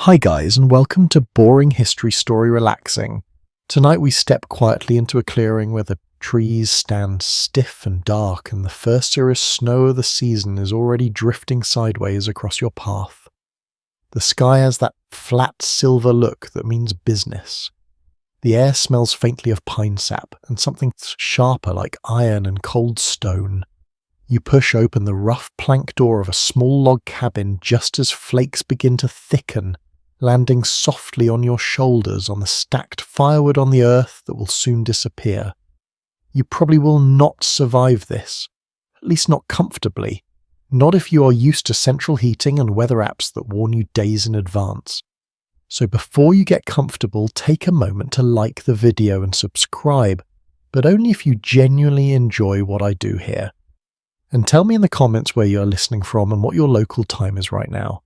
Hi guys, and welcome to Boring History Story Relaxing. Tonight we step quietly into a clearing where the trees stand stiff and dark and the first serious snow of the season is already drifting sideways across your path. The sky has that flat silver look that means business. The air smells faintly of pine sap and something sharper like iron and cold stone. You push open the rough plank door of a small log cabin just as flakes begin to thicken, landing softly on your shoulders on the stacked firewood on the earth that will soon disappear. You probably will not survive this, at least not comfortably, not if you are used to central heating and weather apps that warn you days in advance. So before you get comfortable, take a moment to like the video and subscribe, but only if you genuinely enjoy what I do here. And tell me in the comments where you are listening from and what your local time is right now.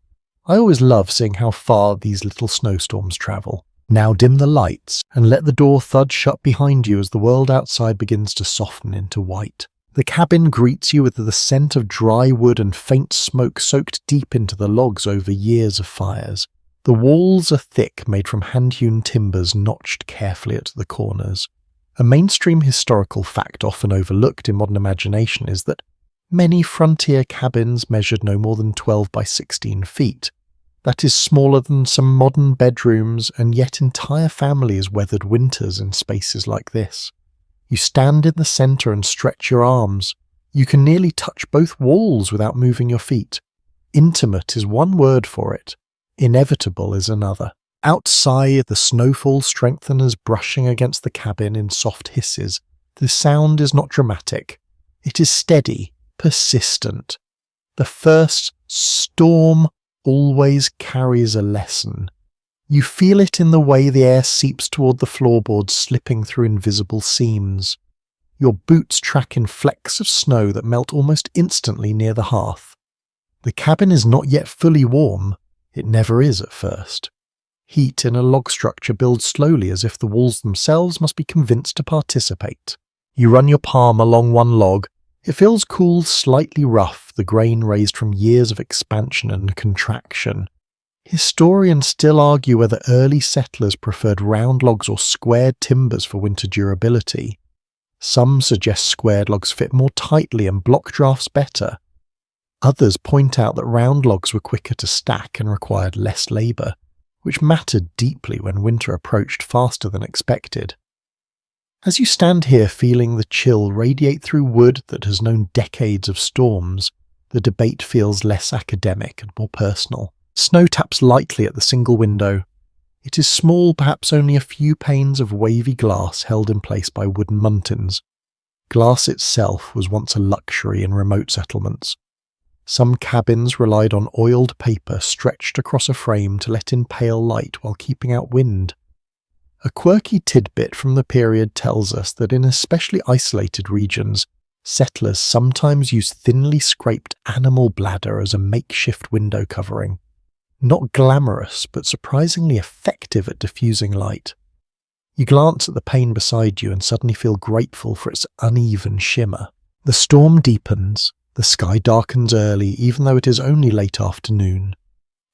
I always love seeing how far these little snowstorms travel. Now dim the lights and let the door thud shut behind you as the world outside begins to soften into white. The cabin greets you with the scent of dry wood and faint smoke soaked deep into the logs over years of fires. The walls are thick, made from hand-hewn timbers notched carefully at the corners. A mainstream historical fact often overlooked in modern imagination is that many frontier cabins measured no more than 12 by 16 feet. That is smaller than some modern bedrooms, and yet entire families weathered winters in spaces like this. You stand in the centre and stretch your arms. You can nearly touch both walls without moving your feet. Intimate is one word for it. Inevitable is another. Outside, the snowfall strengthens, brushing against the cabin in soft hisses. The sound is not dramatic. It is steady, persistent. The first storm always carries a lesson. You feel it in the way the air seeps toward the floorboards, slipping through invisible seams. Your boots track in flecks of snow that melt almost instantly near the hearth. The cabin is not yet fully warm. It never is at first. Heat in a log structure builds slowly, as if the walls themselves must be convinced to participate. You run your palm along one log. It feels cool, slightly rough, the grain raised from years of expansion and contraction. Historians still argue whether early settlers preferred round logs or squared timbers for winter durability. Some suggest squared logs fit more tightly and block drafts better. Others point out that round logs were quicker to stack and required less labour, which mattered deeply when winter approached faster than expected. As you stand here feeling the chill radiate through wood that has known decades of storms, the debate feels less academic and more personal. Snow taps lightly at the single window. It is small, perhaps only a few panes of wavy glass held in place by wooden muntins. Glass itself was once a luxury in remote settlements. Some cabins relied on oiled paper stretched across a frame to let in pale light while keeping out wind. A quirky tidbit from the period tells us that in especially isolated regions, settlers sometimes used thinly scraped animal bladder as a makeshift window covering. Not glamorous, but surprisingly effective at diffusing light. You glance at the pane beside you and suddenly feel grateful for its uneven shimmer. The storm deepens. The sky darkens early, even though it is only late afternoon.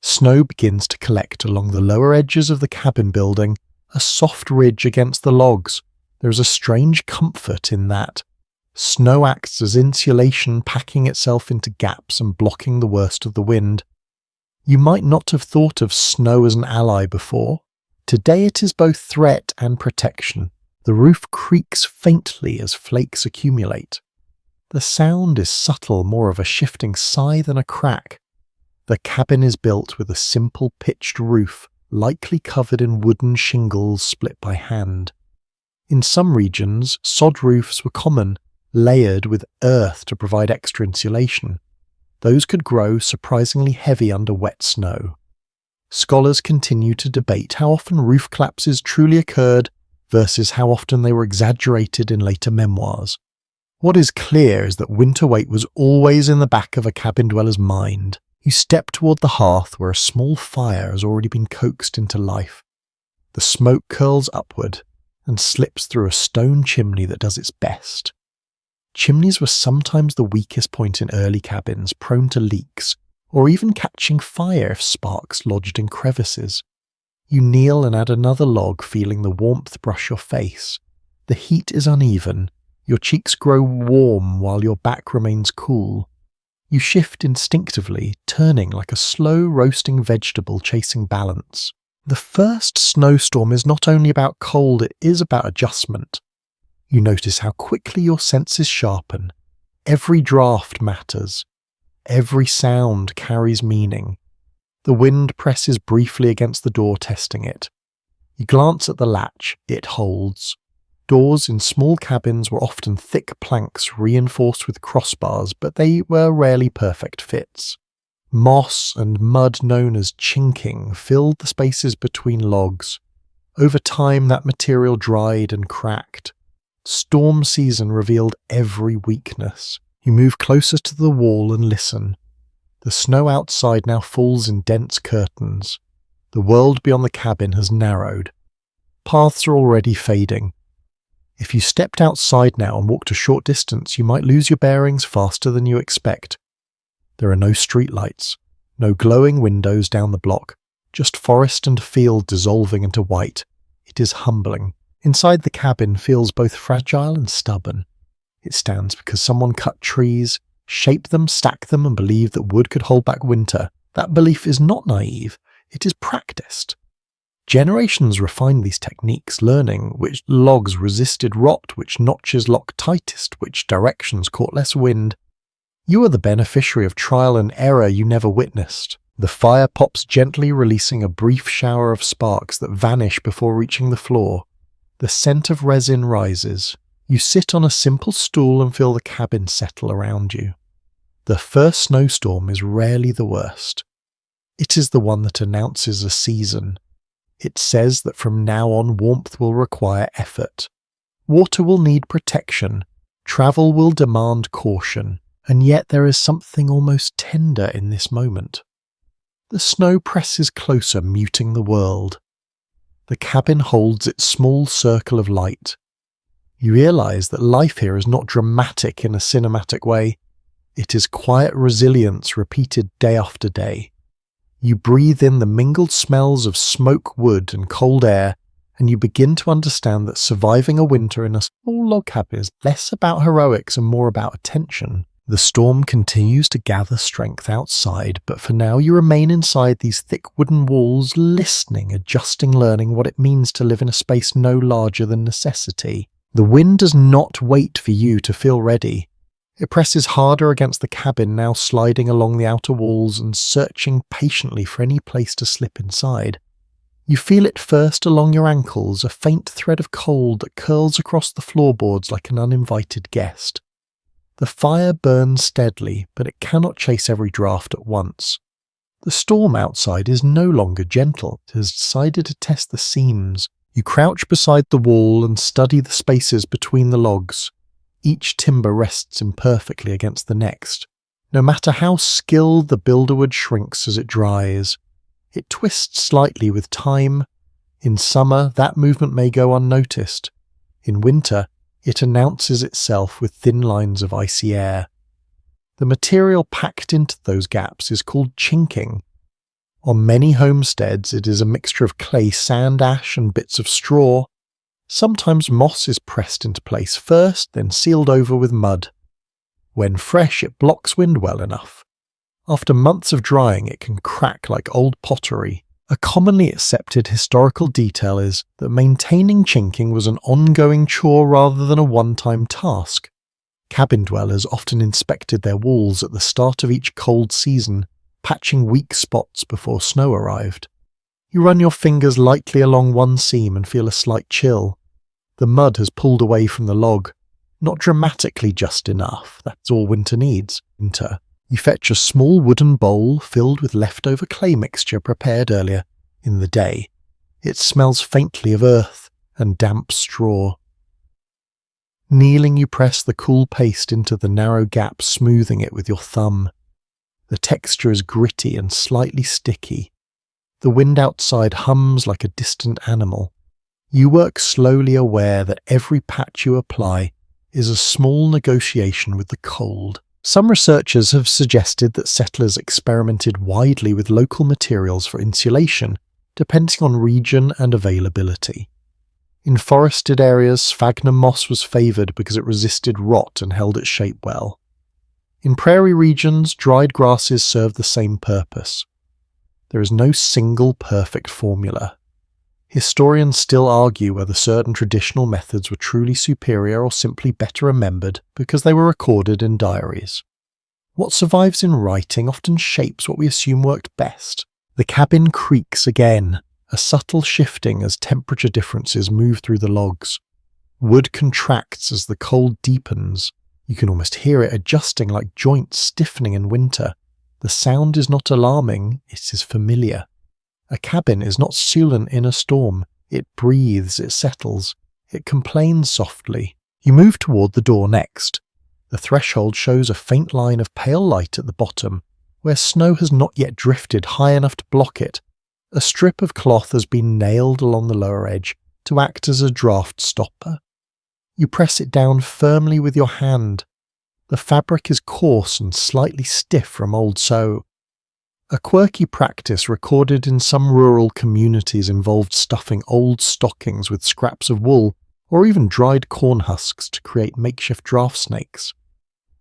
Snow begins to collect along the lower edges of the cabin building, a soft ridge against the logs. There is a strange comfort in that. Snow acts as insulation, packing itself into gaps and blocking the worst of the wind. You might not have thought of snow as an ally before. Today it is both threat and protection. The roof creaks faintly as flakes accumulate. The sound is subtle, more of a shifting sigh than a crack. The cabin is built with a simple pitched roof, likely covered in wooden shingles split by hand. In some regions, sod roofs were common, layered with earth to provide extra insulation. Those could grow surprisingly heavy under wet snow. Scholars continue to debate how often roof collapses truly occurred versus how often they were exaggerated in later memoirs. What is clear is that winter weight was always in the back of a cabin dweller's mind. You step toward the hearth where a small fire has already been coaxed into life. The smoke curls upward and slips through a stone chimney that does its best. Chimneys were sometimes the weakest point in early cabins, prone to leaks, or even catching fire if sparks lodged in crevices. You kneel and add another log, feeling the warmth brush your face. The heat is uneven. Your cheeks grow warm while your back remains cool. You shift instinctively, turning like a slow roasting vegetable chasing balance. The first snowstorm is not only about cold, it is about adjustment. You notice how quickly your senses sharpen. Every draft matters. Every sound carries meaning. The wind presses briefly against the door, testing it. You glance at the latch. It holds. Doors in small cabins were often thick planks reinforced with crossbars, but they were rarely perfect fits. Moss and mud known as chinking filled the spaces between logs. Over time, that material dried and cracked. Storm season revealed every weakness. You move closer to the wall and listen. The snow outside now falls in dense curtains. The world beyond the cabin has narrowed. Paths are already fading. If you stepped outside now and walked a short distance, you might lose your bearings faster than you expect. There are no streetlights, no glowing windows down the block, just forest and field dissolving into white. It is humbling. Inside the cabin feels both fragile and stubborn. It stands because someone cut trees, shaped them, stacked them, and believed that wood could hold back winter. That belief is not naive, it is practiced. Generations refined these techniques, learning which logs resisted rot, which notches locked tightest, which directions caught less wind. You are the beneficiary of trial and error you never witnessed. The fire pops gently, releasing a brief shower of sparks that vanish before reaching the floor. The scent of resin rises. You sit on a simple stool and feel the cabin settle around you. The first snowstorm is rarely the worst. It is the one that announces a season. It says that from now on warmth will require effort. Water will need protection. Travel will demand caution. And yet there is something almost tender in this moment. The snow presses closer, muting the world. The cabin holds its small circle of light. You realize that life here is not dramatic in a cinematic way. It is quiet resilience repeated day after day. You breathe in the mingled smells of smoke, wood, and cold air, and you begin to understand that surviving a winter in a small log cabin is less about heroics and more about attention. The storm continues to gather strength outside, but for now you remain inside these thick wooden walls, listening, adjusting, learning what it means to live in a space no larger than necessity. The wind does not wait for you to feel ready. It presses harder against the cabin, now sliding along the outer walls and searching patiently for any place to slip inside. You feel it first along your ankles, a faint thread of cold that curls across the floorboards like an uninvited guest. The fire burns steadily, but it cannot chase every draft at once. The storm outside is no longer gentle. It has decided to test the seams. You crouch beside the wall and study the spaces between the logs. Each timber rests imperfectly against the next. No matter how skilled the builderwood shrinks as it dries, it twists slightly with time. In summer, that movement may go unnoticed. In winter, it announces itself with thin lines of icy air. The material packed into those gaps is called chinking. On many homesteads, it is a mixture of clay, sand, ash, and bits of straw. Sometimes moss is pressed into place first, then sealed over with mud. When fresh, it blocks wind well enough. After months of drying, it can crack like old pottery. A commonly accepted historical detail is that maintaining chinking was an ongoing chore rather than a one-time task. Cabin dwellers often inspected their walls at the start of each cold season, patching weak spots before snow arrived. You run your fingers lightly along one seam and feel a slight chill. The mud has pulled away from the log. Not dramatically, just enough. That's all winter needs. Winter. You fetch a small wooden bowl filled with leftover clay mixture prepared earlier in the day. It smells faintly of earth and damp straw. Kneeling, you press the cool paste into the narrow gap, smoothing it with your thumb. The texture is gritty and slightly sticky. The wind outside hums like a distant animal. You work slowly, aware that every patch you apply is a small negotiation with the cold. Some researchers have suggested that settlers experimented widely with local materials for insulation, depending on region and availability. In forested areas, sphagnum moss was favoured because it resisted rot and held its shape well. In prairie regions, dried grasses serve the same purpose. There is no single perfect formula. Historians still argue whether certain traditional methods were truly superior or simply better remembered because they were recorded in diaries. What survives in writing often shapes what we assume worked best. The cabin creaks again, a subtle shifting as temperature differences move through the logs. Wood contracts as the cold deepens. You can almost hear it adjusting like joints stiffening in winter. The sound is not alarming, it is familiar. A cabin is not sullen in a storm. It breathes, it settles, it complains softly. You move toward the door next. The threshold shows a faint line of pale light at the bottom, where snow has not yet drifted high enough to block it. A strip of cloth has been nailed along the lower edge to act as a draft stopper. You press it down firmly with your hand. The fabric is coarse and slightly stiff from old sew. A quirky practice recorded in some rural communities involved stuffing old stockings with scraps of wool or even dried corn husks to create makeshift draft snakes.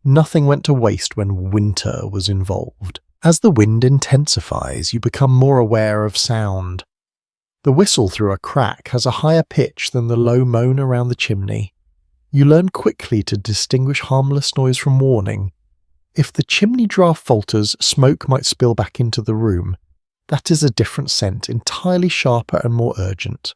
Nothing went to waste when winter was involved. As the wind intensifies, you become more aware of sound. The whistle through a crack has a higher pitch than the low moan around the chimney. You learn quickly to distinguish harmless noise from warning. If the chimney draft falters, smoke might spill back into the room. That is a different scent, entirely sharper and more urgent.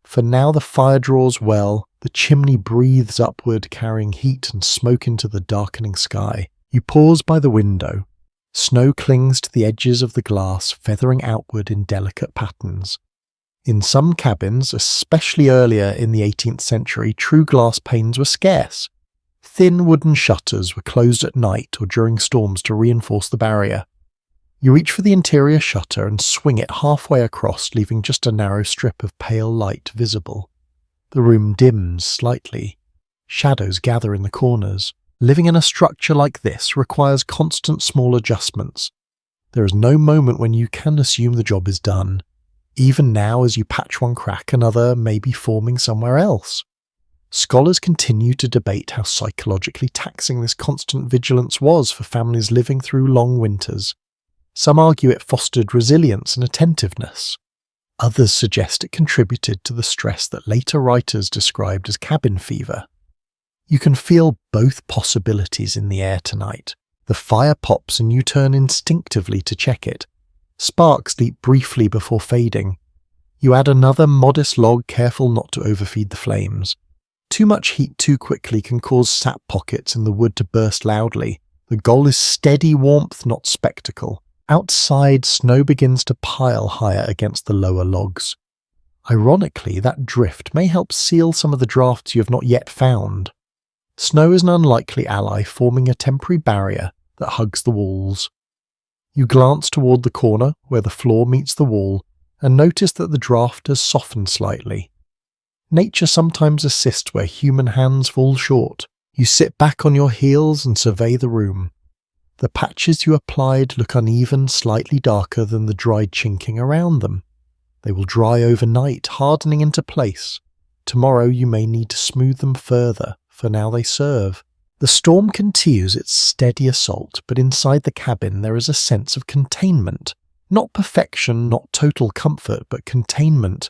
For now the fire draws well, the chimney breathes upward, carrying heat and smoke into the darkening sky. You pause by the window. Snow clings to the edges of the glass, feathering outward in delicate patterns. In some cabins, especially earlier in the 18th century, true glass panes were scarce. Thin wooden shutters were closed at night or during storms to reinforce the barrier. You reach for the interior shutter and swing it halfway across, leaving just a narrow strip of pale light visible. The room dims slightly. Shadows gather in the corners. Living in a structure like this requires constant small adjustments. There is no moment when you can assume the job is done. Even now, as you patch one crack, another may be forming somewhere else. Scholars continue to debate how psychologically taxing this constant vigilance was for families living through long winters. Some argue it fostered resilience and attentiveness. Others suggest it contributed to the stress that later writers described as cabin fever. You can feel both possibilities in the air tonight. The fire pops and you turn instinctively to check it. Sparks leap briefly before fading. You add another modest log, careful not to overfeed the flames. Too much heat too quickly can cause sap pockets in the wood to burst loudly. The goal is steady warmth, not spectacle. Outside, snow begins to pile higher against the lower logs. Ironically, that drift may help seal some of the drafts you have not yet found. Snow is an unlikely ally, forming a temporary barrier that hugs the walls. You glance toward the corner where the floor meets the wall and notice that the draft has softened slightly. Nature sometimes assists where human hands fall short. You sit back on your heels and survey the room. The patches you applied look uneven, slightly darker than the dried chinking around them. They will dry overnight, hardening into place. Tomorrow you may need to smooth them further. For now they serve. The storm continues its steady assault, but inside the cabin there is a sense of containment. Not perfection, not total comfort, but containment.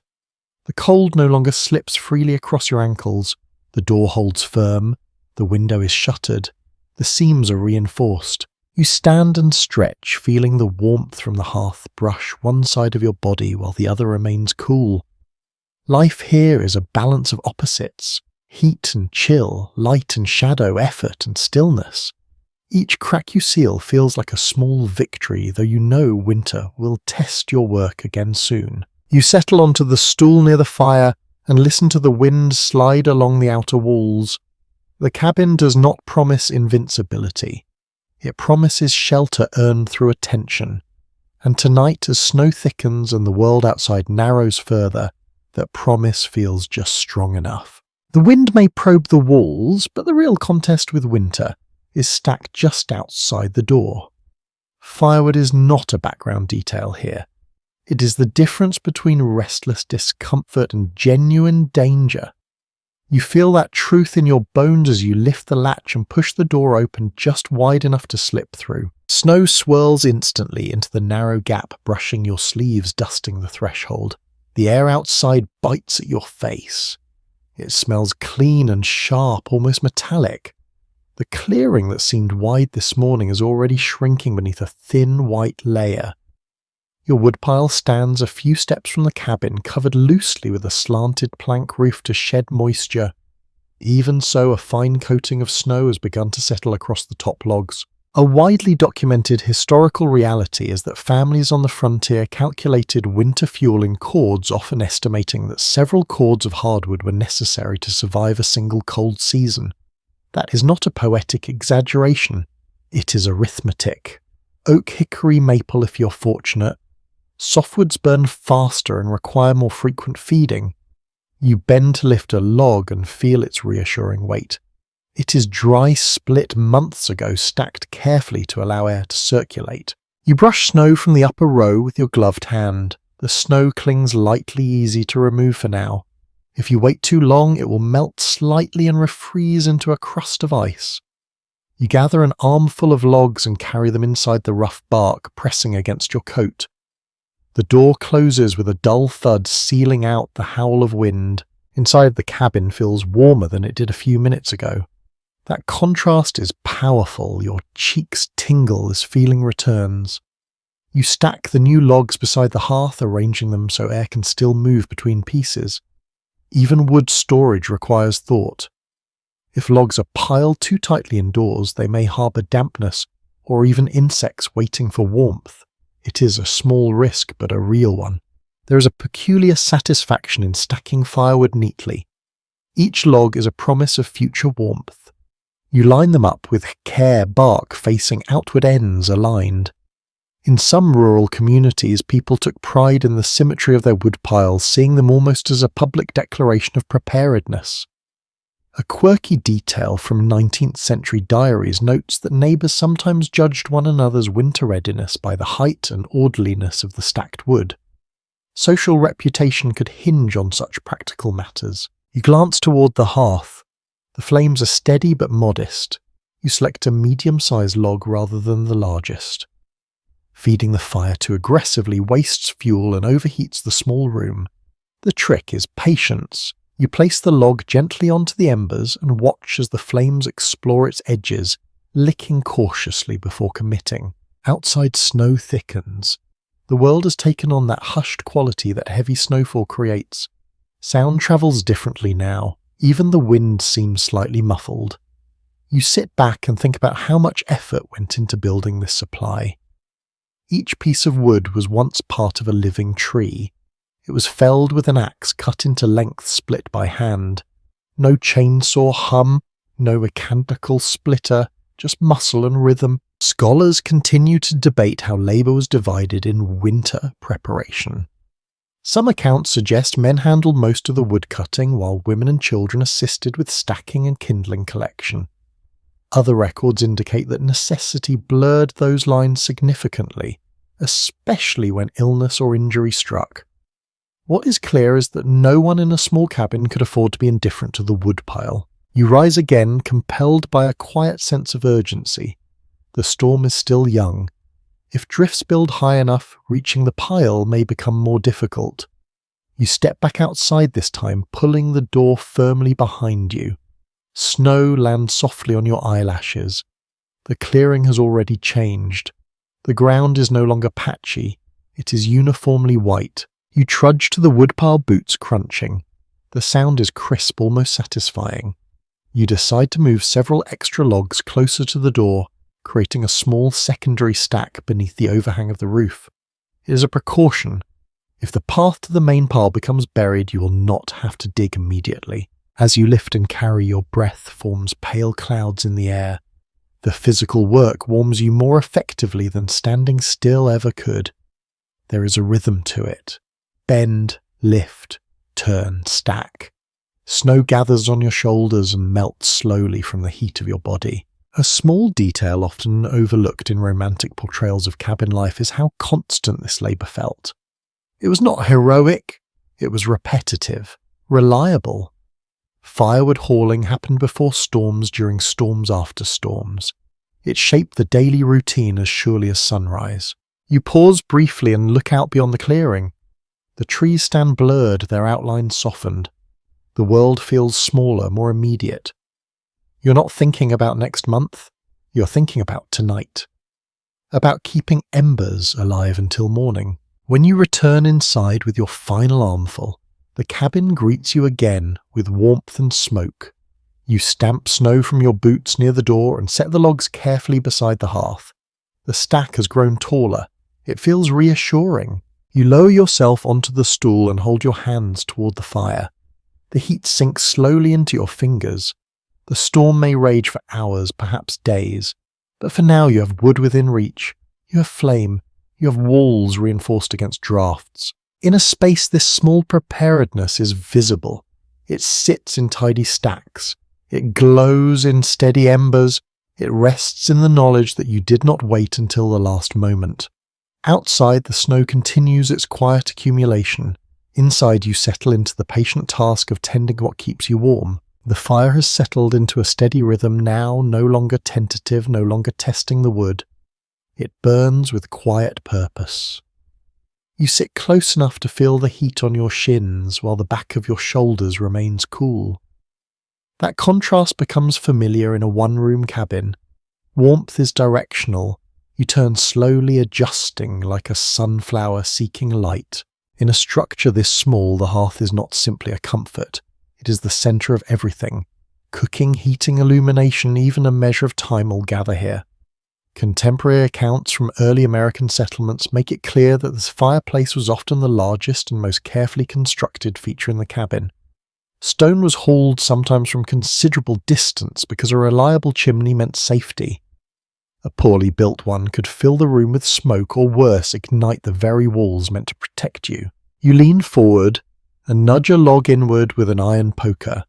The cold no longer slips freely across your ankles. The door holds firm. The window is shuttered. The seams are reinforced. You stand and stretch, feeling the warmth from the hearth brush one side of your body while the other remains cool. Life here is a balance of opposites. Heat and chill, light and shadow, effort and stillness. Each crack you seal feels like a small victory, though you know winter will test your work again soon. You settle onto the stool near the fire and listen to the wind slide along the outer walls. The cabin does not promise invincibility. It promises shelter earned through attention. And tonight, as snow thickens and the world outside narrows further, that promise feels just strong enough. The wind may probe the walls, but the real contest with winter is stacked just outside the door. Firewood is not a background detail here. It is the difference between restless discomfort and genuine danger. You feel that truth in your bones as you lift the latch and push the door open just wide enough to slip through. Snow swirls instantly into the narrow gap, brushing your sleeves, dusting the threshold. The air outside bites at your face. It smells clean and sharp, almost metallic. The clearing that seemed wide this morning is already shrinking beneath a thin white layer. Your woodpile stands a few steps from the cabin, covered loosely with a slanted plank roof to shed moisture. Even so, a fine coating of snow has begun to settle across the top logs. A widely documented historical reality is that families on the frontier calculated winter fuel in cords, often estimating that several cords of hardwood were necessary to survive a single cold season. That is not a poetic exaggeration. It is arithmetic. Oak, hickory, maple if you're fortunate. Softwoods burn faster and require more frequent feeding. You bend to lift a log and feel its reassuring weight. It is dry split months ago, stacked carefully to allow air to circulate. You brush snow from the upper row with your gloved hand. The snow clings lightly, easy to remove for now. If you wait too long, it will melt slightly and refreeze into a crust of ice. You gather an armful of logs and carry them inside the rough bark, pressing against your coat. The door closes with a dull thud, sealing out the howl of wind. Inside the cabin feels warmer than it did a few minutes ago. That contrast is powerful. Your cheeks tingle as feeling returns. You stack the new logs beside the hearth, arranging them so air can still move between pieces. Even wood storage requires thought. If logs are piled too tightly indoors, they may harbour dampness or even insects waiting for warmth. It is a small risk, but a real one. There is a peculiar satisfaction in stacking firewood neatly. Each log is a promise of future warmth. You line them up with care, bark facing outward ends aligned. In some rural communities, people took pride in the symmetry of their woodpiles, seeing them almost as a public declaration of preparedness. A quirky detail from 19th century diaries notes that neighbours sometimes judged one another's winter readiness by the height and orderliness of the stacked wood. Social reputation could hinge on such practical matters. You glance toward the hearth. The flames are steady but modest. You select a medium-sized log rather than the largest. Feeding the fire too aggressively wastes fuel and overheats the small room. The trick is patience. You place the log gently onto the embers and watch as the flames explore its edges, licking cautiously before committing. Outside snow thickens. The world has taken on that hushed quality that heavy snowfall creates. Sound travels differently now. Even the wind seems slightly muffled. You sit back and think about how much effort went into building this supply. Each piece of wood was once part of a living tree. It was felled with an axe, cut into lengths split by hand. No chainsaw hum, no mechanical splitter, just muscle and rhythm. Scholars continue to debate how labour was divided in winter preparation. Some accounts suggest men handled most of the wood cutting, while women and children assisted with stacking and kindling collection. Other records indicate that necessity blurred those lines significantly, especially when illness or injury struck. What is clear is that no one in a small cabin could afford to be indifferent to the woodpile. You rise again, compelled by a quiet sense of urgency. The storm is still young. If drifts build high enough, reaching the pile may become more difficult. You step back outside this time, pulling the door firmly behind you. Snow lands softly on your eyelashes. The clearing has already changed. The ground is no longer patchy. It is uniformly white. You trudge to the woodpile, boots crunching. The sound is crisp, almost satisfying. You decide to move several extra logs closer to the door, creating a small secondary stack beneath the overhang of the roof. It is a precaution. If the path to the main pile becomes buried, you will not have to dig immediately. As you lift and carry, your breath forms pale clouds in the air. The physical work warms you more effectively than standing still ever could. There is a rhythm to it. Bend, lift, turn, stack. Snow gathers on your shoulders and melts slowly from the heat of your body. A small detail often overlooked in romantic portrayals of cabin life is how constant this labour felt. It was not heroic, it was repetitive, reliable. Firewood hauling happened before storms, during storms after storms. It shaped the daily routine as surely as sunrise. You pause briefly and look out beyond the clearing. The trees stand blurred, their outlines softened. The world feels smaller, more immediate. You're not thinking about next month, you're thinking about tonight. About keeping embers alive until morning. When you return inside with your final armful, the cabin greets you again with warmth and smoke. You stamp snow from your boots near the door and set the logs carefully beside the hearth. The stack has grown taller. It feels reassuring. You lower yourself onto the stool and hold your hands toward the fire. The heat sinks slowly into your fingers. The storm may rage for hours, perhaps days, but for now you have wood within reach. You have flame. You have walls reinforced against drafts. In a space, this small preparedness is visible. It sits in tidy stacks. It glows in steady embers. It rests in the knowledge that you did not wait until the last moment. Outside, the snow continues its quiet accumulation. Inside, you settle into the patient task of tending what keeps you warm. The fire has settled into a steady rhythm now, no longer tentative, no longer testing the wood. It burns with quiet purpose. You sit close enough to feel the heat on your shins while the back of your shoulders remains cool. That contrast becomes familiar in a one-room cabin. Warmth is directional. You turn slowly, adjusting like a sunflower seeking light. In a structure this small, the hearth is not simply a comfort. It is the centre of everything. Cooking, heating, illumination, even a measure of time will gather here. Contemporary accounts from early American settlements make it clear that this fireplace was often the largest and most carefully constructed feature in the cabin. Stone was hauled sometimes from considerable distance because a reliable chimney meant safety. A poorly built one could fill the room with smoke or worse, ignite the very walls meant to protect you. You lean forward and nudge a log inward with an iron poker.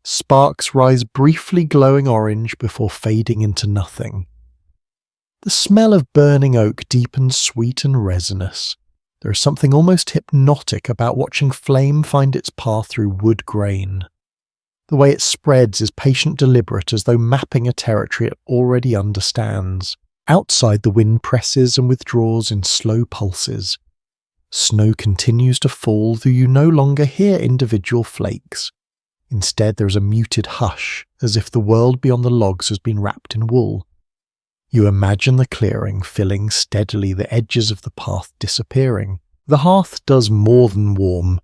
Sparks rise briefly glowing orange before fading into nothing. The smell of burning oak deepens sweet and resinous. There is something almost hypnotic about watching flame find its path through wood grain. The way it spreads is patient, deliberate, as though mapping a territory it already understands. Outside, the wind presses and withdraws in slow pulses. Snow continues to fall, though you no longer hear individual flakes. Instead, there is a muted hush, as if the world beyond the logs has been wrapped in wool. You imagine the clearing filling steadily, the edges of the path disappearing. The hearth does more than warm.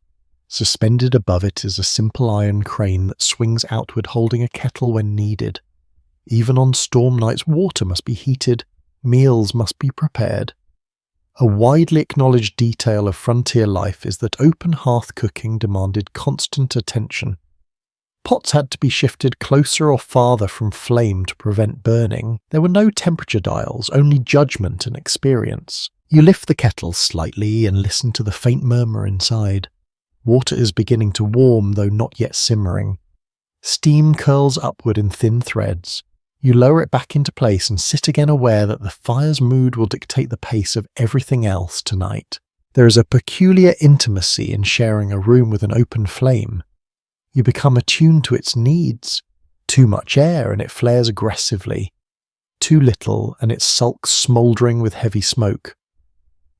Suspended above it is a simple iron crane that swings outward, holding a kettle when needed. Even on storm nights, water must be heated, meals must be prepared. A widely acknowledged detail of frontier life is that open hearth cooking demanded constant attention. Pots had to be shifted closer or farther from flame to prevent burning. There were no temperature dials, only judgment and experience. You lift the kettle slightly and listen to the faint murmur inside. Water is beginning to warm, though not yet simmering. Steam curls upward in thin threads. You lower it back into place and sit again, aware that the fire's mood will dictate the pace of everything else tonight. There is a peculiar intimacy in sharing a room with an open flame. You become attuned to its needs. Too much air and it flares aggressively. Too little and it sulks smouldering with heavy smoke.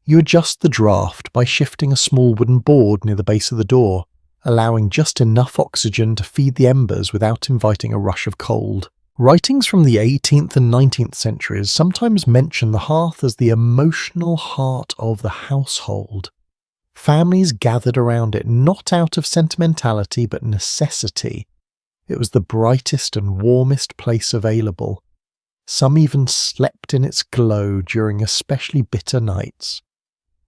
You adjust the draft by shifting a small wooden board near the base of the door, allowing just enough oxygen to feed the embers without inviting a rush of cold. Writings from the 18th and 19th centuries sometimes mention the hearth as the emotional heart of the household. Families gathered around it not out of sentimentality but necessity. It was the brightest and warmest place available. Some even slept in its glow during especially bitter nights.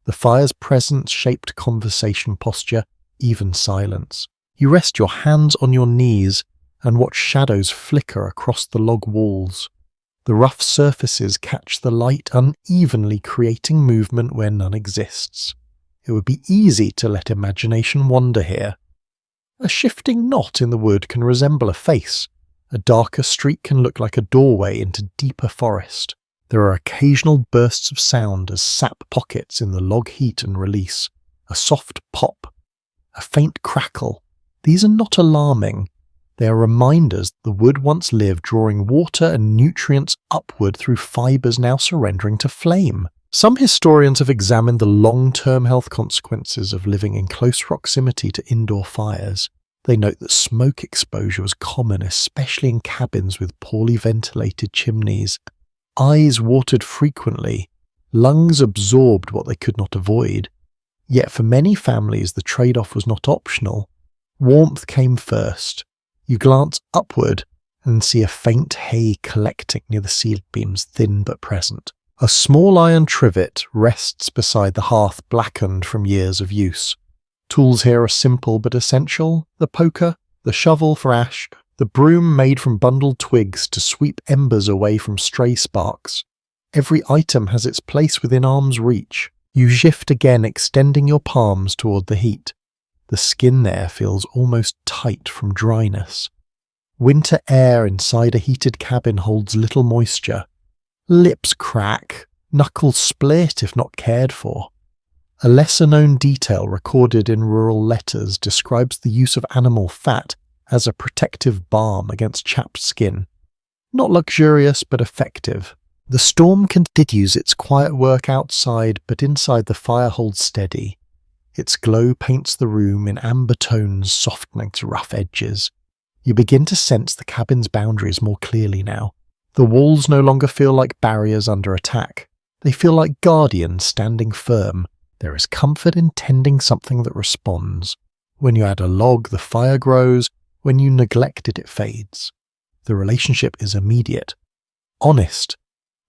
The fire's presence shaped conversation posture, even silence. You rest your hands on your knees and watch shadows flicker across the log walls. The rough surfaces catch the light unevenly, creating movement where none exists. It would be easy to let imagination wander here. A shifting knot in the wood can resemble a face, A darker streak can look like a doorway into deeper forest. There are occasional bursts of sound as sap pockets in the log heat and release. A soft pop, a faint crackle. These are not alarming. They are reminders that the wood once lived, drawing water and nutrients upward through fibres now surrendering to flame. Some historians have examined the long-term health consequences of living in close proximity to indoor fires. They note that smoke exposure was common, especially in cabins with poorly ventilated chimneys. Eyes watered frequently. Lungs absorbed what they could not avoid. Yet for many families the trade-off was not optional. Warmth came first. You glance upward and see a faint hay collecting near the ceiling beams, thin but present. A small iron trivet rests beside the hearth, blackened from years of use. Tools here are simple but essential: the poker, the shovel for ash, the broom made from bundled twigs to sweep embers away from stray sparks. Every item has its place within arm's reach. You shift again, extending your palms toward the heat. The skin there feels almost tight from dryness. Winter air inside a heated cabin holds little moisture. Lips crack, knuckles split if not cared for. A lesser-known detail recorded in rural letters describes the use of animal fat as a protective balm against chapped skin. Not luxurious, but effective. The storm continues its quiet work outside, but inside the fire holds steady. Its glow paints the room in amber tones, softening to rough edges. You begin to sense the cabin's boundaries more clearly now. The walls no longer feel like barriers under attack. They feel like guardians standing firm. There is comfort in tending something that responds. When you add a log, the fire grows. When you neglect it, it fades. The relationship is immediate. Honest.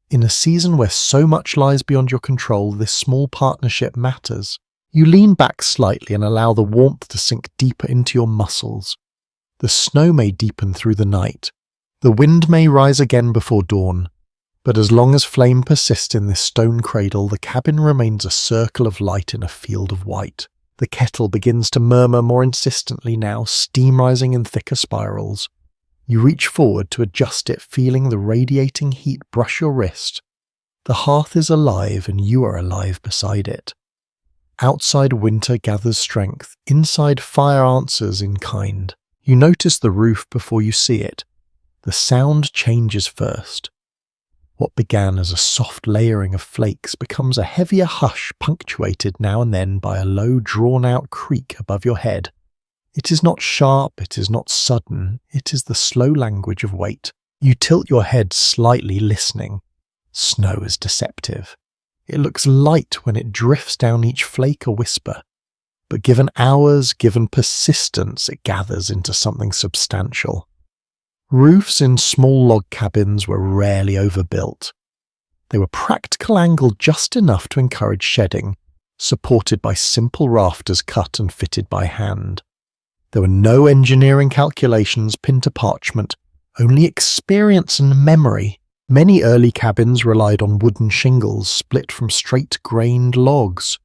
In a season where so much lies beyond your control, this small partnership matters. You lean back slightly and allow the warmth to sink deeper into your muscles. The snow may deepen through the night. The wind may rise again before dawn. But as long as flame persists in this stone cradle, the cabin remains a circle of light in a field of white. The kettle begins to murmur more insistently now, steam rising in thicker spirals. You reach forward to adjust it, feeling the radiating heat brush your wrist. The hearth is alive and you are alive beside it. Outside winter gathers strength, inside fire answers in kind. You notice the roof before you see it. The sound changes first. What began as a soft layering of flakes becomes a heavier hush, punctuated now and then by a low drawn-out creak above your head. It is not sharp, it is not sudden, it is the slow language of weight. You tilt your head slightly, listening. Snow is deceptive. It looks light when it drifts down each flake a whisper. But given hours, given persistence, it gathers into something substantial. Roofs in small log cabins were rarely overbuilt. They were practical angled just enough to encourage shedding, supported by simple rafters cut and fitted by hand. There were no engineering calculations pinned to parchment, only experience and memory. Many early cabins relied on wooden shingles split from straight-grained logs.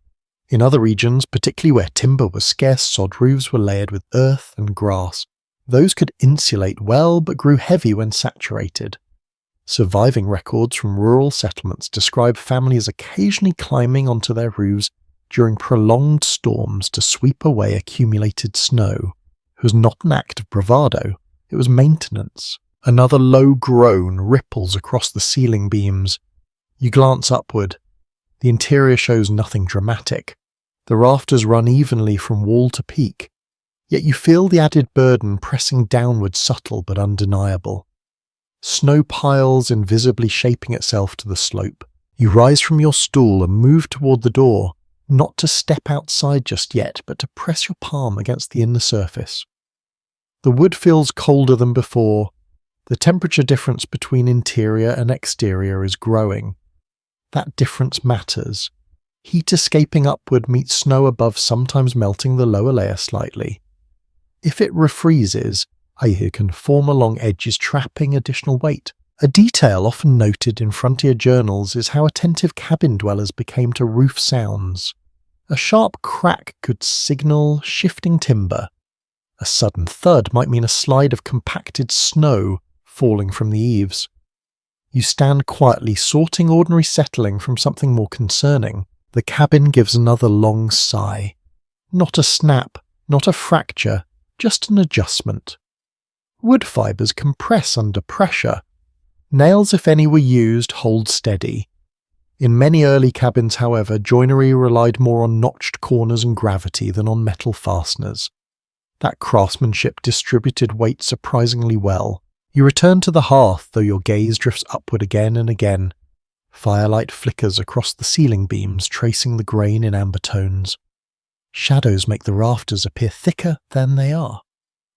In other regions, particularly where timber was scarce, sod roofs were layered with earth and grass. Those could insulate well but grew heavy when saturated. Surviving records from rural settlements describe families occasionally climbing onto their roofs during prolonged storms to sweep away accumulated snow. It was not an act of bravado, it was maintenance. Another low groan ripples across the ceiling beams. You glance upward. The interior shows nothing dramatic. The rafters run evenly from wall to peak. Yet you feel the added burden pressing downward, subtle but undeniable. Snow piles invisibly shaping itself to the slope. You rise from your stool and move toward the door, not to step outside just yet, but to press your palm against the inner surface. The wood feels colder than before. The temperature difference between interior and exterior is growing. That difference matters. Heat escaping upward meets snow above, sometimes melting the lower layer slightly. If it refreezes, you can form along edges, trapping additional weight. A detail often noted in frontier journals is how attentive cabin dwellers became to roof sounds. A sharp crack could signal shifting timber. A sudden thud might mean a slide of compacted snow falling from the eaves. You stand quietly, sorting ordinary settling from something more concerning. The cabin gives another long sigh. Not a snap, not a fracture, just an adjustment. Wood fibres compress under pressure. Nails, if any were used, hold steady. In many early cabins, however, joinery relied more on notched corners and gravity than on metal fasteners. That craftsmanship distributed weight surprisingly well. You return to the hearth, though your gaze drifts upward again and again. Firelight flickers across the ceiling beams, tracing the grain in amber tones. Shadows make the rafters appear thicker than they are.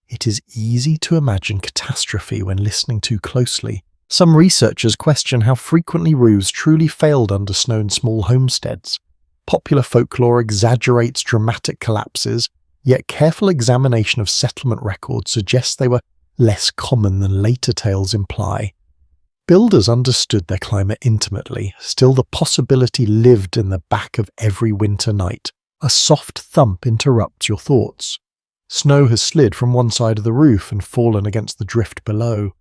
It is easy to imagine catastrophe when listening too closely. Some researchers question how frequently roofs truly failed under snow in small homesteads. Popular folklore exaggerates dramatic collapses, yet careful examination of settlement records suggests they were less common than later tales imply. Builders understood their climate intimately, still the possibility lived in the back of every winter night. A soft thump interrupts your thoughts. Snow has slid from one side of the roof and fallen against the drift below.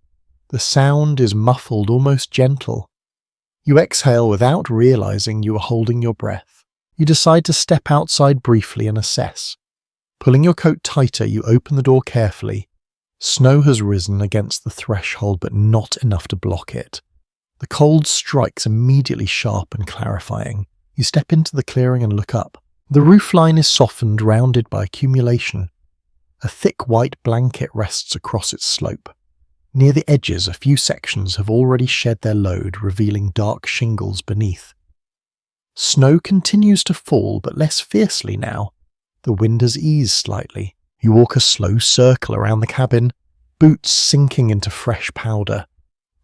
The sound is muffled, almost gentle. You exhale without realizing you are holding your breath. You decide to step outside briefly and assess. Pulling your coat tighter, you open the door carefully. Snow has risen against the threshold, but not enough to block it. The cold strikes immediately sharp and clarifying. You step into the clearing and look up. The roofline is softened, rounded by accumulation. A thick white blanket rests across its slope. Near the edges, a few sections have already shed their load, revealing dark shingles beneath. Snow continues to fall, but less fiercely now. The wind has eased slightly. You walk a slow circle around the cabin, boots sinking into fresh powder.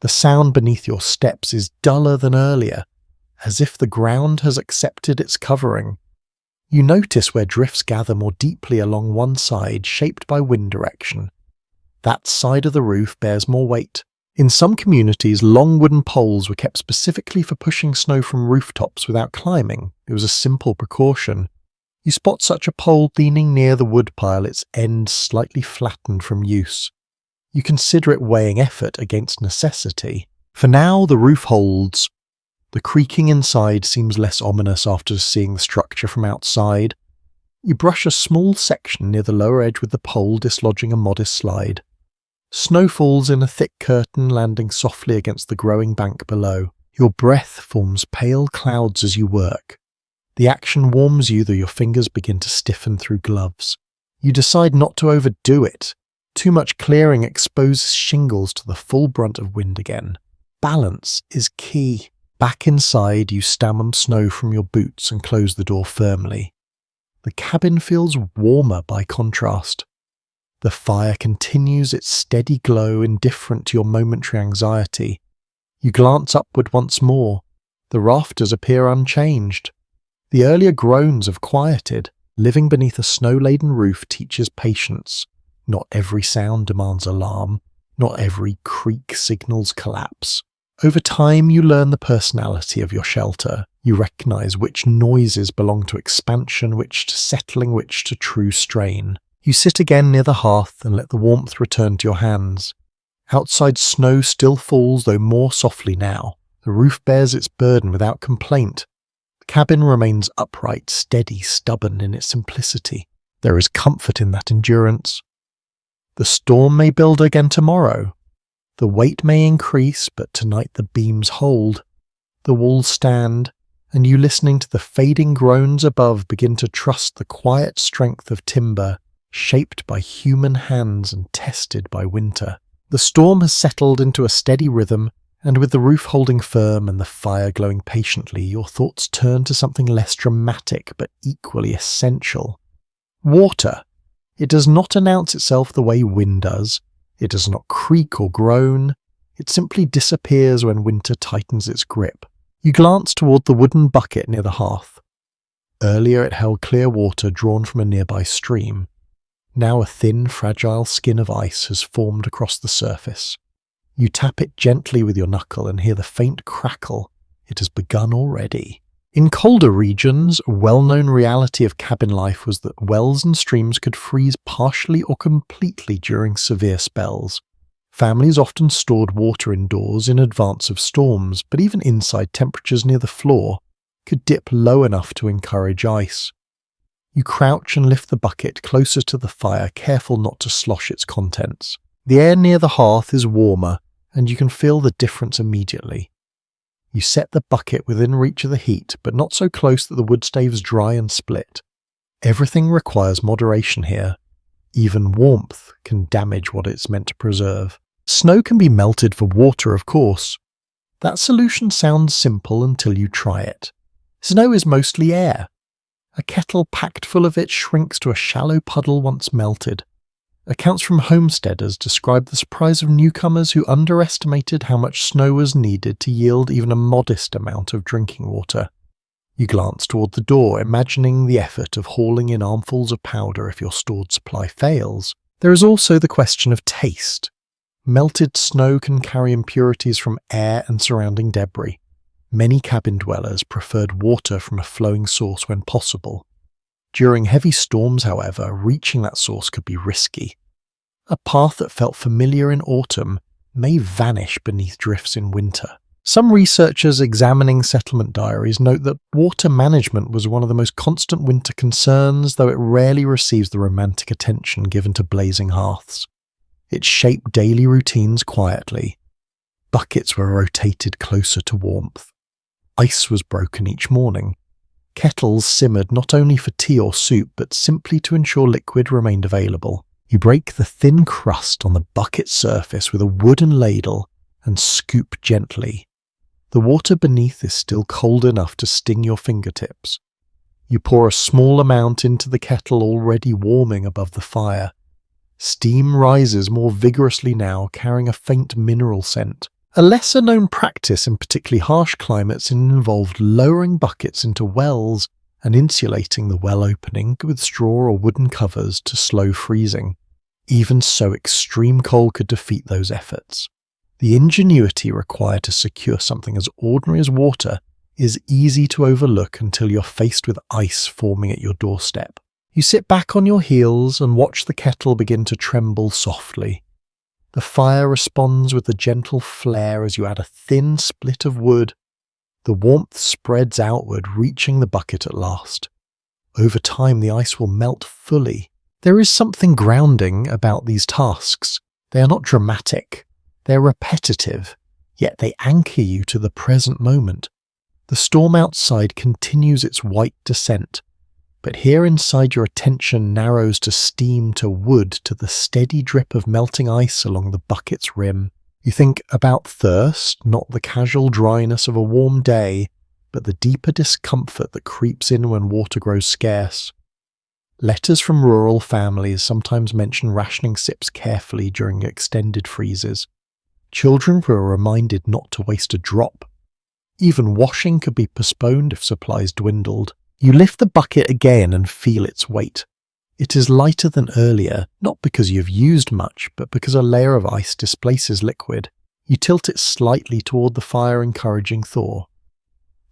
The sound beneath your steps is duller than earlier, as if the ground has accepted its covering. You notice where drifts gather more deeply along one side, shaped by wind direction. That side of the roof bears more weight. In some communities, long wooden poles were kept specifically for pushing snow from rooftops without climbing. It was a simple precaution. You spot such a pole leaning near the woodpile, its end slightly flattened from use. You consider it weighing effort against necessity. For now, the roof holds. The creaking inside seems less ominous after seeing the structure from outside. You brush a small section near the lower edge with the pole, dislodging a modest slide. Snow falls in a thick curtain, landing softly against the growing bank below. Your breath forms pale clouds as you work. The action warms you, though your fingers begin to stiffen through gloves. You decide not to overdo it. Too much clearing exposes shingles to the full brunt of wind again. Balance is key. Back inside, you stamp snow from your boots and close the door firmly. The cabin feels warmer by contrast. The fire continues its steady glow, indifferent to your momentary anxiety. You glance upward once more. The rafters appear unchanged. The earlier groans have quieted. Living beneath a snow-laden roof teaches patience. Not every sound demands alarm. Not every creak signals collapse. Over time, you learn the personality of your shelter. You recognize which noises belong to expansion, which to settling, which to true strain. You sit again near the hearth and let the warmth return to your hands. Outside, snow still falls, though more softly now. The roof bears its burden without complaint. The cabin remains upright, steady, stubborn in its simplicity. There is comfort in that endurance. The storm may build again tomorrow. The weight may increase, but tonight the beams hold. The walls stand, and you, listening to the fading groans above, begin to trust the quiet strength of timber, shaped by human hands and tested by winter. The storm has settled into a steady rhythm, and with the roof holding firm and the fire glowing patiently, your thoughts turn to something less dramatic but equally essential. Water. It does not announce itself the way wind does. It does not creak or groan. It simply disappears when winter tightens its grip. You glance toward the wooden bucket near the hearth. Earlier it held clear water drawn from a nearby stream. Now a thin, fragile skin of ice has formed across the surface. You tap it gently with your knuckle and hear the faint crackle. It has begun already. In colder regions, a well-known reality of cabin life was that wells and streams could freeze partially or completely during severe spells. Families often stored water indoors in advance of storms, but even inside temperatures near the floor could dip low enough to encourage ice. You crouch and lift the bucket closer to the fire, careful not to slosh its contents. The air near the hearth is warmer, and you can feel the difference immediately. You set the bucket within reach of the heat, but not so close that the wood staves dry and split. Everything requires moderation here. Even warmth can damage what it's meant to preserve. Snow can be melted for water, of course. That solution sounds simple until you try it. Snow is mostly air. A kettle packed full of it shrinks to a shallow puddle once melted. Accounts from homesteaders describe the surprise of newcomers who underestimated how much snow was needed to yield even a modest amount of drinking water. You glance toward the door, imagining the effort of hauling in armfuls of powder if your stored supply fails. There is also the question of taste. Melted snow can carry impurities from air and surrounding debris. Many cabin dwellers preferred water from a flowing source when possible. During heavy storms, however, reaching that source could be risky. A path that felt familiar in autumn may vanish beneath drifts in winter. Some researchers examining settlement diaries note that water management was one of the most constant winter concerns, though it rarely receives the romantic attention given to blazing hearths. It shaped daily routines quietly. Buckets were rotated closer to warmth. Ice was broken each morning. Kettles simmered not only for tea or soup, but simply to ensure liquid remained available. You break the thin crust on the bucket surface with a wooden ladle and scoop gently. The water beneath is still cold enough to sting your fingertips. You pour a small amount into the kettle already warming above the fire. Steam rises more vigorously now, carrying a faint mineral scent. A lesser-known practice in particularly harsh climates involved lowering buckets into wells and insulating the well opening with straw or wooden covers to slow freezing. Even so, extreme cold could defeat those efforts. The ingenuity required to secure something as ordinary as water is easy to overlook until you're faced with ice forming at your doorstep. You sit back on your heels and watch the kettle begin to tremble softly. The fire responds with a gentle flare as you add a thin split of wood. The warmth spreads outward, reaching the bucket at last. Over time, the ice will melt fully. There is something grounding about these tasks. They are not dramatic. They're repetitive, yet they anchor you to the present moment. The storm outside continues its white descent, but here inside your attention narrows to steam, to wood, to the steady drip of melting ice along the bucket's rim. You think about thirst, not the casual dryness of a warm day, but the deeper discomfort that creeps in when water grows scarce. Letters from rural families sometimes mention rationing sips carefully during extended freezes. Children were reminded not to waste a drop. Even washing could be postponed if supplies dwindled. You lift the bucket again and feel its weight. It is lighter than earlier, not because you've used much, but because a layer of ice displaces liquid. You tilt it slightly toward the fire, encouraging thaw.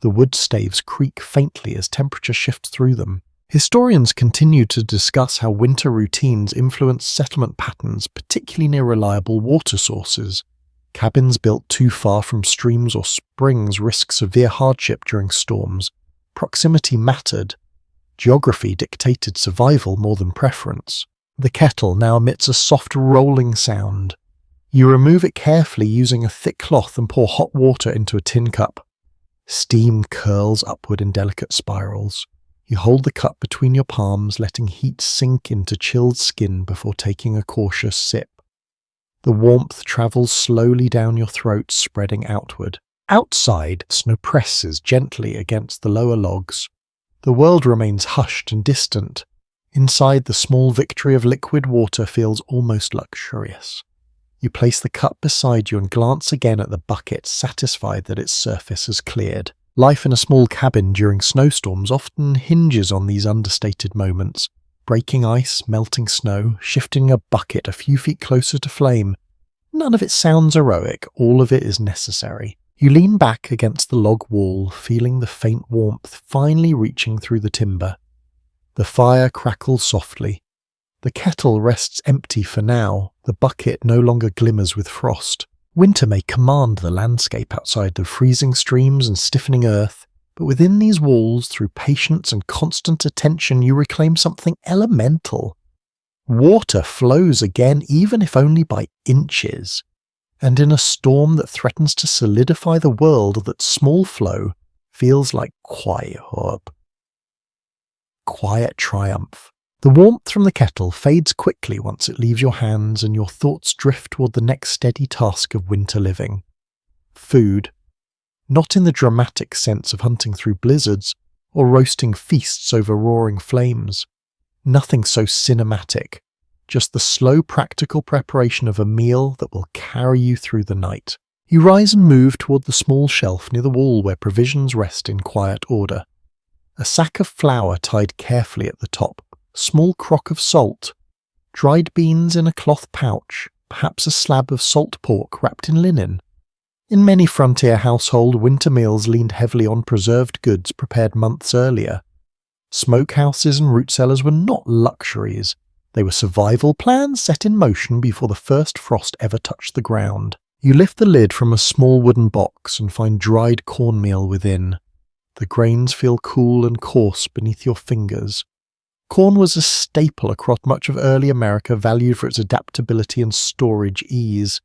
The wood staves creak faintly as temperature shifts through them. Historians continue to discuss how winter routines influence settlement patterns, particularly near reliable water sources. Cabins built too far from streams or springs risk severe hardship during storms. Proximity mattered. Geography dictated survival more than preference. The kettle now emits a soft rolling sound. You remove it carefully using a thick cloth and pour hot water into a tin cup. Steam curls upward in delicate spirals. You hold the cup between your palms, letting heat sink into chilled skin before taking a cautious sip. The warmth travels slowly down your throat, spreading outward. Outside, snow presses gently against the lower logs. The world remains hushed and distant. Inside, the small victory of liquid water feels almost luxurious. You place the cup beside you and glance again at the bucket, satisfied that its surface has cleared. Life in a small cabin during snowstorms often hinges on these understated moments. Breaking ice, melting snow, shifting a bucket a few feet closer to flame. None of it sounds heroic, all of it is necessary. You lean back against the log wall, feeling the faint warmth finally reaching through the timber. The fire crackles softly. The kettle rests empty for now, the bucket no longer glimmers with frost. Winter may command the landscape outside the freezing streams and stiffening earth, but within these walls, through patience and constant attention, you reclaim something elemental. Water flows again, even if only by inches. And in a storm that threatens to solidify the world, that small flow feels like quiet triumph. The warmth from the kettle fades quickly once it leaves your hands and your thoughts drift toward the next steady task of winter living. Food. Not in the dramatic sense of hunting through blizzards or roasting feasts over roaring flames. Nothing so cinematic. Just the slow practical preparation of a meal that will carry you through the night. You rise and move toward the small shelf near the wall where provisions rest in quiet order. A sack of flour tied carefully at the top, small crock of salt, dried beans in a cloth pouch, perhaps a slab of salt pork wrapped in linen. In many frontier households, winter meals leaned heavily on preserved goods prepared months earlier. Smokehouses and root cellars were not luxuries. They were survival plans set in motion before the first frost ever touched the ground. You lift the lid from a small wooden box and find dried cornmeal within. The grains feel cool and coarse beneath your fingers. Corn was a staple across much of early America, valued for its adaptability and storage ease.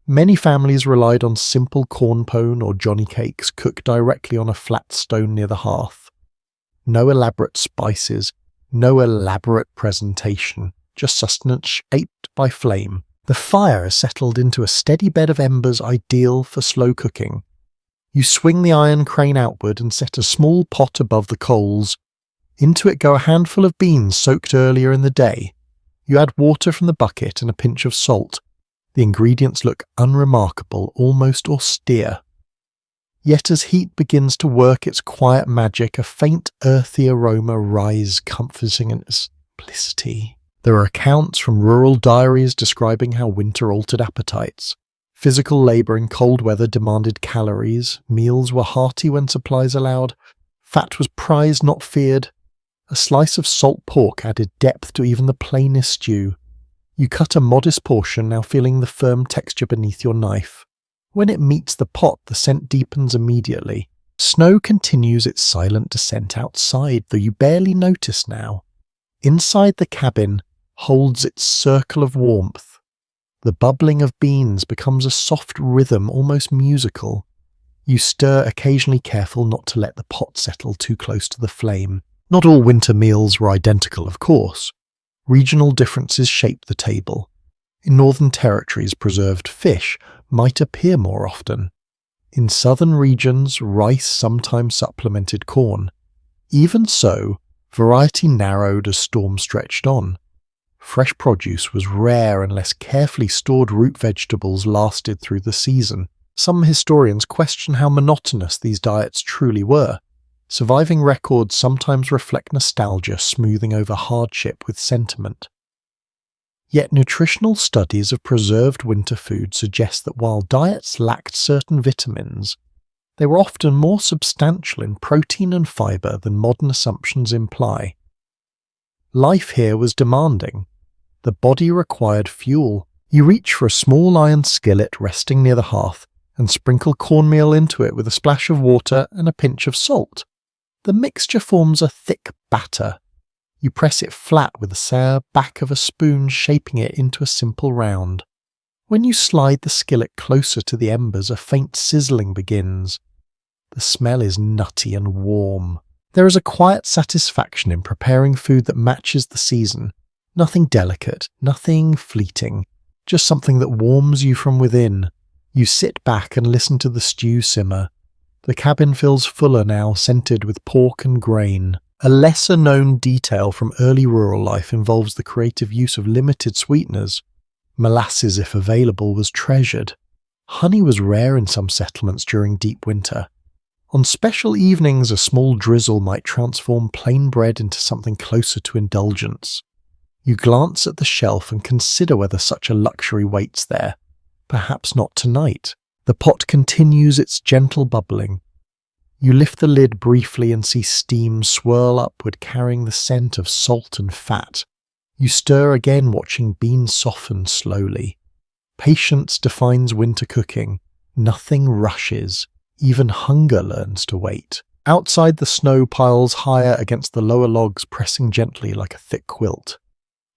Many families relied on simple corn pone or johnny cakes cooked directly on a flat stone near the hearth. No elaborate spices, no elaborate presentation, just sustenance shaped by flame. The fire is settled into a steady bed of embers ideal for slow cooking. You swing the iron crane outward and set a small pot above the coals. Into it go a handful of beans soaked earlier in the day. You add water from the bucket and a pinch of salt. The ingredients look unremarkable, almost austere. Yet as heat begins to work its quiet magic, a faint earthy aroma rises, comforting in its simplicity. There are accounts from rural diaries describing how winter altered appetites. Physical labour in cold weather demanded calories, meals were hearty when supplies allowed, fat was prized not feared. A slice of salt pork added depth to even the plainest stew. You cut a modest portion, now feeling the firm texture beneath your knife. When it meets the pot, the scent deepens immediately. Snow continues its silent descent outside, though you barely notice now. Inside the cabin holds its circle of warmth. The bubbling of beans becomes a soft rhythm, almost musical. You stir occasionally, careful not to let the pot settle too close to the flame. Not all winter meals were identical, of course. Regional differences shape the table. In northern territories, preserved fish might appear more often. In southern regions, rice sometimes supplemented corn. Even so, variety narrowed as storms stretched on. Fresh produce was rare unless carefully stored root vegetables lasted through the season. Some historians question how monotonous these diets truly were. Surviving records sometimes reflect nostalgia smoothing over hardship with sentiment. Yet nutritional studies of preserved winter food suggest that while diets lacked certain vitamins, they were often more substantial in protein and fibre than modern assumptions imply. Life here was demanding. The body required fuel. You reach for a small iron skillet resting near the hearth and sprinkle cornmeal into it with a splash of water and a pinch of salt. The mixture forms a thick batter. You press it flat with the sour back of a spoon, shaping it into a simple round. When you slide the skillet closer to the embers, a faint sizzling begins. The smell is nutty and warm. There is a quiet satisfaction in preparing food that matches the season. Nothing delicate, nothing fleeting, just something that warms you from within. You sit back and listen to the stew simmer. The cabin feels fuller now, scented with pork and grain. A lesser-known detail from early rural life involves the creative use of limited sweeteners. Molasses, if available, was treasured. Honey was rare in some settlements during deep winter. On special evenings, a small drizzle might transform plain bread into something closer to indulgence. You glance at the shelf and consider whether such a luxury waits there. Perhaps not tonight. The pot continues its gentle bubbling. You lift the lid briefly and see steam swirl upward, carrying the scent of salt and fat. You stir again, watching beans soften slowly. Patience defines winter cooking. Nothing rushes. Even hunger learns to wait. Outside, the snow piles higher against the lower logs, pressing gently like a thick quilt.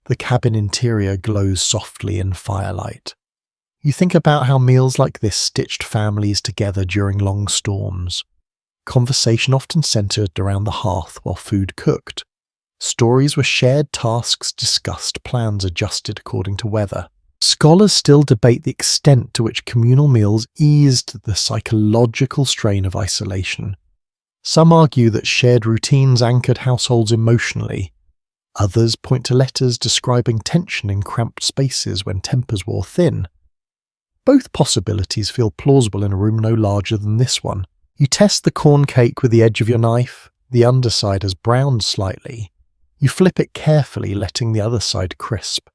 The cabin interior glows softly in firelight. You think about how meals like this stitched families together during long storms. Conversation often centered around the hearth while food cooked. Stories were shared, tasks discussed, plans adjusted according to weather. Scholars still debate the extent to which communal meals eased the psychological strain of isolation. Some argue that shared routines anchored households emotionally. Others point to letters describing tension in cramped spaces when tempers wore thin. Both possibilities feel plausible in a room no larger than this one. You test the corn cake with the edge of your knife. The underside has browned slightly. You flip it carefully, letting the other side crisp.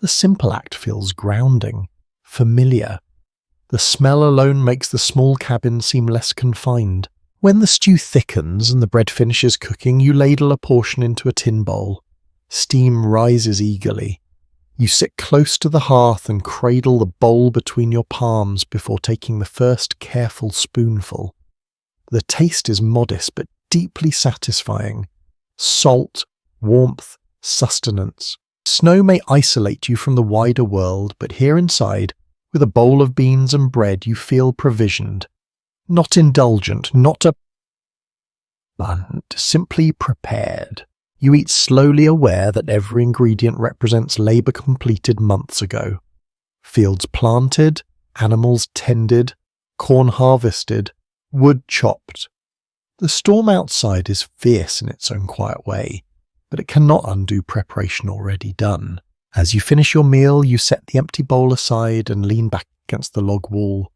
The simple act feels grounding, familiar. The smell alone makes the small cabin seem less confined. When the stew thickens and the bread finishes cooking, you ladle a portion into a tin bowl. Steam rises eagerly. You sit close to the hearth and cradle the bowl between your palms before taking the first careful spoonful. The taste is modest but deeply satisfying. Salt, warmth, sustenance. Snow may isolate you from the wider world, but here inside, with a bowl of beans and bread, you feel provisioned. Not indulgent, not abundant, simply prepared. You eat slowly, aware that every ingredient represents labour completed months ago. Fields planted, animals tended, corn harvested, wood chopped. The storm outside is fierce in its own quiet way, but it cannot undo preparation already done. As you finish your meal, you set the empty bowl aside and lean back against the log wall.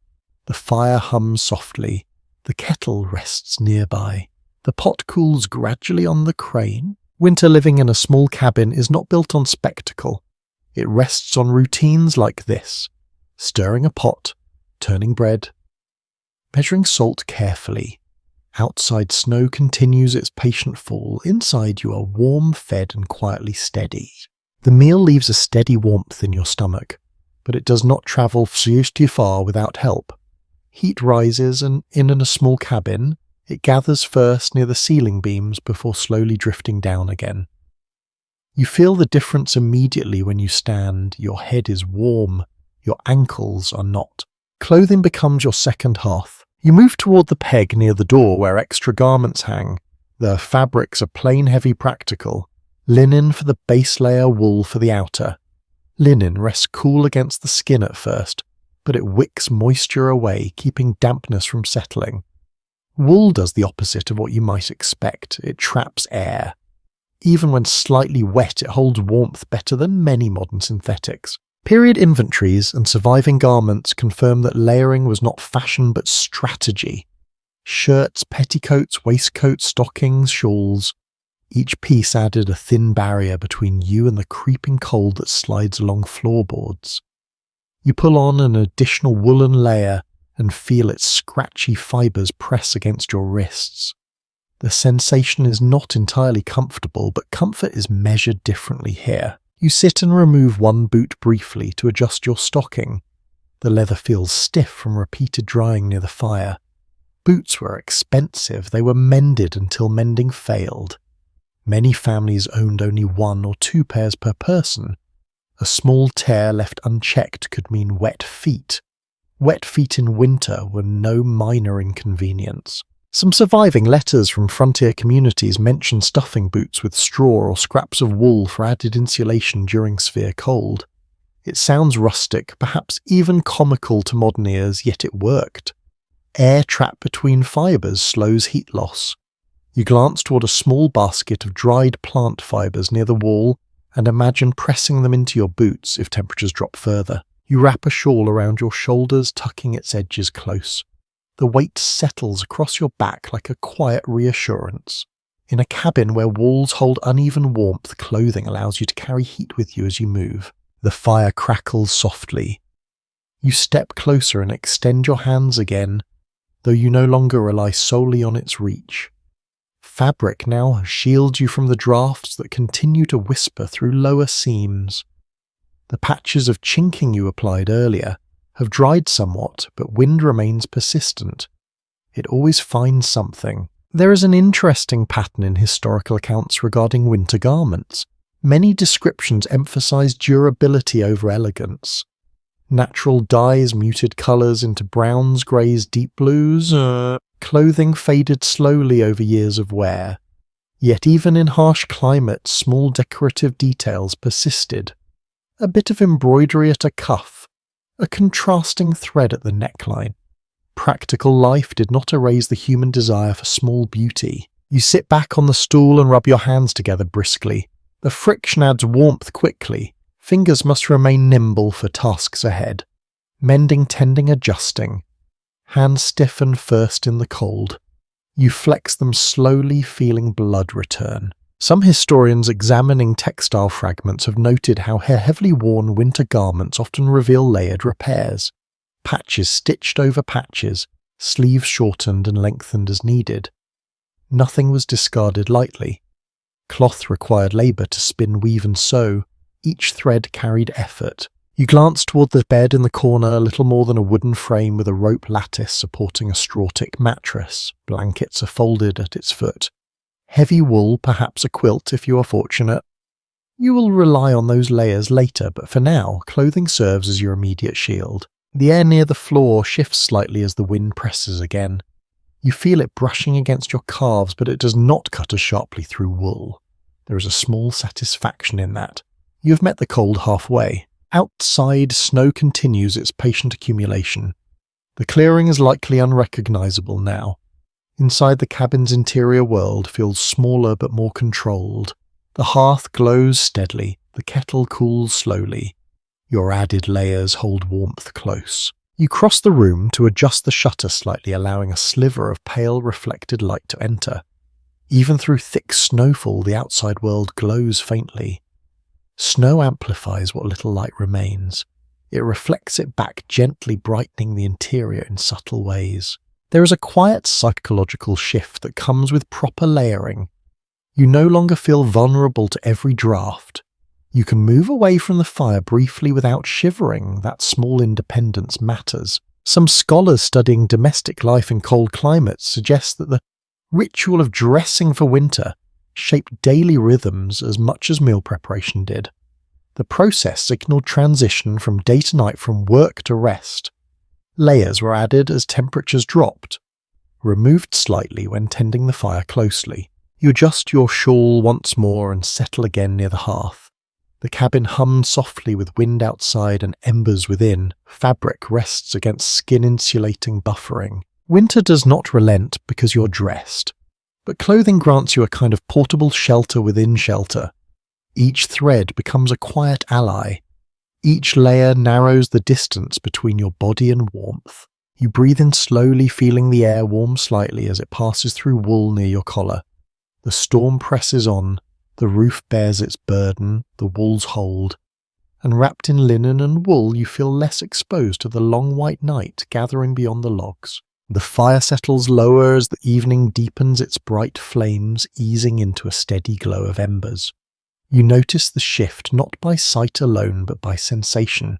The fire hums softly. The kettle rests nearby. The pot cools gradually on the crane. Winter living in a small cabin is not built on spectacle. It rests on routines like this: stirring a pot, turning bread, measuring salt carefully. Outside, snow continues its patient fall. Inside, you are warm, fed, and quietly steady. The meal leaves a steady warmth in your stomach, but it does not travel too far without help. Heat rises, and in a small cabin, it gathers first near the ceiling beams before slowly drifting down again. You feel the difference immediately when you stand. Your head is warm, your ankles are not. Clothing becomes your second hearth. You move toward the peg near the door where extra garments hang. The fabrics are plain, heavy, practical. Linen for the base layer, wool for the outer. Linen rests cool against the skin at first, but it wicks moisture away, keeping dampness from settling. Wool does the opposite of what you might expect. It traps air. Even when slightly wet, it holds warmth better than many modern synthetics. Period inventories and surviving garments confirm that layering was not fashion but strategy. Shirts, petticoats, waistcoats, stockings, shawls. Each piece added a thin barrier between you and the creeping cold that slides along floorboards. You pull on an additional woolen layer and feel its scratchy fibres press against your wrists. The sensation is not entirely comfortable, but comfort is measured differently here. You sit and remove one boot briefly to adjust your stocking. The leather feels stiff from repeated drying near the fire. Boots were expensive. They were mended until mending failed. Many families owned only 1 or 2 pairs per person. A small tear left unchecked could mean wet feet. Wet feet in winter were no minor inconvenience. Some surviving letters from frontier communities mention stuffing boots with straw or scraps of wool for added insulation during severe cold. It sounds rustic, perhaps even comical to modern ears, yet it worked. Air trapped between fibres slows heat loss. You glance toward a small basket of dried plant fibres near the wall and imagine pressing them into your boots if temperatures drop further. You wrap a shawl around your shoulders, tucking its edges close. The weight settles across your back like a quiet reassurance. In a cabin where walls hold uneven warmth, clothing allows you to carry heat with you as you move. The fire crackles softly. You step closer and extend your hands again, though you no longer rely solely on its reach. Fabric now shields you from the drafts that continue to whisper through lower seams. The patches of chinking you applied earlier have dried somewhat, but wind remains persistent. It always finds something. There is an interesting pattern in historical accounts regarding winter garments. Many descriptions emphasize durability over elegance. Natural dyes muted colours into browns, greys, deep blues. Clothing faded slowly over years of wear. Yet even in harsh climates, small decorative details persisted. A bit of embroidery at a cuff, a contrasting thread at the neckline. Practical life did not erase the human desire for small beauty. You sit back on the stool and rub your hands together briskly. The friction adds warmth quickly. Fingers must remain nimble for tasks ahead. Mending, tending, adjusting. Hands stiffen first in the cold. You flex them slowly, feeling blood return. Some historians examining textile fragments have noted how heavily worn winter garments often reveal layered repairs. Patches stitched over patches, sleeves shortened and lengthened as needed. Nothing was discarded lightly. Cloth required labour to spin, weave and sew. Each thread carried effort. You glance toward the bed in the corner, little more than a wooden frame with a rope lattice supporting a straw-tick mattress. Blankets are folded at its foot. Heavy wool, perhaps a quilt if you are fortunate. You will rely on those layers later, but for now, clothing serves as your immediate shield. The air near the floor shifts slightly as the wind presses again. You feel it brushing against your calves, but it does not cut as sharply through wool. There is a small satisfaction in that. You have met the cold halfway. Outside, snow continues its patient accumulation. The clearing is likely unrecognizable now. Inside, the cabin's interior world feels smaller but more controlled. The hearth glows steadily, the kettle cools slowly. Your added layers hold warmth close. You cross the room to adjust the shutter slightly, allowing a sliver of pale reflected light to enter. Even through thick snowfall, the outside world glows faintly. Snow amplifies what little light remains. It reflects it back, gently brightening the interior in subtle ways. There is a quiet psychological shift that comes with proper layering. You no longer feel vulnerable to every draft. You can move away from the fire briefly without shivering. That small independence matters. Some scholars studying domestic life in cold climates suggest that the ritual of dressing for winter shaped daily rhythms as much as meal preparation did. The process signaled transition from day to night, from work to rest. Layers were added as temperatures dropped, removed slightly when tending the fire closely. You adjust your shawl once more and settle again near the hearth. The cabin hummed softly with wind outside and embers within. Fabric rests against skin-insulating buffering. Winter does not relent because you're dressed, but clothing grants you a kind of portable shelter within shelter. Each thread becomes a quiet ally. Each layer narrows the distance between your body and warmth. You breathe in slowly, feeling the air warm slightly as it passes through wool near your collar. The storm presses on, the roof bears its burden, the walls hold, and wrapped in linen and wool you feel less exposed to the long white night gathering beyond the logs. The fire settles lower as the evening deepens its bright flames, easing into a steady glow of embers. You notice the shift not by sight alone but by sensation.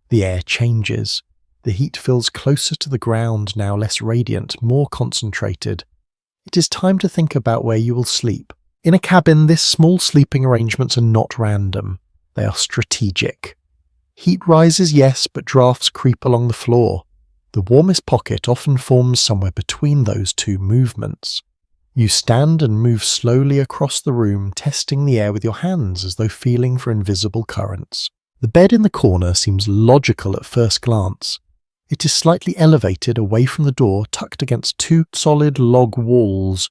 The air changes. The heat feels closer to the ground, now less radiant, more concentrated. It is time to think about where you will sleep. In a cabin, this small sleeping arrangements are not random. They are strategic. Heat rises, yes, but drafts creep along the floor. The warmest pocket often forms somewhere between those two movements. You stand and move slowly across the room, testing the air with your hands as though feeling for invisible currents. The bed in the corner seems logical at first glance. It is slightly elevated away from the door, tucked against two solid log walls.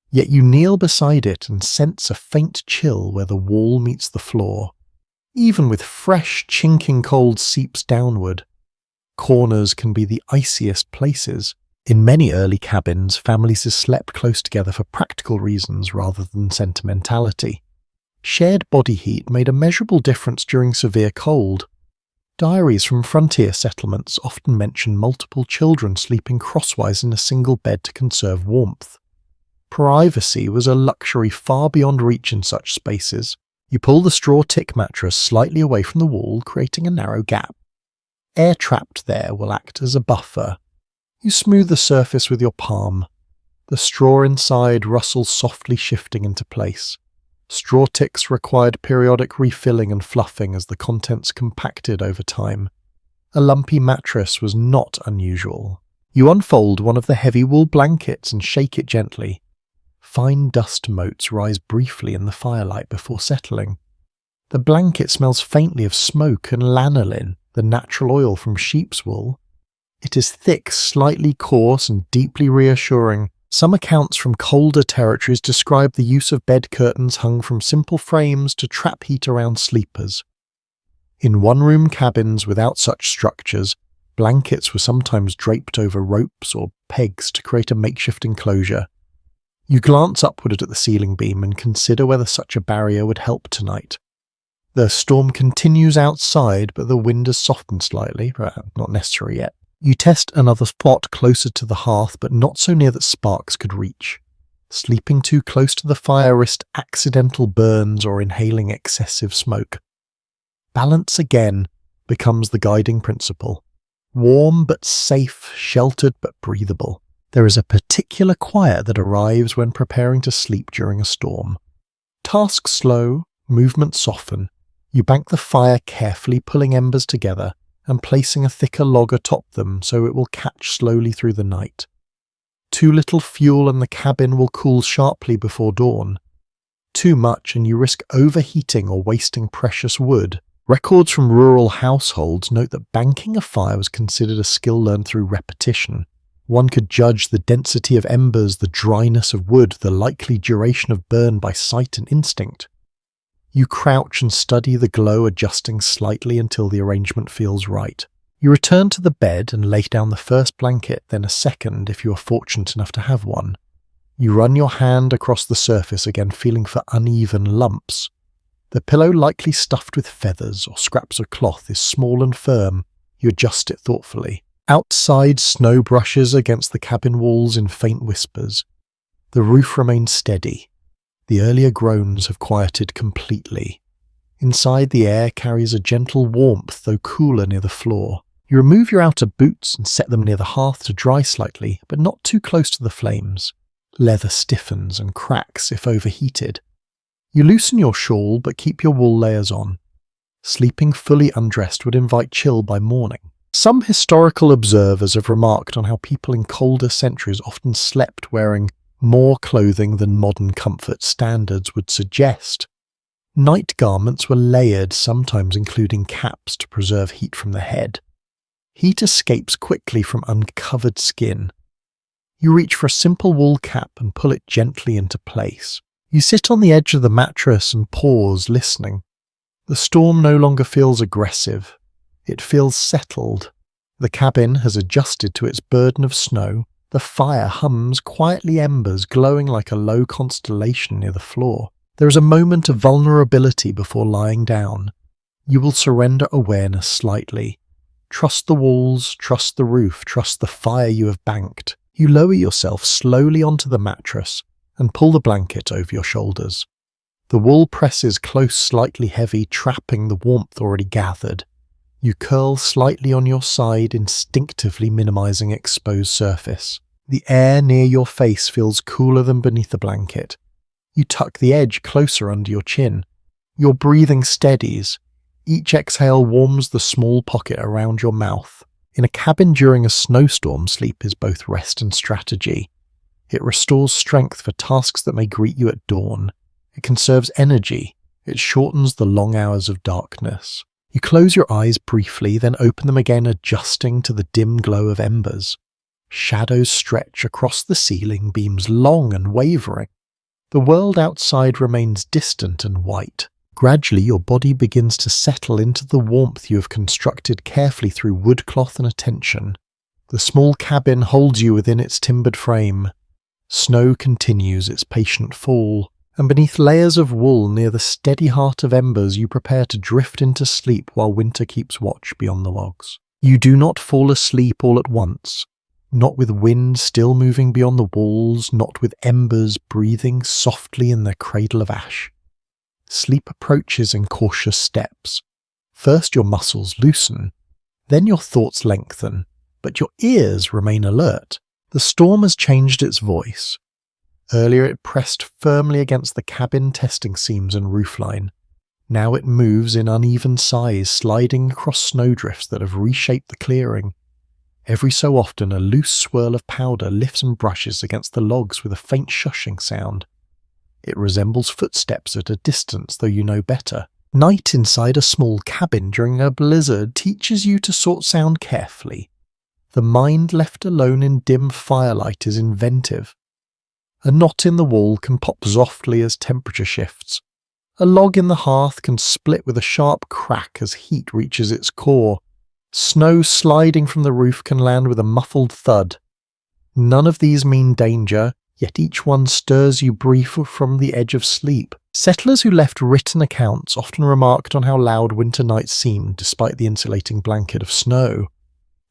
Yet you kneel beside it and sense a faint chill where the wall meets the floor. Even with fresh, chinking cold seeps downward. Corners can be the iciest places. In many early cabins, families slept close together for practical reasons rather than sentimentality. Shared body heat made a measurable difference during severe cold. Diaries from frontier settlements often mention multiple children sleeping crosswise in a single bed to conserve warmth. Privacy was a luxury far beyond reach in such spaces. You pull the straw tick mattress slightly away from the wall, creating a narrow gap. Air trapped there will act as a buffer. You smooth the surface with your palm. The straw inside rustles softly, shifting into place. Straw ticks required periodic refilling and fluffing as the contents compacted over time. A lumpy mattress was not unusual. You unfold one of the heavy wool blankets and shake it gently. Fine dust motes rise briefly in the firelight before settling. The blanket smells faintly of smoke and lanolin, the natural oil from sheep's wool. It is thick, slightly coarse, and deeply reassuring. Some accounts from colder territories describe the use of bed curtains hung from simple frames to trap heat around sleepers. In one-room cabins without such structures, blankets were sometimes draped over ropes or pegs to create a makeshift enclosure. You glance upward at the ceiling beam and consider whether such a barrier would help tonight. The storm continues outside, but the wind has softened slightly, not necessary yet. You test another spot closer to the hearth, but not so near that sparks could reach. Sleeping too close to the fire risked accidental burns or inhaling excessive smoke. Balance again becomes the guiding principle. Warm but safe, sheltered but breathable. There is a particular quiet that arrives when preparing to sleep during a storm. Tasks slow, movements soften. You bank the fire carefully, pulling embers together and placing a thicker log atop them so it will catch slowly through the night. Too little fuel and the cabin will cool sharply before dawn. Too much and you risk overheating or wasting precious wood. Records from rural households note that banking a fire was considered a skill learned through repetition. One could judge the density of embers, the dryness of wood, the likely duration of burn by sight and instinct. You crouch and study the glow, adjusting slightly until the arrangement feels right. You return to the bed and lay down the first blanket, then a second if you are fortunate enough to have one. You run your hand across the surface again, feeling for uneven lumps. The pillow, likely stuffed with feathers or scraps of cloth, is small and firm. You adjust it thoughtfully. Outside, snow brushes against the cabin walls in faint whispers. The roof remains steady. The earlier groans have quieted completely. Inside, the air carries a gentle warmth, though cooler near the floor. You remove your outer boots and set them near the hearth to dry slightly, but not too close to the flames. Leather stiffens and cracks if overheated. You loosen your shawl, but keep your wool layers on. Sleeping fully undressed would invite chill by morning. Some historical observers have remarked on how people in colder centuries often slept wearing more clothing than modern comfort standards would suggest. Night garments were layered, sometimes including caps to preserve heat from the head. Heat escapes quickly from uncovered skin. You reach for a simple wool cap and pull it gently into place. You sit on the edge of the mattress and pause, listening. The storm no longer feels aggressive. It feels settled. The cabin has adjusted to its burden of snow. The fire hums quietly, embers glowing like a low constellation near the floor. There is a moment of vulnerability before lying down. You will surrender awareness slightly. Trust the walls, trust the roof, trust the fire you have banked. You lower yourself slowly onto the mattress and pull the blanket over your shoulders. The wool presses close, slightly heavy, trapping the warmth already gathered. You curl slightly on your side, instinctively minimizing exposed surface. The air near your face feels cooler than beneath the blanket. You tuck the edge closer under your chin. Your breathing steadies. Each exhale warms the small pocket around your mouth. In a cabin during a snowstorm, sleep is both rest and strategy. It restores strength for tasks that may greet you at dawn. It conserves energy. It shortens the long hours of darkness. You close your eyes briefly, then open them again, adjusting to the dim glow of embers. Shadows stretch across the ceiling, beams long and wavering. The world outside remains distant and white. Gradually, your body begins to settle into the warmth you have constructed carefully through woodcloth and attention. The small cabin holds you within its timbered frame. Snow continues its patient fall, and beneath layers of wool near the steady heart of embers you prepare to drift into sleep while winter keeps watch beyond the logs. You do not fall asleep all at once, not with wind still moving beyond the walls, not with embers breathing softly in their cradle of ash. Sleep approaches in cautious steps. First your muscles loosen, then your thoughts lengthen, but your ears remain alert. The storm has changed its voice. Earlier it pressed firmly against the cabin testing seams and roofline. Now it moves in uneven sighs, sliding across snowdrifts that have reshaped the clearing. Every so often a loose swirl of powder lifts and brushes against the logs with a faint shushing sound. It resembles footsteps at a distance, though you know better. Night inside a small cabin during a blizzard teaches you to sort sound carefully. The mind left alone in dim firelight is inventive. A knot in the wall can pop softly as temperature shifts. A log in the hearth can split with a sharp crack as heat reaches its core. Snow sliding from the roof can land with a muffled thud. None of these mean danger, yet each one stirs you brief from the edge of sleep. Settlers who left written accounts often remarked on how loud winter nights seemed despite the insulating blanket of snow.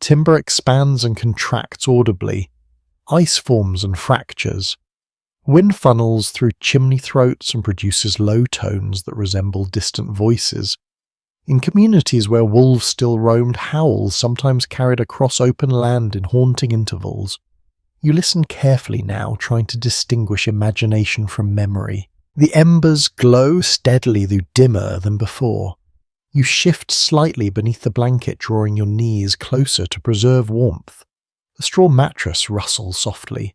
Timber expands and contracts audibly. Ice forms and fractures. Wind funnels through chimney throats and produces low tones that resemble distant voices. In communities where wolves still roamed, howls sometimes carried across open land in haunting intervals. You listen carefully now, trying to distinguish imagination from memory. The embers glow steadily, though dimmer than before. You shift slightly beneath the blanket, drawing your knees closer to preserve warmth. The straw mattress rustles softly.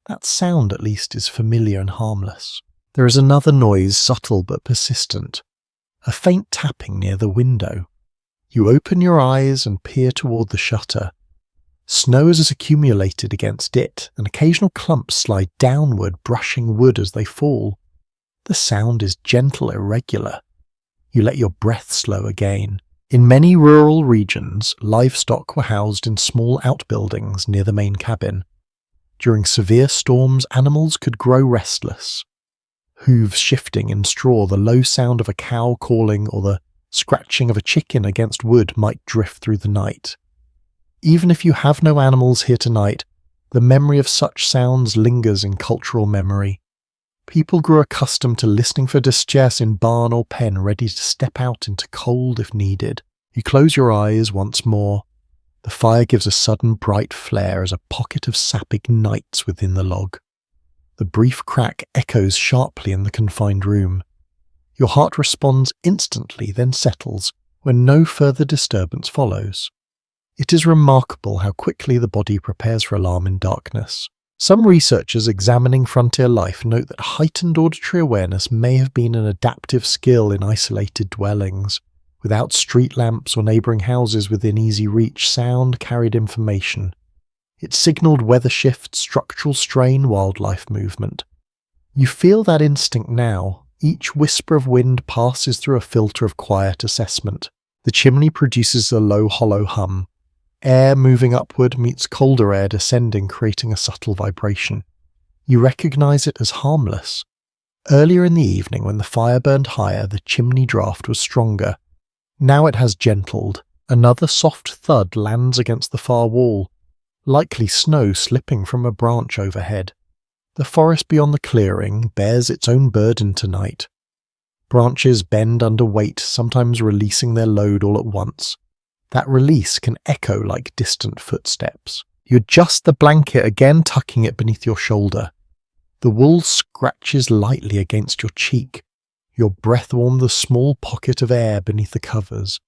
That sound, at least, is familiar and harmless. There is another noise, subtle but persistent. A faint tapping near the window. You open your eyes and peer toward the shutter. Snow has accumulated against it, and occasional clumps slide downward, brushing wood as they fall. The sound is gentle, irregular. You let your breath slow again. In many rural regions, livestock were housed in small outbuildings near the main cabin. During severe storms, animals could grow restless. Hooves shifting in straw, the low sound of a cow calling, or the scratching of a chicken against wood might drift through the night. Even if you have no animals here tonight, the memory of such sounds lingers in cultural memory. People grew accustomed to listening for distress in barn or pen, ready to step out into cold if needed. You close your eyes once more. The fire gives a sudden bright flare as a pocket of sap ignites within the log. The brief crack echoes sharply in the confined room. Your heart responds instantly, then settles, when no further disturbance follows. It is remarkable how quickly the body prepares for alarm in darkness. Some researchers examining frontier life note that heightened auditory awareness may have been an adaptive skill in isolated dwellings. Without street lamps or neighbouring houses within easy reach, sound carried information. It signalled weather shifts, structural strain, wildlife movement. You feel that instinct now. Each whisper of wind passes through a filter of quiet assessment. The chimney produces a low, hollow hum. Air moving upward meets colder air descending, creating a subtle vibration. You recognise it as harmless. Earlier in the evening, when the fire burned higher, the chimney draught was stronger. Now it has gentled. Another soft thud lands against the far wall, likely snow slipping from a branch overhead. The forest beyond the clearing bears its own burden tonight. Branches bend under weight, sometimes releasing their load all at once. That release can echo like distant footsteps. You adjust the blanket, again tucking it beneath your shoulder. The wool scratches lightly against your cheek. Your breath warms the small pocket of air beneath the covers.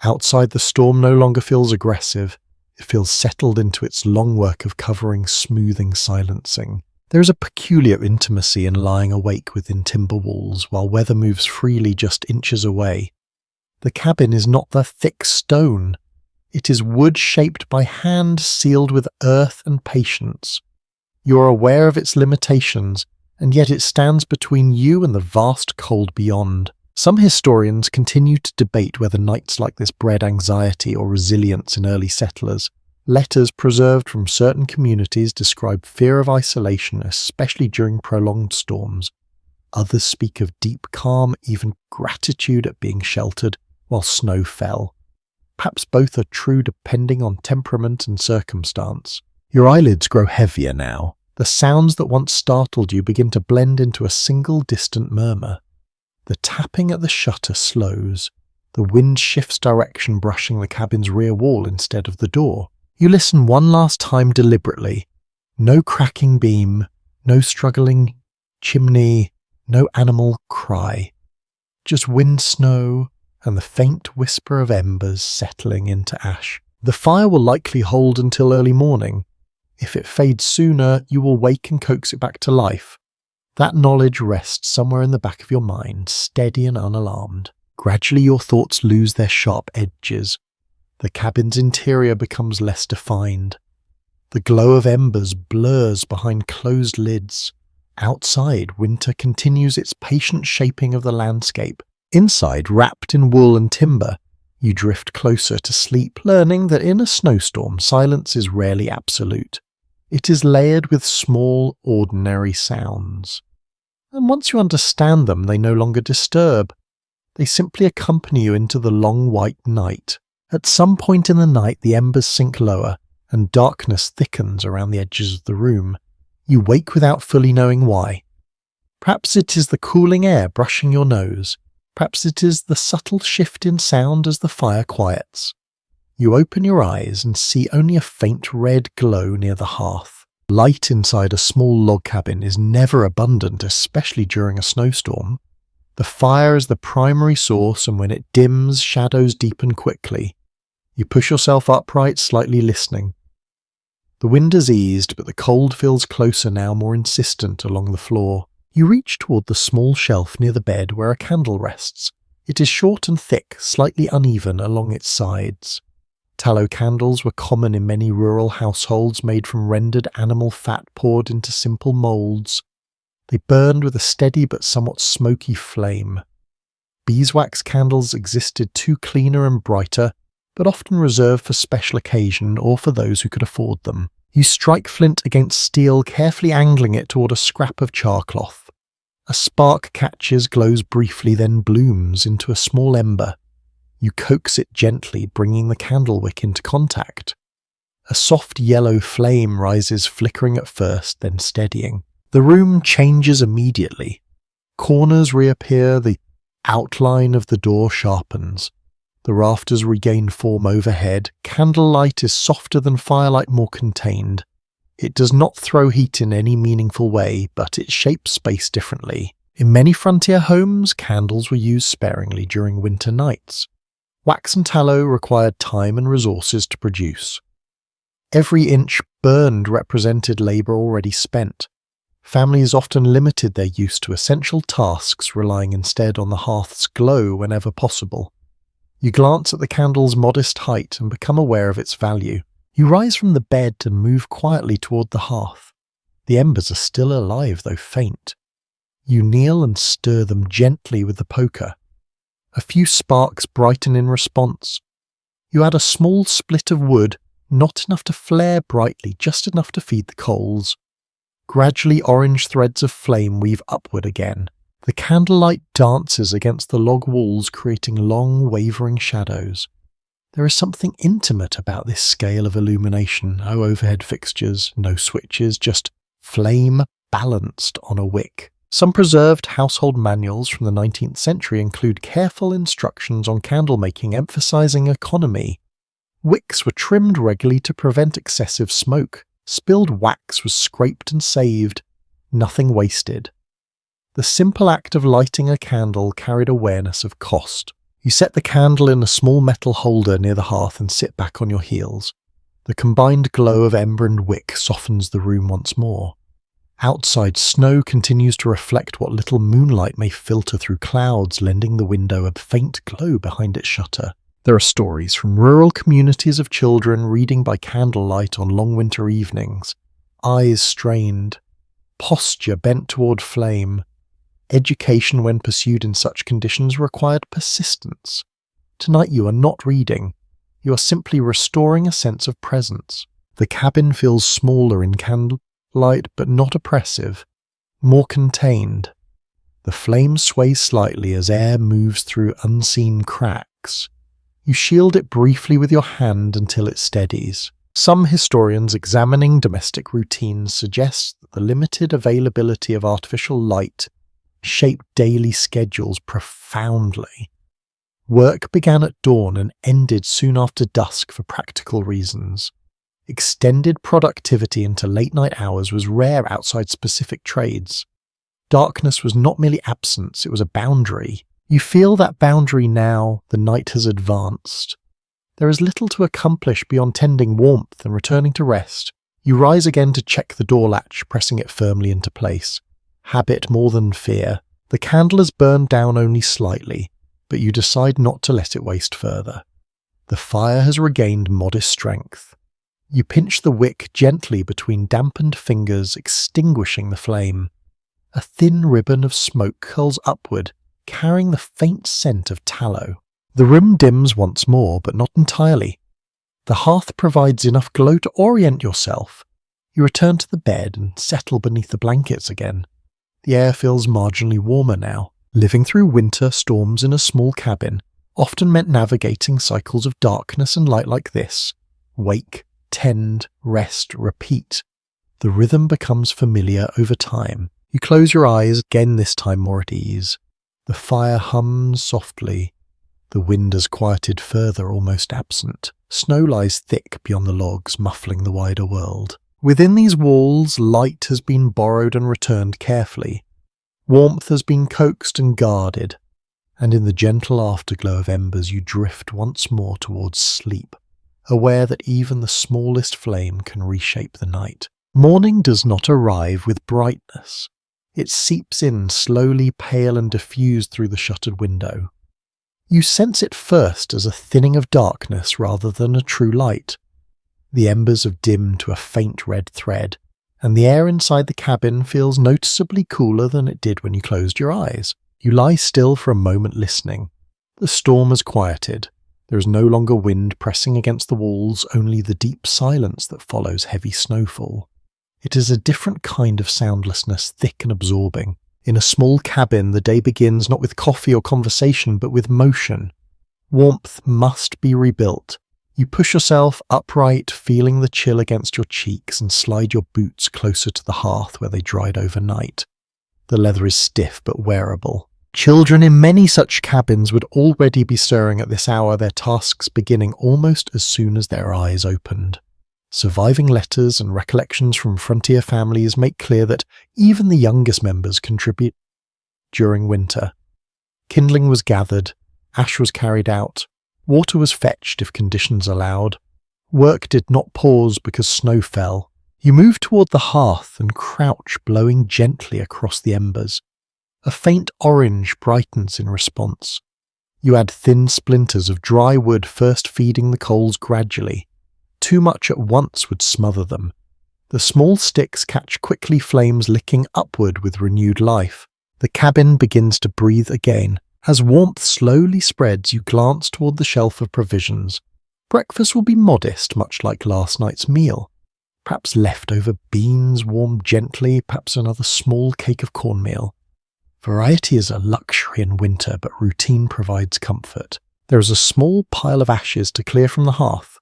Outside, the storm no longer feels aggressive. It feels settled into its long work of covering, smoothing, silencing. There is a peculiar intimacy in lying awake within timber walls while weather moves freely just inches away. The cabin is not the thick stone. It is wood shaped by hand, sealed with earth and patience. You are aware of its limitations, and yet it stands between you and the vast cold beyond. Some historians continue to debate whether nights like this bred anxiety or resilience in early settlers. Letters preserved from certain communities describe fear of isolation, especially during prolonged storms. Others speak of deep calm, even gratitude at being sheltered while snow fell. Perhaps both are true depending on temperament and circumstance. Your eyelids grow heavier now. The sounds that once startled you begin to blend into a single distant murmur. The tapping at the shutter slows. The wind shifts direction, brushing the cabin's rear wall instead of the door. You listen one last time deliberately. No cracking beam, no struggling chimney, no animal cry. Just wind, snow, and the faint whisper of embers settling into ash. The fire will likely hold until early morning. If it fades sooner, you will wake and coax it back to life. That knowledge rests somewhere in the back of your mind, steady and unalarmed. Gradually your thoughts lose their sharp edges. The cabin's interior becomes less defined. The glow of embers blurs behind closed lids. Outside, winter continues its patient shaping of the landscape. Inside, wrapped in wool and timber, you drift closer to sleep, learning that in a snowstorm, silence is rarely absolute. It is layered with small, ordinary sounds. And once you understand them, they no longer disturb. They simply accompany you into the long white night. At some point in the night, the embers sink lower, and darkness thickens around the edges of the room. You wake without fully knowing why. Perhaps it is the cooling air brushing your nose. Perhaps it is the subtle shift in sound as the fire quiets. You open your eyes and see only a faint red glow near the hearth. Light inside a small log cabin is never abundant, especially during a snowstorm. The fire is the primary source, and when it dims, shadows deepen quickly. You push yourself upright, slightly listening. The wind has eased, but the cold feels closer now, more insistent along the floor. You reach toward the small shelf near the bed where a candle rests. It is short and thick, slightly uneven along its sides. Tallow candles were common in many rural households, made from rendered animal fat poured into simple moulds. They burned with a steady but somewhat smoky flame. Beeswax candles existed too, cleaner and brighter, but often reserved for special occasion or for those who could afford them. You strike flint against steel, carefully angling it toward a scrap of charcloth. A spark catches, glows briefly, then blooms into a small ember. You coax it gently, bringing the candle wick into contact. A soft yellow flame rises, flickering at first, then steadying. The room changes immediately. Corners reappear, the outline of the door sharpens. The rafters regain form overhead. Candlelight is softer than firelight, more contained. It does not throw heat in any meaningful way, but it shapes space differently. In many frontier homes, candles were used sparingly during winter nights. Wax and tallow required time and resources to produce. Every inch burned represented labour already spent. Families often limited their use to essential tasks, relying instead on the hearth's glow whenever possible. You glance at the candle's modest height and become aware of its value. You rise from the bed and move quietly toward the hearth. The embers are still alive, though faint. You kneel and stir them gently with the poker. A few sparks brighten in response. You add a small split of wood, not enough to flare brightly, just enough to feed the coals. Gradually, orange threads of flame weave upward again. The candlelight dances against the log walls, creating long, wavering shadows. There is something intimate about this scale of illumination. No overhead fixtures, no switches, just flame balanced on a wick. Some preserved household manuals from the 19th century include careful instructions on candle making, emphasizing economy. Wicks were trimmed regularly to prevent excessive smoke. Spilled wax was scraped and saved. Nothing wasted. The simple act of lighting a candle carried awareness of cost. You set the candle in a small metal holder near the hearth and sit back on your heels. The combined glow of ember and wick softens the room once more. Outside, snow continues to reflect what little moonlight may filter through clouds, lending the window a faint glow behind its shutter. There are stories from rural communities of children reading by candlelight on long winter evenings, eyes strained, posture bent toward flame. Education, when pursued in such conditions, required persistence. Tonight you are not reading. You are simply restoring a sense of presence. The cabin feels smaller in candlelight, but not oppressive, more contained. The flame sways slightly as air moves through unseen cracks. You shield it briefly with your hand until it steadies. Some historians examining domestic routines suggest that the limited availability of artificial light shaped daily schedules profoundly. Work began at dawn and ended soon after dusk for practical reasons. Extended productivity into late-night hours was rare outside specific trades. Darkness was not merely absence, it was a boundary. You feel that boundary now the night has advanced. There is little to accomplish beyond tending warmth and returning to rest. You rise again to check the door latch, pressing it firmly into place. Habit more than fear. The candle has burned down only slightly, but you decide not to let it waste further. The fire has regained modest strength. You pinch the wick gently between dampened fingers, extinguishing the flame. A thin ribbon of smoke curls upward, carrying the faint scent of tallow. The room dims once more, but not entirely. The hearth provides enough glow to orient yourself. You return to the bed and settle beneath the blankets again. The air feels marginally warmer now. Living through winter storms in a small cabin often meant navigating cycles of darkness and light like this. Wake, tend, rest, repeat. The rhythm becomes familiar over time. You close your eyes, again this time more at ease. The fire hums softly. The wind has quieted further, almost absent. Snow lies thick beyond the logs, muffling the wider world. Within these walls, light has been borrowed and returned carefully. Warmth has been coaxed and guarded, and in the gentle afterglow of embers you drift once more towards sleep, aware that even the smallest flame can reshape the night. Morning does not arrive with brightness. It seeps in, slowly pale and diffused through the shuttered window. You sense it first as a thinning of darkness rather than a true light. The embers have dimmed to a faint red thread, and the air inside the cabin feels noticeably cooler than it did when you closed your eyes. You lie still for a moment listening. The storm has quieted. There is no longer wind pressing against the walls, only the deep silence that follows heavy snowfall. It is a different kind of soundlessness, thick and absorbing. In a small cabin, the day begins not with coffee or conversation, but with motion. Warmth must be rebuilt. You push yourself upright, feeling the chill against your cheeks, and slide your boots closer to the hearth where they dried overnight. The leather is stiff but wearable. Children in many such cabins would already be stirring at this hour, their tasks beginning almost as soon as their eyes opened. Surviving letters and recollections from frontier families make clear that even the youngest members contribute during winter. Kindling was gathered, ash was carried out, water was fetched if conditions allowed. Work did not pause because snow fell. You move toward the hearth and crouch, blowing gently across the embers. A faint orange brightens in response. You add thin splinters of dry wood, first feeding the coals gradually. Too much at once would smother them. The small sticks catch quickly, flames licking upward with renewed life. The cabin begins to breathe again. As warmth slowly spreads, you glance toward the shelf of provisions. Breakfast will be modest, much like last night's meal. Perhaps leftover beans warmed gently, perhaps another small cake of cornmeal. Variety is a luxury in winter, but routine provides comfort. There is a small pile of ashes to clear from the hearth.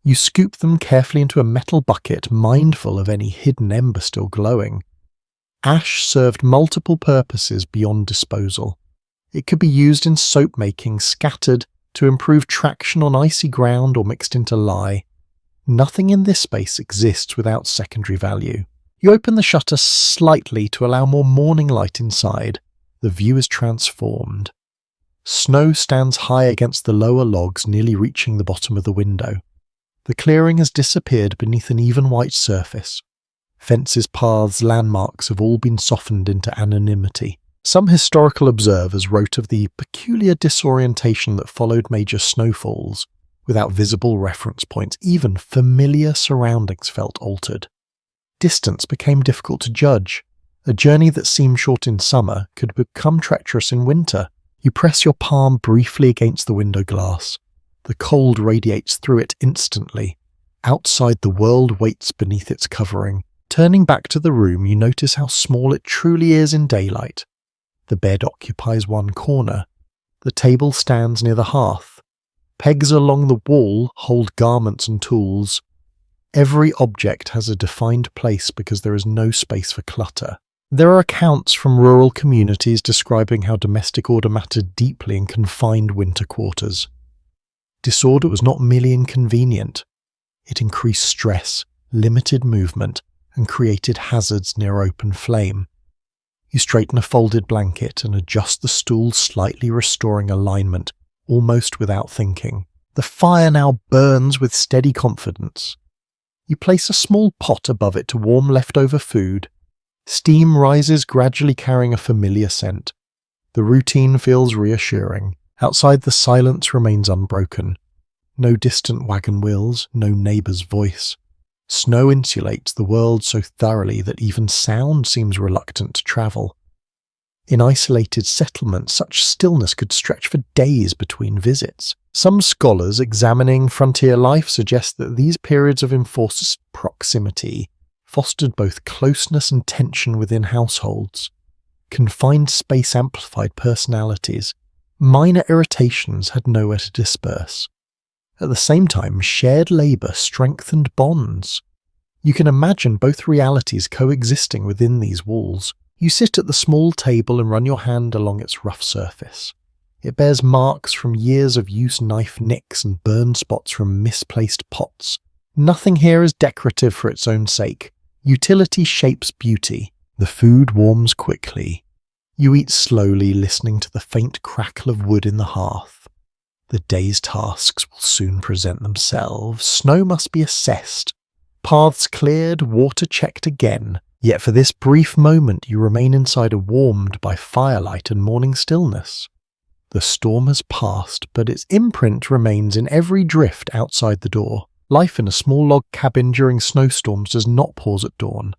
You scoop them carefully into a metal bucket, mindful of any hidden ember still glowing. Ash served multiple purposes beyond disposal. It could be used in soap making, scattered to improve traction on icy ground, or mixed into lye. Nothing in this space exists without secondary value. You open the shutter slightly to allow more morning light inside. The view is transformed. Snow stands high against the lower logs, nearly reaching the bottom of the window. The clearing has disappeared beneath an even white surface. Fences, paths, landmarks have all been softened into anonymity. Some historical observers wrote of the peculiar disorientation that followed major snowfalls. Without visible reference points, even familiar surroundings felt altered. Distance became difficult to judge. A journey that seemed short in summer could become treacherous in winter. You press your palm briefly against the window glass. The cold radiates through it instantly. Outside, the world waits beneath its covering. Turning back to the room, you notice how small it truly is in daylight. The bed occupies one corner. The table stands near the hearth. Pegs along the wall hold garments and tools. Every object has a defined place because there is no space for clutter. There are accounts from rural communities describing how domestic order mattered deeply in confined winter quarters. Disorder was not merely inconvenient. It increased stress, limited movement, and created hazards near open flame. You straighten a folded blanket and adjust the stool slightly, restoring alignment, almost without thinking. The fire now burns with steady confidence. You place a small pot above it to warm leftover food. Steam rises, gradually carrying a familiar scent. The routine feels reassuring. Outside, the silence remains unbroken. No distant wagon wheels, no neighbour's voice. Snow insulates the world so thoroughly that even sound seems reluctant to travel. In isolated settlements, such stillness could stretch for days between visits. Some scholars examining frontier life suggest that these periods of enforced proximity fostered both closeness and tension within households. Confined space amplified personalities. Minor irritations had nowhere to disperse. At the same time, shared labour strengthened bonds. You can imagine both realities coexisting within these walls. You sit at the small table and run your hand along its rough surface. It bears marks from years of use, knife nicks and burn spots from misplaced pots. Nothing here is decorative for its own sake. Utility shapes beauty. The food warms quickly. You eat slowly, listening to the faint crackle of wood in the hearth. The day's tasks will soon present themselves. Snow must be assessed. Paths cleared, water checked again. Yet for this brief moment you remain inside, warmed by firelight and morning stillness. The storm has passed, but its imprint remains in every drift outside the door. Life in a small log cabin during snowstorms does not pause at dawn.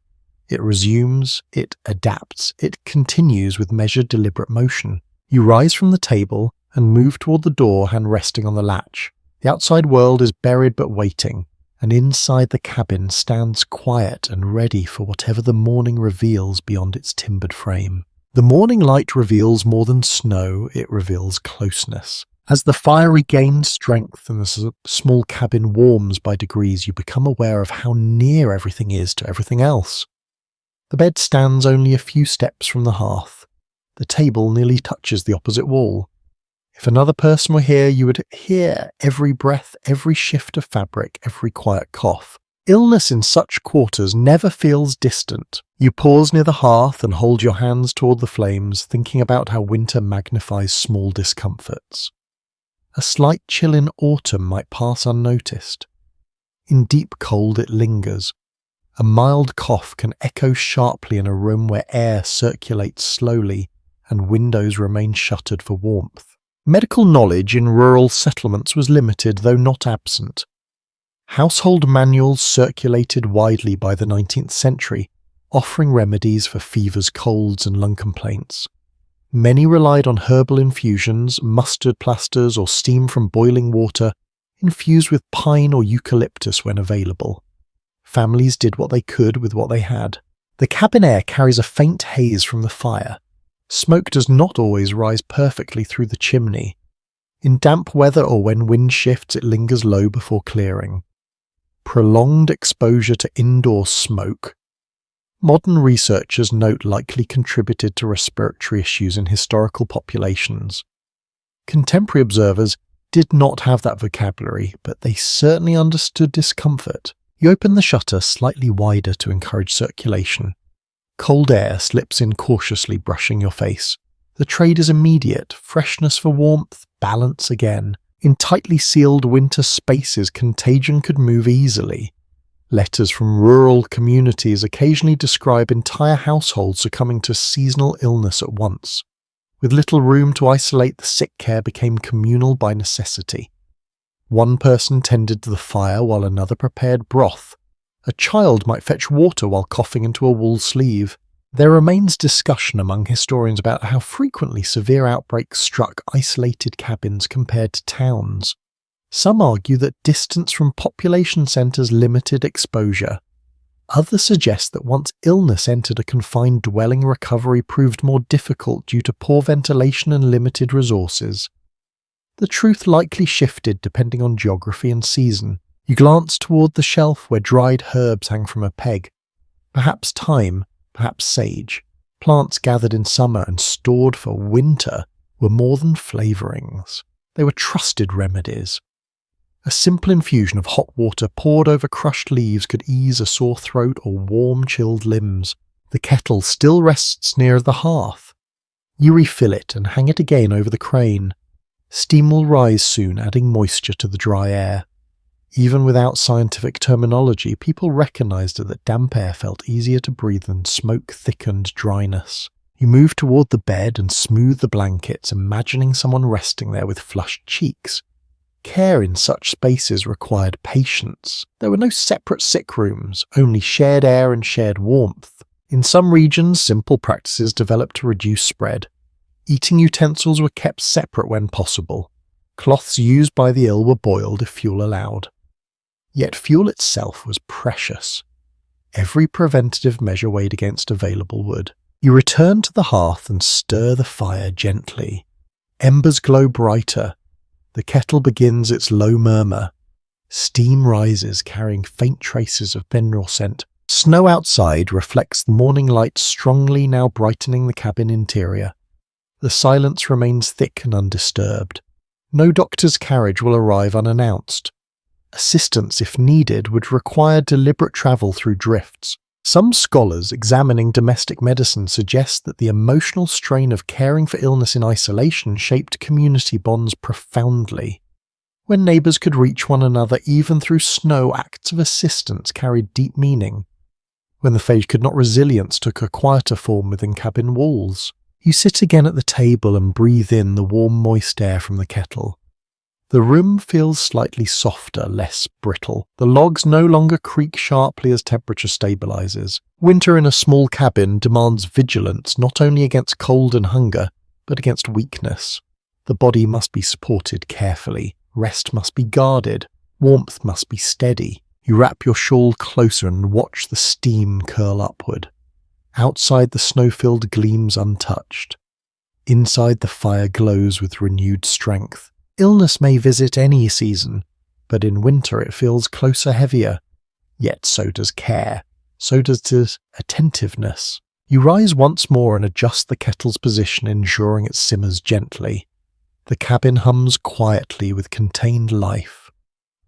It resumes, it adapts, it continues with measured, deliberate motion. You rise from the table and move toward the door, hand resting on the latch. The outside world is buried but waiting, and inside the cabin stands quiet and ready for whatever the morning reveals beyond its timbered frame. The morning light reveals more than snow, it reveals closeness. As the fire regains strength and the small cabin warms by degrees, you become aware of how near everything is to everything else. The bed stands only a few steps from the hearth. The table nearly touches the opposite wall. If another person were here, you would hear every breath, every shift of fabric, every quiet cough. Illness in such quarters never feels distant. You pause near the hearth and hold your hands toward the flames, thinking about how winter magnifies small discomforts. A slight chill in autumn might pass unnoticed. In deep cold it lingers. A mild cough can echo sharply in a room where air circulates slowly and windows remain shuttered for warmth. Medical knowledge in rural settlements was limited, though not absent. Household manuals circulated widely by the 19th century, offering remedies for fevers, colds, and lung complaints. Many relied on herbal infusions, mustard plasters, or steam from boiling water, infused with pine or eucalyptus when available. Families did what they could with what they had. The cabin air carries a faint haze from the fire. Smoke does not always rise perfectly through the chimney. In damp weather or when wind shifts, it lingers low before clearing. Prolonged exposure to indoor smoke. Modern researchers note likely contributed to respiratory issues in historical populations. Contemporary observers did not have that vocabulary, but they certainly understood discomfort. You open the shutter slightly wider to encourage circulation. Cold air slips in cautiously, brushing your face. The trade is immediate, freshness for warmth, balance again. In tightly sealed winter spaces, contagion could move easily. Letters from rural communities occasionally describe entire households succumbing to seasonal illness at once. With little room to isolate, the sick care became communal by necessity. One person tended to the fire while another prepared broth. A child might fetch water while coughing into a wool sleeve. There remains discussion among historians about how frequently severe outbreaks struck isolated cabins compared to towns. Some argue that distance from population centres limited exposure. Others suggest that once illness entered a confined dwelling, recovery proved more difficult due to poor ventilation and limited resources. The truth likely shifted depending on geography and season. You glance toward the shelf where dried herbs hang from a peg. Perhaps thyme, perhaps sage. Plants gathered in summer and stored for winter were more than flavourings. They were trusted remedies. A simple infusion of hot water poured over crushed leaves could ease a sore throat or warm chilled limbs. The kettle still rests near the hearth. You refill it and hang it again over the crane. Steam will rise soon, adding moisture to the dry air. Even without scientific terminology, people recognized that damp air felt easier to breathe than smoke-thickened dryness. You move toward the bed and smooth the blankets, imagining someone resting there with flushed cheeks. Care in such spaces required patience. There were no separate sick rooms, only shared air and shared warmth. In some regions, simple practices developed to reduce spread. Eating utensils were kept separate when possible. Cloths used by the ill were boiled if fuel allowed. Yet fuel itself was precious. Every preventative measure weighed against available wood. You return to the hearth and stir the fire gently. Embers glow brighter. The kettle begins its low murmur. Steam rises, carrying faint traces of mineral scent. Snow outside reflects the morning light strongly, now brightening the cabin interior. The silence remains thick and undisturbed. No doctor's carriage will arrive unannounced. Assistance, if needed, would require deliberate travel through drifts. Some scholars examining domestic medicine suggest that the emotional strain of caring for illness in isolation shaped community bonds profoundly. When neighbours could reach one another even through snow, acts of assistance carried deep meaning. When the faith could not, resilience took a quieter form within cabin walls. You sit again at the table and breathe in the warm, moist air from the kettle. The room feels slightly softer, less brittle. The logs no longer creak sharply as temperature stabilizes. Winter in a small cabin demands vigilance not only against cold and hunger, but against weakness. The body must be supported carefully. Rest must be guarded. Warmth must be steady. You wrap your shawl closer and watch the steam curl upward. Outside the snow-field gleams untouched. Inside the fire glows with renewed strength. Illness may visit any season, but in winter it feels closer, heavier. Yet so does care. So does this attentiveness. You rise once more and adjust the kettle's position, ensuring it simmers gently. The cabin hums quietly with contained life.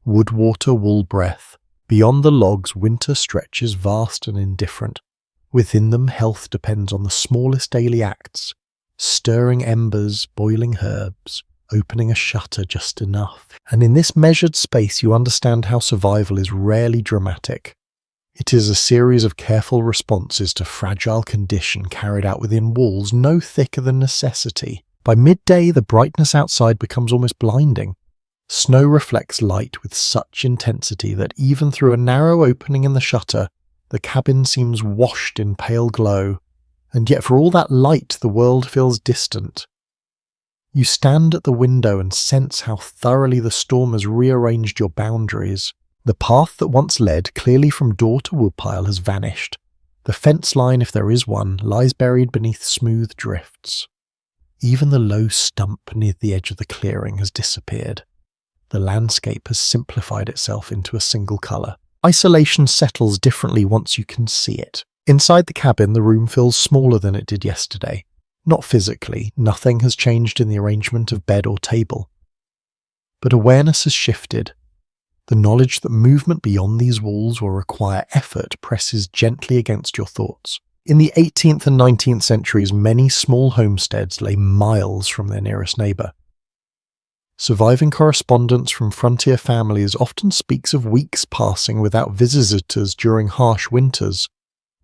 Wood, water, wool breath. Beyond the logs, winter stretches vast and indifferent. Within them, health depends on the smallest daily acts. Stirring embers, boiling herbs, opening a shutter just enough. And in this measured space you understand how survival is rarely dramatic. It is a series of careful responses to fragile condition carried out within walls no thicker than necessity. By midday the brightness outside becomes almost blinding. Snow reflects light with such intensity that even through a narrow opening in the shutter, the cabin seems washed in pale glow. And yet for all that light the world feels distant. You stand at the window and sense how thoroughly the storm has rearranged your boundaries. The path that once led clearly from door to woodpile has vanished. The fence line, if there is one, lies buried beneath smooth drifts. Even the low stump near the edge of the clearing has disappeared. The landscape has simplified itself into a single colour. Isolation settles differently once you can see it. Inside the cabin, the room feels smaller than it did yesterday. Not physically, nothing has changed in the arrangement of bed or table. But awareness has shifted. The knowledge that movement beyond these walls will require effort presses gently against your thoughts. In the 18th and 19th centuries, many small homesteads lay miles from their nearest neighbour. Surviving correspondence from frontier families often speaks of weeks passing without visitors during harsh winters.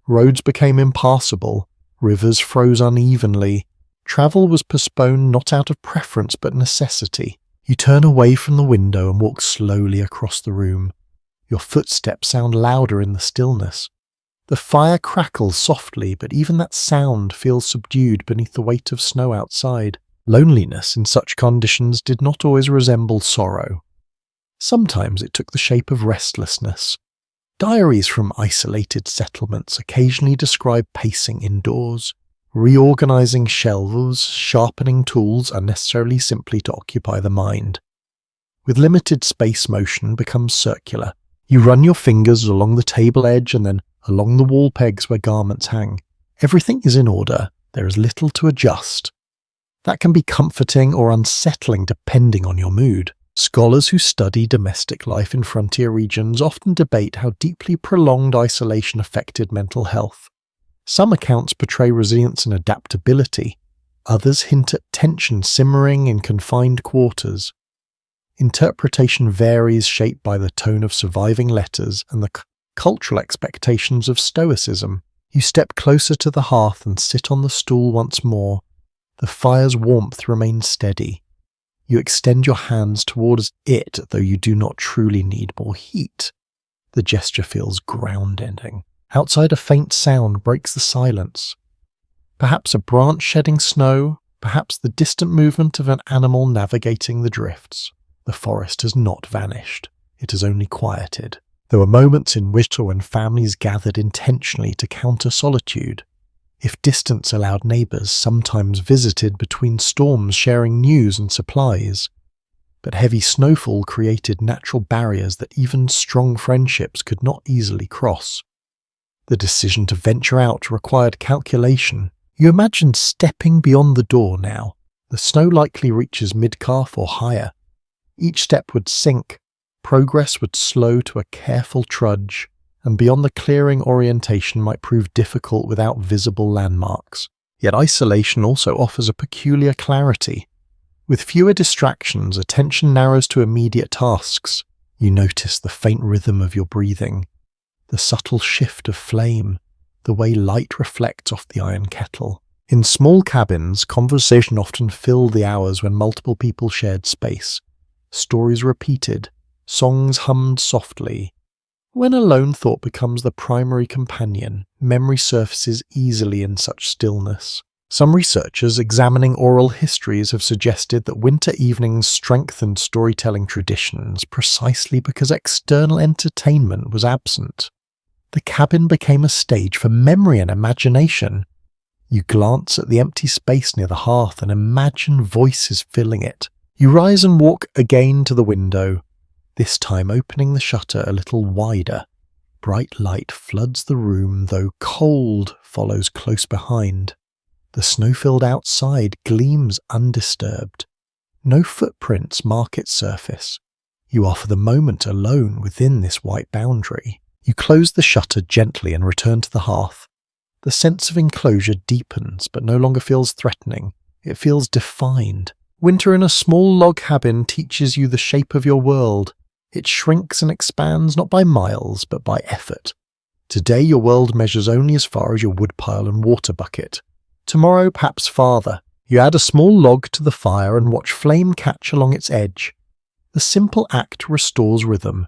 Roads became impassable. Rivers froze unevenly. Travel was postponed not out of preference but necessity. You turn away from the window and walk slowly across the room. Your footsteps sound louder in the stillness. The fire crackles softly, but even that sound feels subdued beneath the weight of snow outside. Loneliness in such conditions did not always resemble sorrow. Sometimes it took the shape of restlessness. Diaries from isolated settlements occasionally describe pacing indoors, reorganizing shelves, sharpening tools unnecessarily simply to occupy the mind. With limited space, motion becomes circular. You run your fingers along the table edge and then along the wall pegs where garments hang. Everything is in order. There is little to adjust. That can be comforting or unsettling depending on your mood. Scholars who study domestic life in frontier regions often debate how deeply prolonged isolation affected mental health. Some accounts portray resilience and adaptability. Others hint at tension simmering in confined quarters. Interpretation varies, shaped by the tone of surviving letters and the cultural expectations of stoicism. You step closer to the hearth and sit on the stool once more. The fire's warmth remains steady. You extend your hands towards it, though you do not truly need more heat. The gesture feels ground-ending. Outside, a faint sound breaks the silence. Perhaps a branch shedding snow, perhaps the distant movement of an animal navigating the drifts. The forest has not vanished. It has only quieted. There were moments in winter when families gathered intentionally to counter solitude. If distance allowed, neighbours sometimes visited between storms, sharing news and supplies. But heavy snowfall created natural barriers that even strong friendships could not easily cross. The decision to venture out required calculation. You imagine stepping beyond the door now. The snow likely reaches mid-calf or higher. Each step would sink. Progress would slow to a careful trudge, and beyond the clearing, orientation might prove difficult without visible landmarks. Yet isolation also offers a peculiar clarity. With fewer distractions, attention narrows to immediate tasks. You notice the faint rhythm of your breathing, the subtle shift of flame, the way light reflects off the iron kettle. In small cabins, conversation often filled the hours when multiple people shared space. Stories repeated, songs hummed softly. When alone, thought becomes the primary companion. Memory surfaces easily in such stillness. Some researchers examining oral histories have suggested that winter evenings strengthened storytelling traditions precisely because external entertainment was absent. The cabin became a stage for memory and imagination. You glance at the empty space near the hearth and imagine voices filling it. You rise and walk again to the window, this time opening the shutter a little wider. Bright light floods the room, though cold follows close behind. The snow-filled outside gleams undisturbed. No footprints mark its surface. You are for the moment alone within this white boundary. You close the shutter gently and return to the hearth. The sense of enclosure deepens, but no longer feels threatening. It feels defined. Winter in a small log cabin teaches you the shape of your world. It shrinks and expands not by miles, but by effort. Today your world measures only as far as your woodpile and water bucket. Tomorrow perhaps farther. You add a small log to the fire and watch flame catch along its edge. The simple act restores rhythm.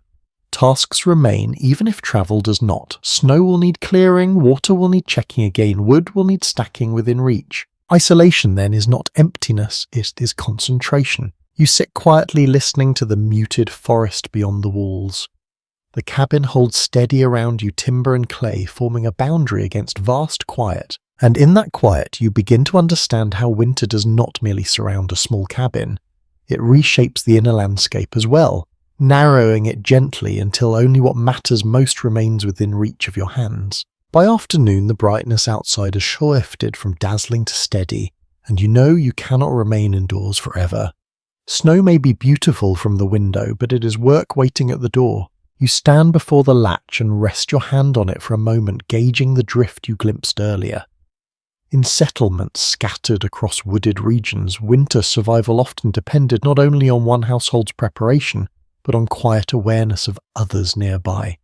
Tasks remain even if travel does not. Snow will need clearing, water will need checking again, wood will need stacking within reach. Isolation then is not emptiness, it is concentration. You sit quietly listening to the muted forest beyond the walls. The cabin holds steady around you, timber and clay forming a boundary against vast quiet. And in that quiet you begin to understand how winter does not merely surround a small cabin. It reshapes the inner landscape as well, narrowing it gently until only what matters most remains within reach of your hands. By afternoon the brightness outside has shifted from dazzling to steady, and you know you cannot remain indoors forever. Snow may be beautiful from the window, but it is work waiting at the door. You stand before the latch and rest your hand on it for a moment, gauging the drift you glimpsed earlier. In settlements scattered across wooded regions, winter survival often depended not only on one household's preparation, but on quiet awareness of others nearby.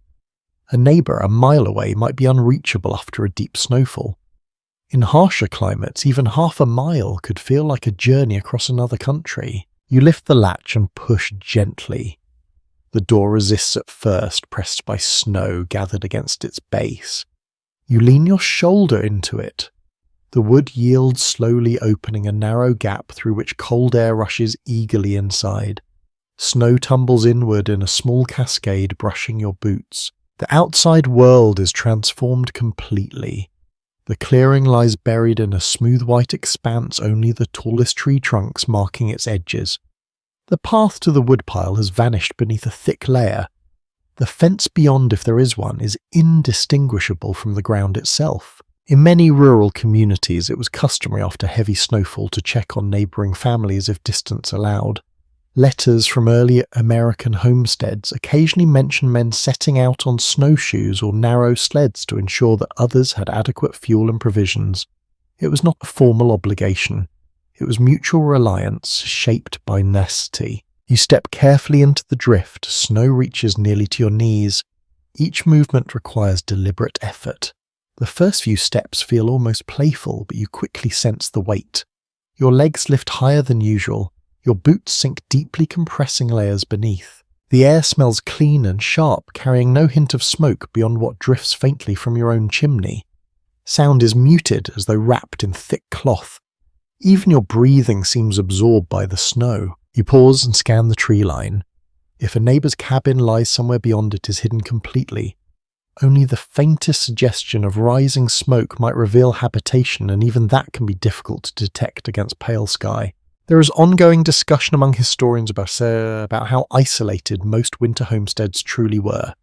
A neighbour a mile away might be unreachable after a deep snowfall. In harsher climates, even half a mile could feel like a journey across another country. You lift the latch and push gently. The door resists at first, pressed by snow gathered against its base. You lean your shoulder into it. The wood yields slowly, opening a narrow gap through which cold air rushes eagerly inside. Snow tumbles inward in a small cascade, brushing your boots. The outside world is transformed completely. The clearing lies buried in a smooth white expanse, only the tallest tree trunks marking its edges. The path to the woodpile has vanished beneath a thick layer. The fence beyond, if there is one, is indistinguishable from the ground itself. In many rural communities, it was customary after heavy snowfall to check on neighbouring families if distance allowed. Letters from early American homesteads occasionally mention men setting out on snowshoes or narrow sleds to ensure that others had adequate fuel and provisions. It was not a formal obligation. It was mutual reliance shaped by necessity. You step carefully into the drift, snow reaches nearly to your knees. Each movement requires deliberate effort. The first few steps feel almost playful, but you quickly sense the weight. Your legs lift higher than usual. Your boots sink deeply, compressing layers beneath. The air smells clean and sharp, carrying no hint of smoke beyond what drifts faintly from your own chimney. Sound is muted, as though wrapped in thick cloth. Even your breathing seems absorbed by the snow. You pause and scan the tree line. If a neighbour's cabin lies somewhere beyond, it is hidden completely. Only the faintest suggestion of rising smoke might reveal habitation, and even that can be difficult to detect against pale sky. There is ongoing discussion among historians about how isolated most winter homesteads truly were.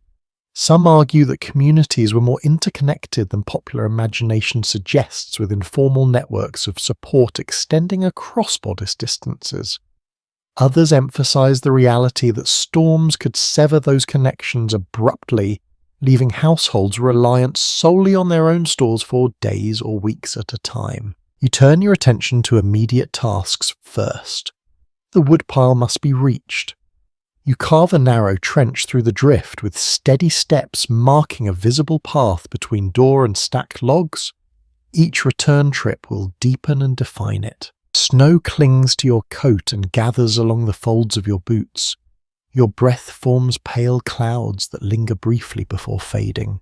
Some argue that communities were more interconnected than popular imagination suggests, with informal networks of support extending across modest distances. Others emphasize the reality that storms could sever those connections abruptly, leaving households reliant solely on their own stores for days or weeks at a time. You turn your attention to immediate tasks first. The woodpile must be reached. You carve a narrow trench through the drift with steady steps marking a visible path between door and stacked logs. Each return trip will deepen and define it. Snow clings to your coat and gathers along the folds of your boots. Your breath forms pale clouds that linger briefly before fading.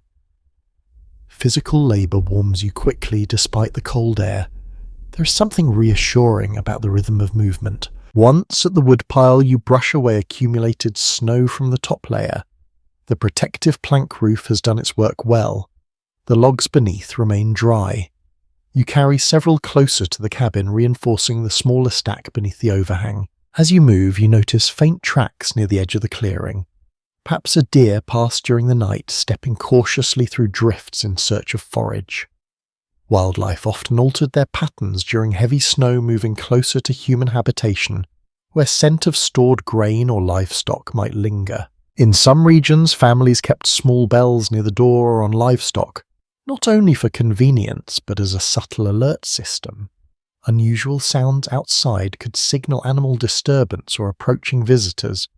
Physical labour warms you quickly despite the cold air. There is something reassuring about the rhythm of movement. Once at the woodpile, you brush away accumulated snow from the top layer. The protective plank roof has done its work well. The logs beneath remain dry. You carry several closer to the cabin, reinforcing the smaller stack beneath the overhang. As you move, you notice faint tracks near the edge of the clearing. Perhaps a deer passed during the night, stepping cautiously through drifts in search of forage. Wildlife often altered their patterns during heavy snow, moving closer to human habitation, where scent of stored grain or livestock might linger. In some regions, families kept small bells near the door or on livestock, not only for convenience but as a subtle alert system. Unusual sounds outside could signal animal disturbance or approaching visitors.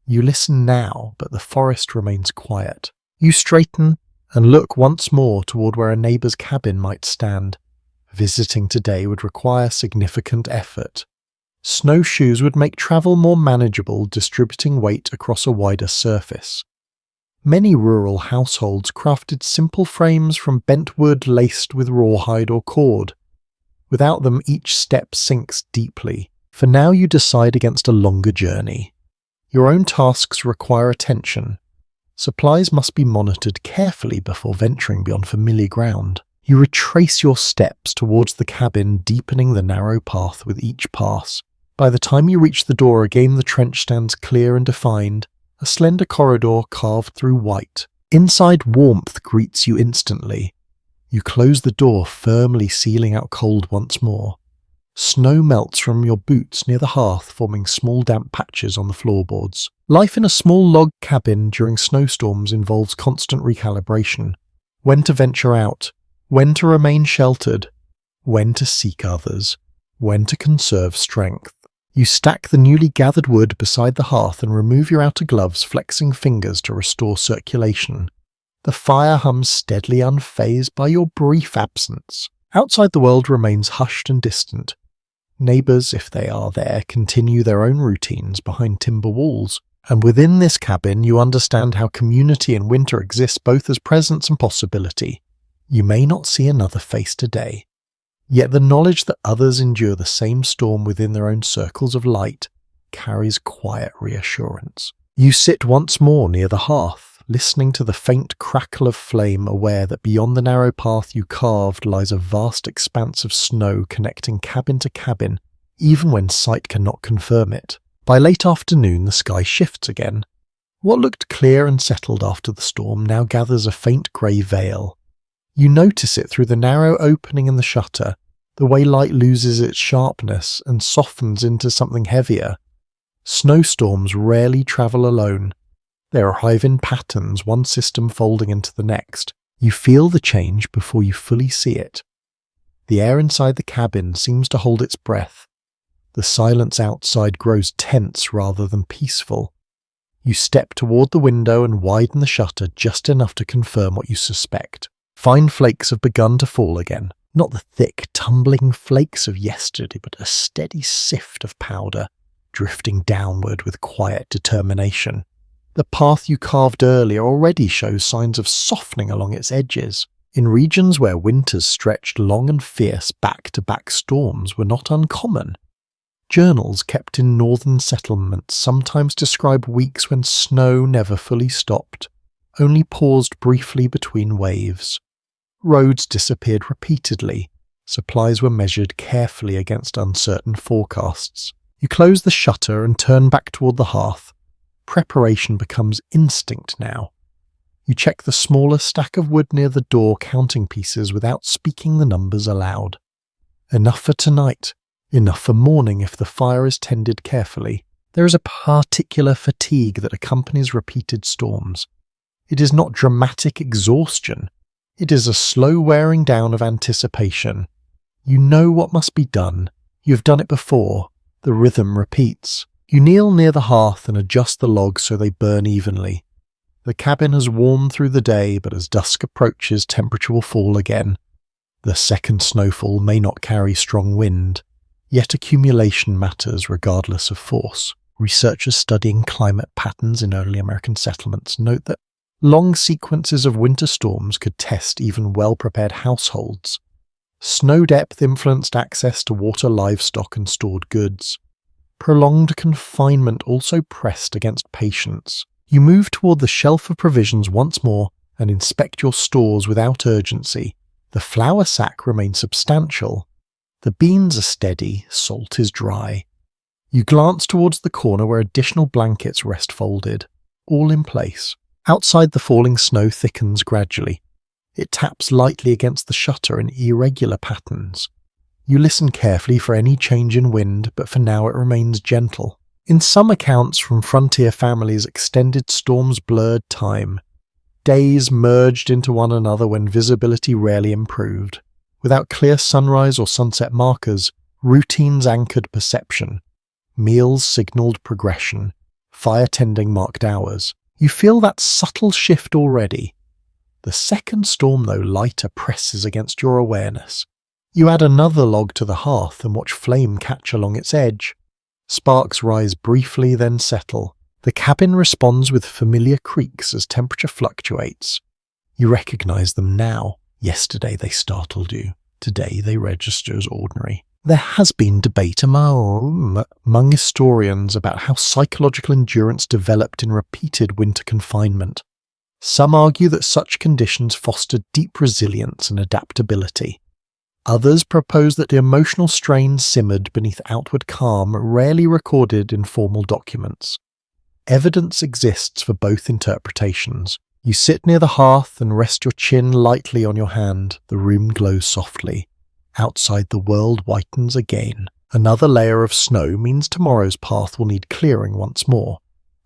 You listen now, but the forest remains quiet. You straighten and look once more toward where a neighbour's cabin might stand. Visiting today would require significant effort. Snowshoes would make travel more manageable, distributing weight across a wider surface. Many rural households crafted simple frames from bent wood laced with rawhide or cord. Without them, each step sinks deeply. For now, you decide against a longer journey. Your own tasks require attention. Supplies must be monitored carefully before venturing beyond familiar ground. You retrace your steps towards the cabin, deepening the narrow path with each pass. By the time you reach the door, again the trench stands clear and defined, a slender corridor carved through white. Inside, warmth greets you instantly. You close the door, firmly sealing out cold once more. Snow melts from your boots near the hearth, forming small damp patches on the floorboards. Life in a small log cabin during snowstorms involves constant recalibration. When to venture out, when to remain sheltered, when to seek others, when to conserve strength. You stack the newly gathered wood beside the hearth and remove your outer gloves, flexing fingers to restore circulation. The fire hums steadily, unfazed by your brief absence. Outside, the world remains hushed and distant. Neighbours, if they are there, continue their own routines behind timber walls. And within this cabin, you understand how community in winter exists both as presence and possibility. You may not see another face today, yet the knowledge that others endure the same storm within their own circles of light carries quiet reassurance. You sit once more near the hearth, listening to the faint crackle of flame, aware that beyond the narrow path you carved lies a vast expanse of snow connecting cabin to cabin, even when sight cannot confirm it. By late afternoon the sky shifts again. What looked clear and settled after the storm now gathers a faint grey veil. You notice it through the narrow opening in the shutter, the way light loses its sharpness and softens into something heavier. Snowstorms rarely travel alone. They arrive in patterns, one system folding into the next. You feel the change before you fully see it. The air inside the cabin seems to hold its breath. The silence outside grows tense rather than peaceful. You step toward the window and widen the shutter just enough to confirm what you suspect. Fine flakes have begun to fall again. Not the thick, tumbling flakes of yesterday, but a steady sift of powder, drifting downward with quiet determination. The path you carved earlier already shows signs of softening along its edges. In regions where winters stretched long and fierce, back-to-back storms were not uncommon. Journals kept in northern settlements sometimes describe weeks when snow never fully stopped, only paused briefly between waves. Roads disappeared repeatedly. Supplies were measured carefully against uncertain forecasts. You close the shutter and turn back toward the hearth. Preparation becomes instinct now. You check the smaller stack of wood near the door, counting pieces without speaking the numbers aloud. Enough for tonight. Enough for morning if the fire is tended carefully. There is a particular fatigue that accompanies repeated storms. It is not dramatic exhaustion. It is a slow wearing down of anticipation. You know what must be done. You have done it before. The rhythm repeats. You kneel near the hearth and adjust the logs so they burn evenly. The cabin has warmed through the day, but as dusk approaches, temperature will fall again. The second snowfall may not carry strong wind, yet accumulation matters regardless of force. Researchers studying climate patterns in early American settlements note that long sequences of winter storms could test even well-prepared households. Snow depth influenced access to water, livestock, and stored goods. Prolonged confinement also pressed against patience. You move toward the shelf of provisions once more and inspect your stores without urgency. The flour sack remains substantial. The beans are steady, salt is dry. You glance towards the corner where additional blankets rest folded, all in place. Outside, the falling snow thickens gradually. It taps lightly against the shutter in irregular patterns. You listen carefully for any change in wind, but for now it remains gentle. In some accounts from frontier families, extended storms blurred time. Days merged into one another when visibility rarely improved. Without clear sunrise or sunset markers, routines anchored perception. Meals signalled progression. Fire tending marked hours. You feel that subtle shift already. The second storm, though lighter, presses against your awareness. You add another log to the hearth and watch flame catch along its edge. Sparks rise briefly, then settle. The cabin responds with familiar creaks as temperature fluctuates. You recognize them now. Yesterday they startled you. Today they register as ordinary. There has been debate among historians about how psychological endurance developed in repeated winter confinement. Some argue that such conditions fostered deep resilience and adaptability. Others propose that the emotional strain simmered beneath outward calm, rarely recorded in formal documents. Evidence exists for both interpretations. You sit near the hearth and rest your chin lightly on your hand. The room glows softly. Outside, the world whitens again. Another layer of snow means tomorrow's path will need clearing once more.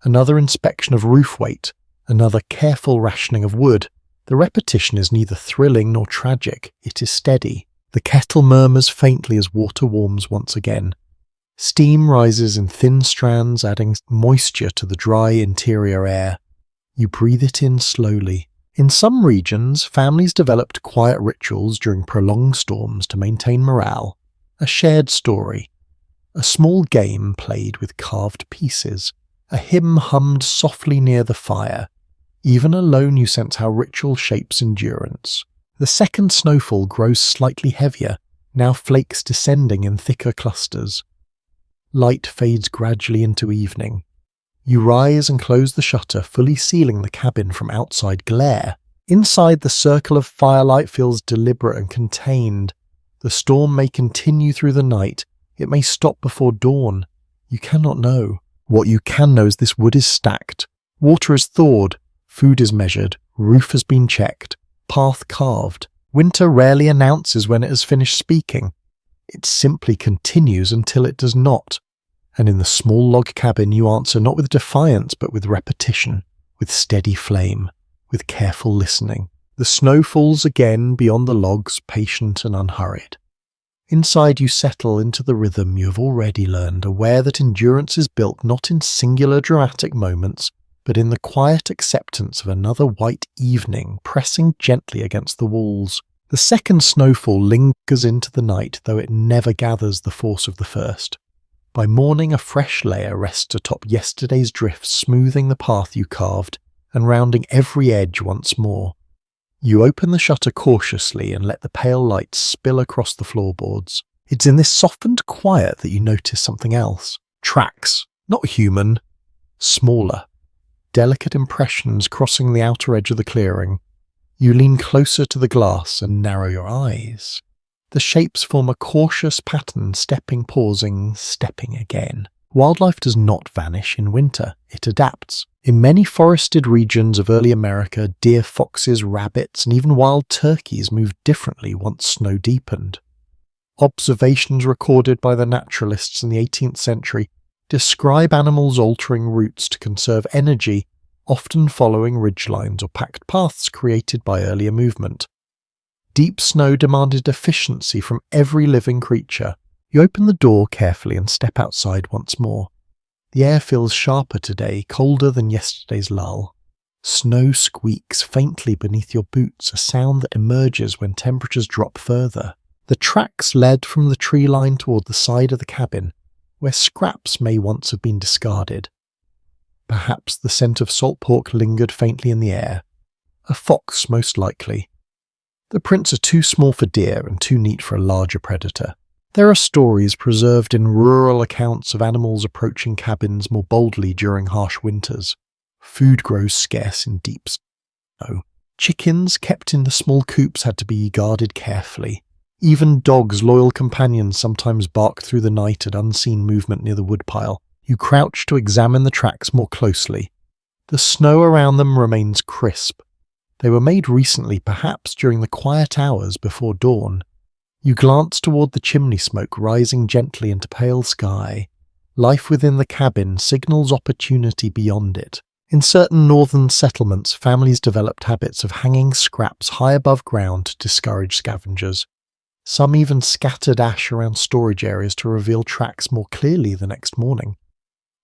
Another inspection of roof weight. Another careful rationing of wood. The repetition is neither thrilling nor tragic. It is steady. The kettle murmurs faintly as water warms once again. Steam rises in thin strands, adding moisture to the dry interior air. You breathe it in slowly. In some regions, families developed quiet rituals during prolonged storms to maintain morale. A shared story. A small game played with carved pieces. A hymn hummed softly near the fire. Even alone you sense how ritual shapes endurance. The second snowfall grows slightly heavier, now flakes descending in thicker clusters. Light fades gradually into evening. You rise and close the shutter, fully sealing the cabin from outside glare. Inside, the circle of firelight feels deliberate and contained. The storm may continue through the night. It may stop before dawn. You cannot know. What you can know is this wood is stacked. Water is thawed. Food is measured. Roof has been checked. Path carved. Winter rarely announces when it has finished speaking. It simply continues until it does not. And in the small log cabin you answer not with defiance but with repetition, with steady flame, with careful listening. The snow falls again beyond the logs, patient and unhurried. Inside you settle into the rhythm you have already learned, aware that endurance is built not in singular dramatic moments, but in the quiet acceptance of another white evening pressing gently against the walls. The second snowfall lingers into the night, though it never gathers the force of the first. By morning a fresh layer rests atop yesterday's drifts, smoothing the path you carved and rounding every edge once more. You open the shutter cautiously and let the pale light spill across the floorboards. It's in this softened quiet that you notice something else. Tracks, not human, smaller. Delicate impressions crossing the outer edge of the clearing. You lean closer to the glass and narrow your eyes. The shapes form a cautious pattern, stepping, pausing, stepping again. Wildlife does not vanish in winter, it adapts. In many forested regions of early America, deer, foxes, rabbits, and even wild turkeys moved differently once snow deepened. Observations recorded by the naturalists in the 18th century describe animals altering routes to conserve energy, often following ridgelines or packed paths created by earlier movement. Deep snow demanded efficiency from every living creature. You open the door carefully and step outside once more. The air feels sharper today, colder than yesterday's lull. Snow squeaks faintly beneath your boots, a sound that emerges when temperatures drop further. The tracks led from the tree line toward the side of the cabin, where scraps may once have been discarded. Perhaps the scent of salt pork lingered faintly in the air. A fox, most likely. The prints are too small for deer and too neat for a larger predator. There are stories preserved in rural accounts of animals approaching cabins more boldly during harsh winters. Food grows scarce in deep snow. Chickens kept in the small coops had to be guarded carefully. Even dogs, loyal companions, sometimes barked through the night at unseen movement near the woodpile. You crouch to examine the tracks more closely. The snow around them remains crisp. They were made recently, perhaps during the quiet hours before dawn. You glance toward the chimney smoke rising gently into pale sky. Life within the cabin signals opportunity beyond it. In certain northern settlements, families developed habits of hanging scraps high above ground to discourage scavengers. Some even scattered ash around storage areas to reveal tracks more clearly the next morning.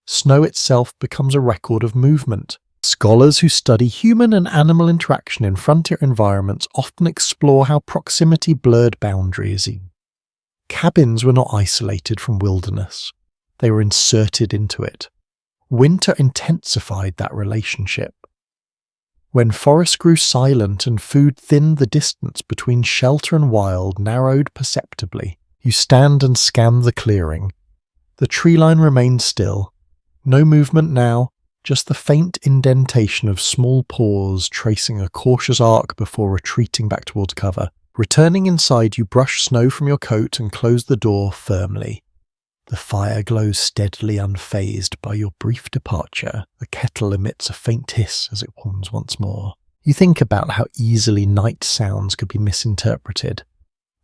Snow itself becomes a record of movement. Scholars who study human and animal interaction in frontier environments often explore how proximity blurred boundaries. Cabins were not isolated from wilderness. They were inserted into it. Winter intensified that relationship. When forest grew silent and food thinned, the distance between shelter and wild narrowed perceptibly. You stand and scan the clearing. The tree line remained still. No movement now, just the faint indentation of small paws tracing a cautious arc before retreating back towards cover. Returning inside, you brush snow from your coat and close the door firmly. The fire glows steadily unfazed by your brief departure. The kettle emits a faint hiss as it warms once more. You think about how easily night sounds could be misinterpreted.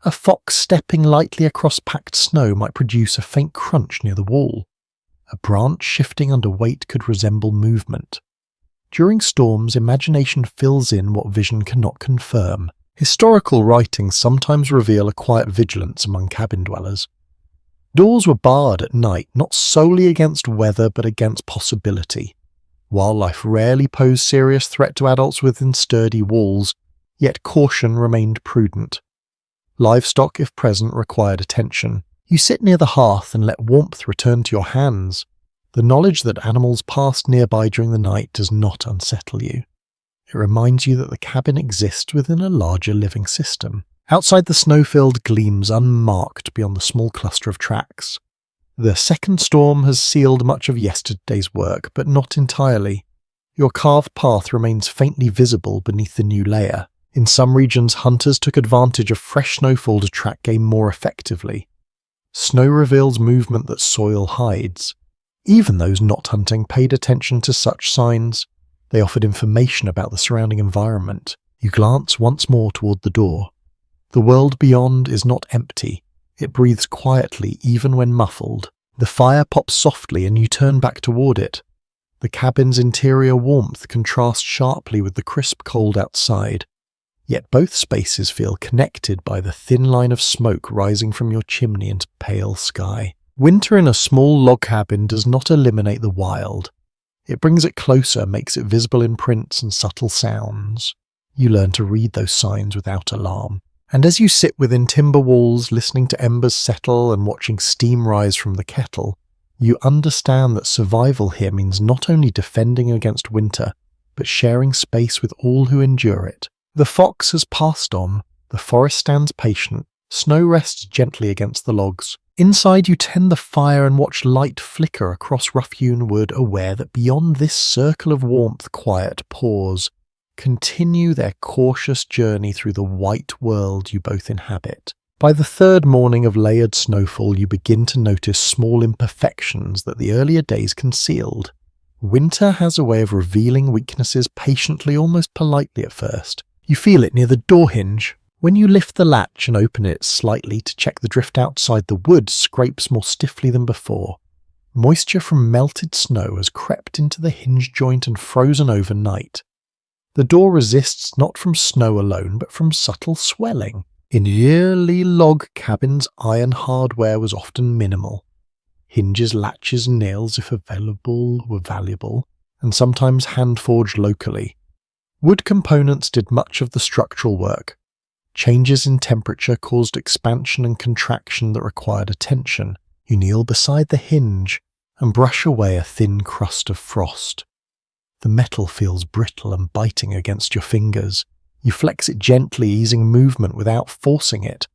A fox stepping lightly across packed snow might produce a faint crunch near the wall. A branch shifting under weight could resemble movement. During storms, imagination fills in what vision cannot confirm. Historical writings sometimes reveal a quiet vigilance among cabin dwellers. Doors were barred at night, not solely against weather but against possibility. Wildlife rarely posed serious threat to adults within sturdy walls, yet caution remained prudent. Livestock, if present, required attention. You sit near the hearth and let warmth return to your hands. The knowledge that animals passed nearby during the night does not unsettle you. It reminds you that the cabin exists within a larger living system. Outside, the snowfield gleams unmarked beyond the small cluster of tracks. The second storm has sealed much of yesterday's work, but not entirely. Your carved path remains faintly visible beneath the new layer. In some regions, hunters took advantage of fresh snowfall to track game more effectively. Snow reveals movement that soil hides. Even those not hunting paid attention to such signs. They offered information about the surrounding environment. You glance once more toward the door. The world beyond is not empty. It breathes quietly even when muffled. The fire pops softly and you turn back toward it. The cabin's interior warmth contrasts sharply with the crisp cold outside. Yet both spaces feel connected by the thin line of smoke rising from your chimney into pale sky. Winter in a small log cabin does not eliminate the wild. It brings it closer, makes it visible in prints and subtle sounds. You learn to read those signs without alarm. And as you sit within timber walls, listening to embers settle and watching steam rise from the kettle, you understand that survival here means not only defending against winter, but sharing space with all who endure it. The fox has passed on, the forest stands patient, snow rests gently against the logs. Inside you tend the fire and watch light flicker across rough-hewn wood, aware that beyond this circle of warmth, quiet pause, continue their cautious journey through the white world you both inhabit. By the third morning of layered snowfall, you begin to notice small imperfections that the earlier days concealed. Winter has a way of revealing weaknesses patiently, almost politely at first. You feel it near the door hinge. When you lift the latch and open it slightly to check the drift outside, the wood scrapes more stiffly than before. Moisture from melted snow has crept into the hinge joint and frozen overnight. The door resists not from snow alone, but from subtle swelling. In early log cabins, iron hardware was often minimal. Hinges, latches, and nails, if available, were valuable, and sometimes hand-forged locally. Wood components did much of the structural work. Changes in temperature caused expansion and contraction that required attention. You kneel beside the hinge and brush away a thin crust of frost. The metal feels brittle and biting against your fingers. You flex it gently, easing movement without forcing it.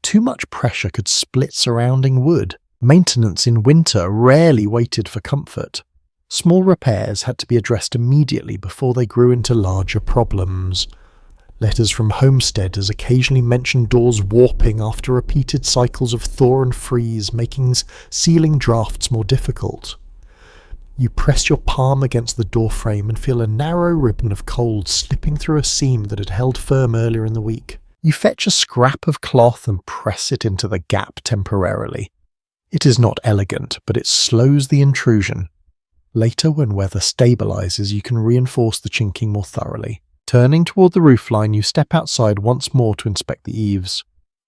Too much pressure could split surrounding wood. Maintenance in winter rarely waited for comfort. Small repairs had to be addressed immediately before they grew into larger problems. Letters from homesteaders occasionally mentioned doors warping after repeated cycles of thaw and freeze, making sealing drafts more difficult. You press your palm against the door frame and feel a narrow ribbon of cold slipping through a seam that had held firm earlier in the week. You fetch a scrap of cloth and press it into the gap temporarily. It is not elegant, but it slows the intrusion. Later, when weather stabilizes, you can reinforce the chinking more thoroughly. Turning toward the roofline, you step outside once more to inspect the eaves.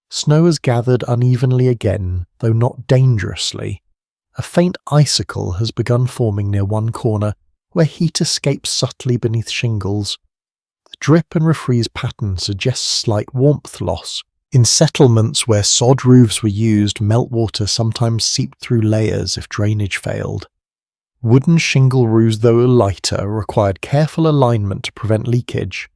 Snow has gathered unevenly again, though not dangerously. A faint icicle has begun forming near one corner, where heat escapes subtly beneath shingles. The drip and refreeze pattern suggests slight warmth loss. In settlements where sod roofs were used, meltwater sometimes seeped through layers if drainage failed. Wooden shingle roofs, though lighter, required careful alignment to prevent leakage.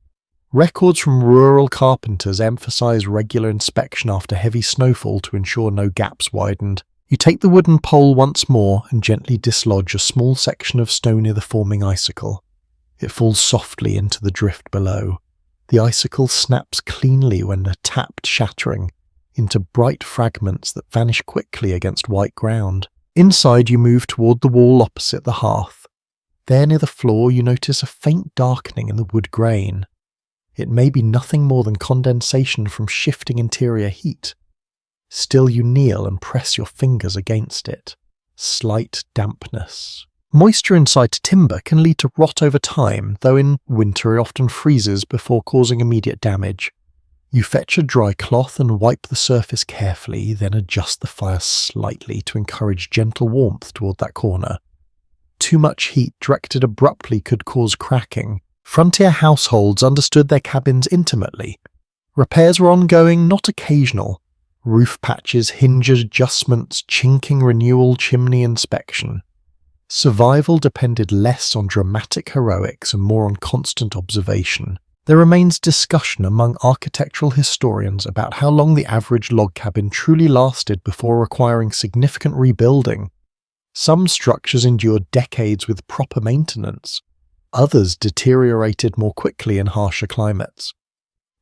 Records from rural carpenters emphasize regular inspection after heavy snowfall to ensure no gaps widened. You take the wooden pole once more and gently dislodge a small section of snow near the forming icicle. It falls softly into the drift below. The icicle snaps cleanly when tapped, shattering into bright fragments that vanish quickly against white ground. Inside, you move toward the wall opposite the hearth. There near the floor, you notice a faint darkening in the wood grain. It may be nothing more than condensation from shifting interior heat. Still, you kneel and press your fingers against it. Slight dampness. Moisture inside timber can lead to rot over time, though in winter it often freezes before causing immediate damage. You fetch a dry cloth and wipe the surface carefully, then adjust the fire slightly to encourage gentle warmth toward that corner. Too much heat directed abruptly could cause cracking. Frontier households understood their cabins intimately. Repairs were ongoing, not occasional. Roof patches, hinge adjustments, chinking renewal, chimney inspection. Survival depended less on dramatic heroics and more on constant observation. There remains discussion among architectural historians about how long the average log cabin truly lasted before requiring significant rebuilding. Some structures endured decades with proper maintenance. Others deteriorated more quickly in harsher climates.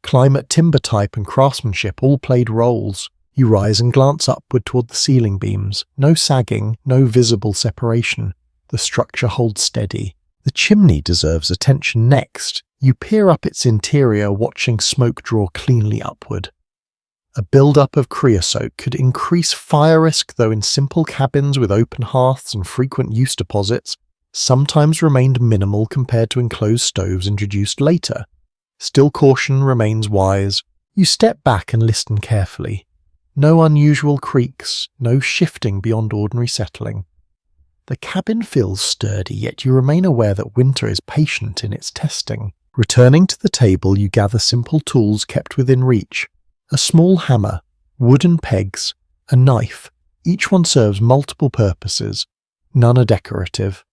Climate, timber type, and craftsmanship all played roles. You rise and glance upward toward the ceiling beams. No sagging, no visible separation. The structure holds steady. The chimney deserves attention next. You peer up its interior, watching smoke draw cleanly upward. A build-up of creosote could increase fire risk, though in simple cabins with open hearths and frequent use deposits, sometimes remained minimal compared to enclosed stoves introduced later. Still, caution remains wise. You step back and listen carefully. No unusual creaks, no shifting beyond ordinary settling. The cabin feels sturdy, yet you remain aware that winter is patient in its testing. Returning to the table, you gather simple tools kept within reach. A small hammer, wooden pegs, a knife. Each one serves multiple purposes. None are decorative.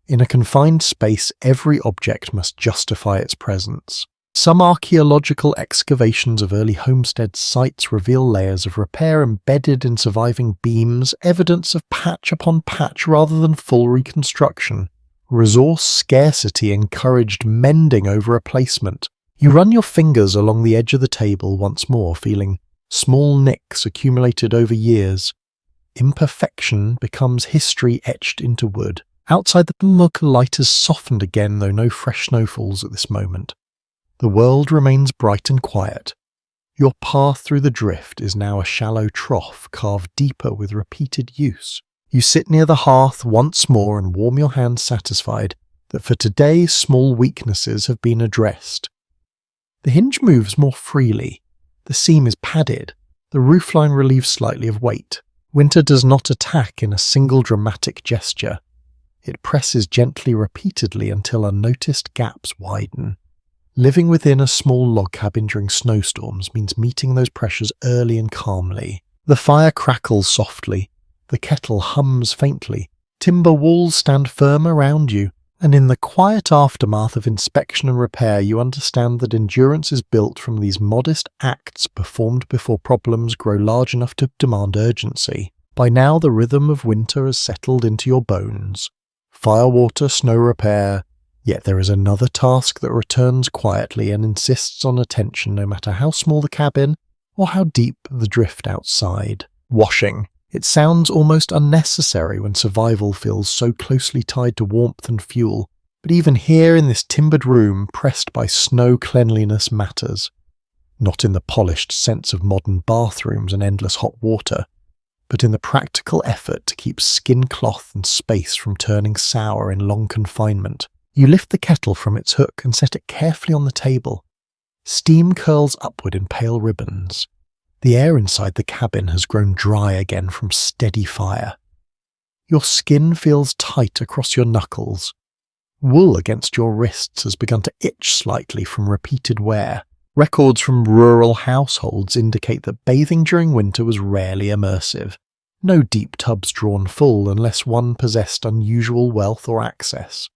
In a confined space, every object must justify its presence. Some archaeological excavations of early homestead sites reveal layers of repair embedded in surviving beams, evidence of patch upon patch rather than full reconstruction. Resource scarcity encouraged mending over replacement. You run your fingers along the edge of the table once more, feeling small nicks accumulated over years. Imperfection becomes history etched into wood. Outside, the smoke light has softened again, though no fresh snow falls at this moment. The world remains bright and quiet. Your path through the drift is now a shallow trough carved deeper with repeated use. You sit near the hearth once more and warm your hands, satisfied that for today small weaknesses have been addressed. The hinge moves more freely. The seam is padded. The roofline relieves slightly of weight. Winter does not attack in a single dramatic gesture. It presses gently repeatedly until unnoticed gaps widen. Living within a small log cabin during snowstorms means meeting those pressures early and calmly. The fire crackles softly. The kettle hums faintly. Timber walls stand firm around you, and in the quiet aftermath of inspection and repair you understand that endurance is built from these modest acts performed before problems grow large enough to demand urgency. By now the rhythm of winter has settled into your bones. Firewater, snow repair. Yet there is another task that returns quietly and insists on attention no matter how small the cabin or how deep the drift outside. Washing. It sounds almost unnecessary when survival feels so closely tied to warmth and fuel, but even here in this timbered room pressed by snow, cleanliness matters. Not in the polished sense of modern bathrooms and endless hot water, but in the practical effort to keep skin cloth and space from turning sour in long confinement. You lift the kettle from its hook and set it carefully on the table. Steam curls upward in pale ribbons. The air inside the cabin has grown dry again from steady fire. Your skin feels tight across your knuckles. Wool against your wrists has begun to itch slightly from repeated wear. Records from rural households indicate that bathing during winter was rarely immersive. No deep tubs drawn full unless one possessed unusual wealth or access.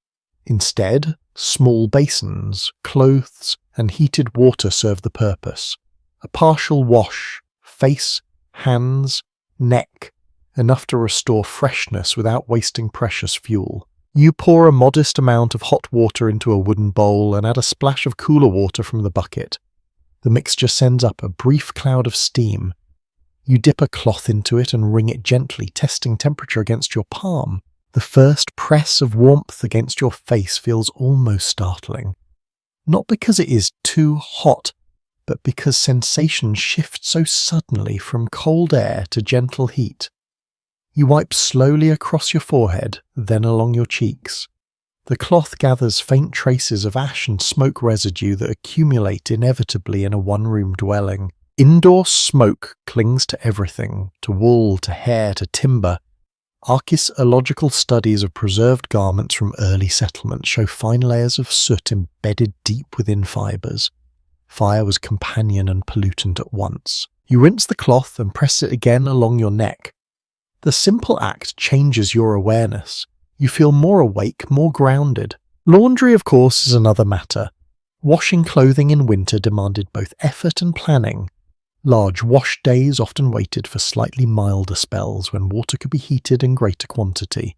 Instead, small basins, clothes, and heated water serve the purpose. A partial wash, face, hands, neck, enough to restore freshness without wasting precious fuel. You pour a modest amount of hot water into a wooden bowl and add a splash of cooler water from the bucket. The mixture sends up a brief cloud of steam. You dip a cloth into it and wring it gently, testing temperature against your palm. The first press of warmth against your face feels almost startling. Not because it is too hot, but because sensation shifts so suddenly from cold air to gentle heat. You wipe slowly across your forehead, then along your cheeks. The cloth gathers faint traces of ash and smoke residue that accumulate inevitably in a one-room dwelling. Indoor smoke clings to everything, to wool, to hair, to timber. Archaeological studies of preserved garments from early settlements show fine layers of soot embedded deep within fibres. Fire was companion and pollutant at once. You rinse the cloth and press it again along your neck. The simple act changes your awareness. You feel more awake, more grounded. Laundry, of course, is another matter. Washing clothing in winter demanded both effort and planning. Large wash days often waited for slightly milder spells when water could be heated in greater quantity.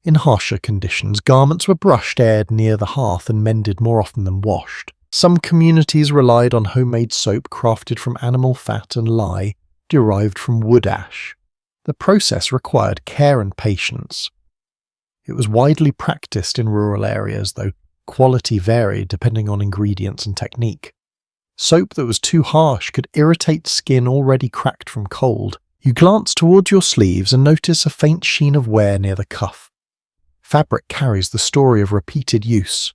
In harsher conditions, garments were brushed, aired near the hearth, and mended more often than washed. Some communities relied on homemade soap crafted from animal fat and lye, derived from wood ash. The process required care and patience. It was widely practiced in rural areas, though quality varied depending on ingredients and technique. Soap that was too harsh could irritate skin already cracked from cold. You glance towards your sleeves and notice a faint sheen of wear near the cuff. Fabric carries the story of repeated use.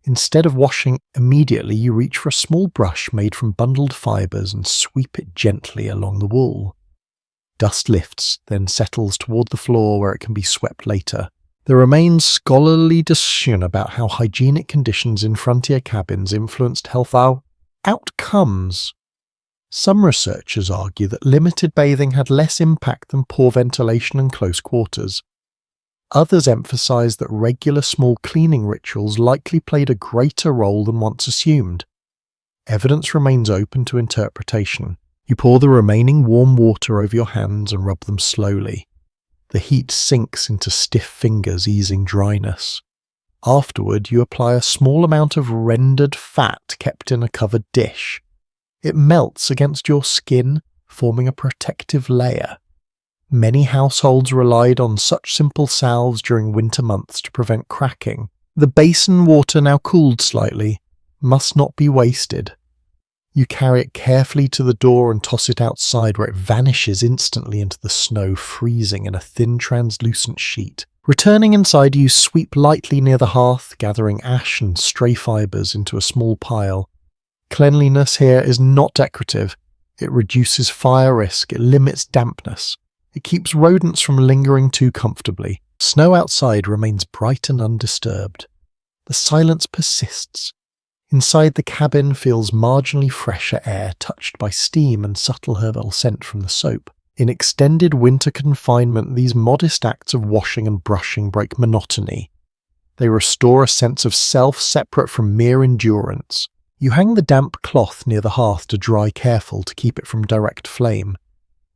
Instead of washing immediately, you reach for a small brush made from bundled fibres and sweep it gently along the wool. Dust lifts, then settles toward the floor where it can be swept later. There remains scholarly discussion about how hygienic conditions in frontier cabins influenced health outcomes. Some researchers argue that limited bathing had less impact than poor ventilation and close quarters. Others emphasize that regular small cleaning rituals likely played a greater role than once assumed. Evidence remains open to interpretation. You pour the remaining warm water over your hands and rub them slowly. The heat sinks into stiff fingers, easing dryness. Afterward, you apply a small amount of rendered fat kept in a covered dish. It melts against your skin, forming a protective layer. Many households relied on such simple salves during winter months to prevent cracking. The basin water, now cooled slightly, must not be wasted. You carry it carefully to the door and toss it outside, where it vanishes instantly into the snow, freezing in a thin translucent sheet. Returning inside, you sweep lightly near the hearth, gathering ash and stray fibres into a small pile. Cleanliness here is not decorative. It reduces fire risk, it limits dampness. It keeps rodents from lingering too comfortably. Snow outside remains bright and undisturbed. The silence persists. Inside the cabin feels marginally fresher air, touched by steam and subtle herbal scent from the soap. In extended winter confinement, these modest acts of washing and brushing break monotony. They restore a sense of self separate from mere endurance. You hang the damp cloth near the hearth to dry careful to keep it from direct flame.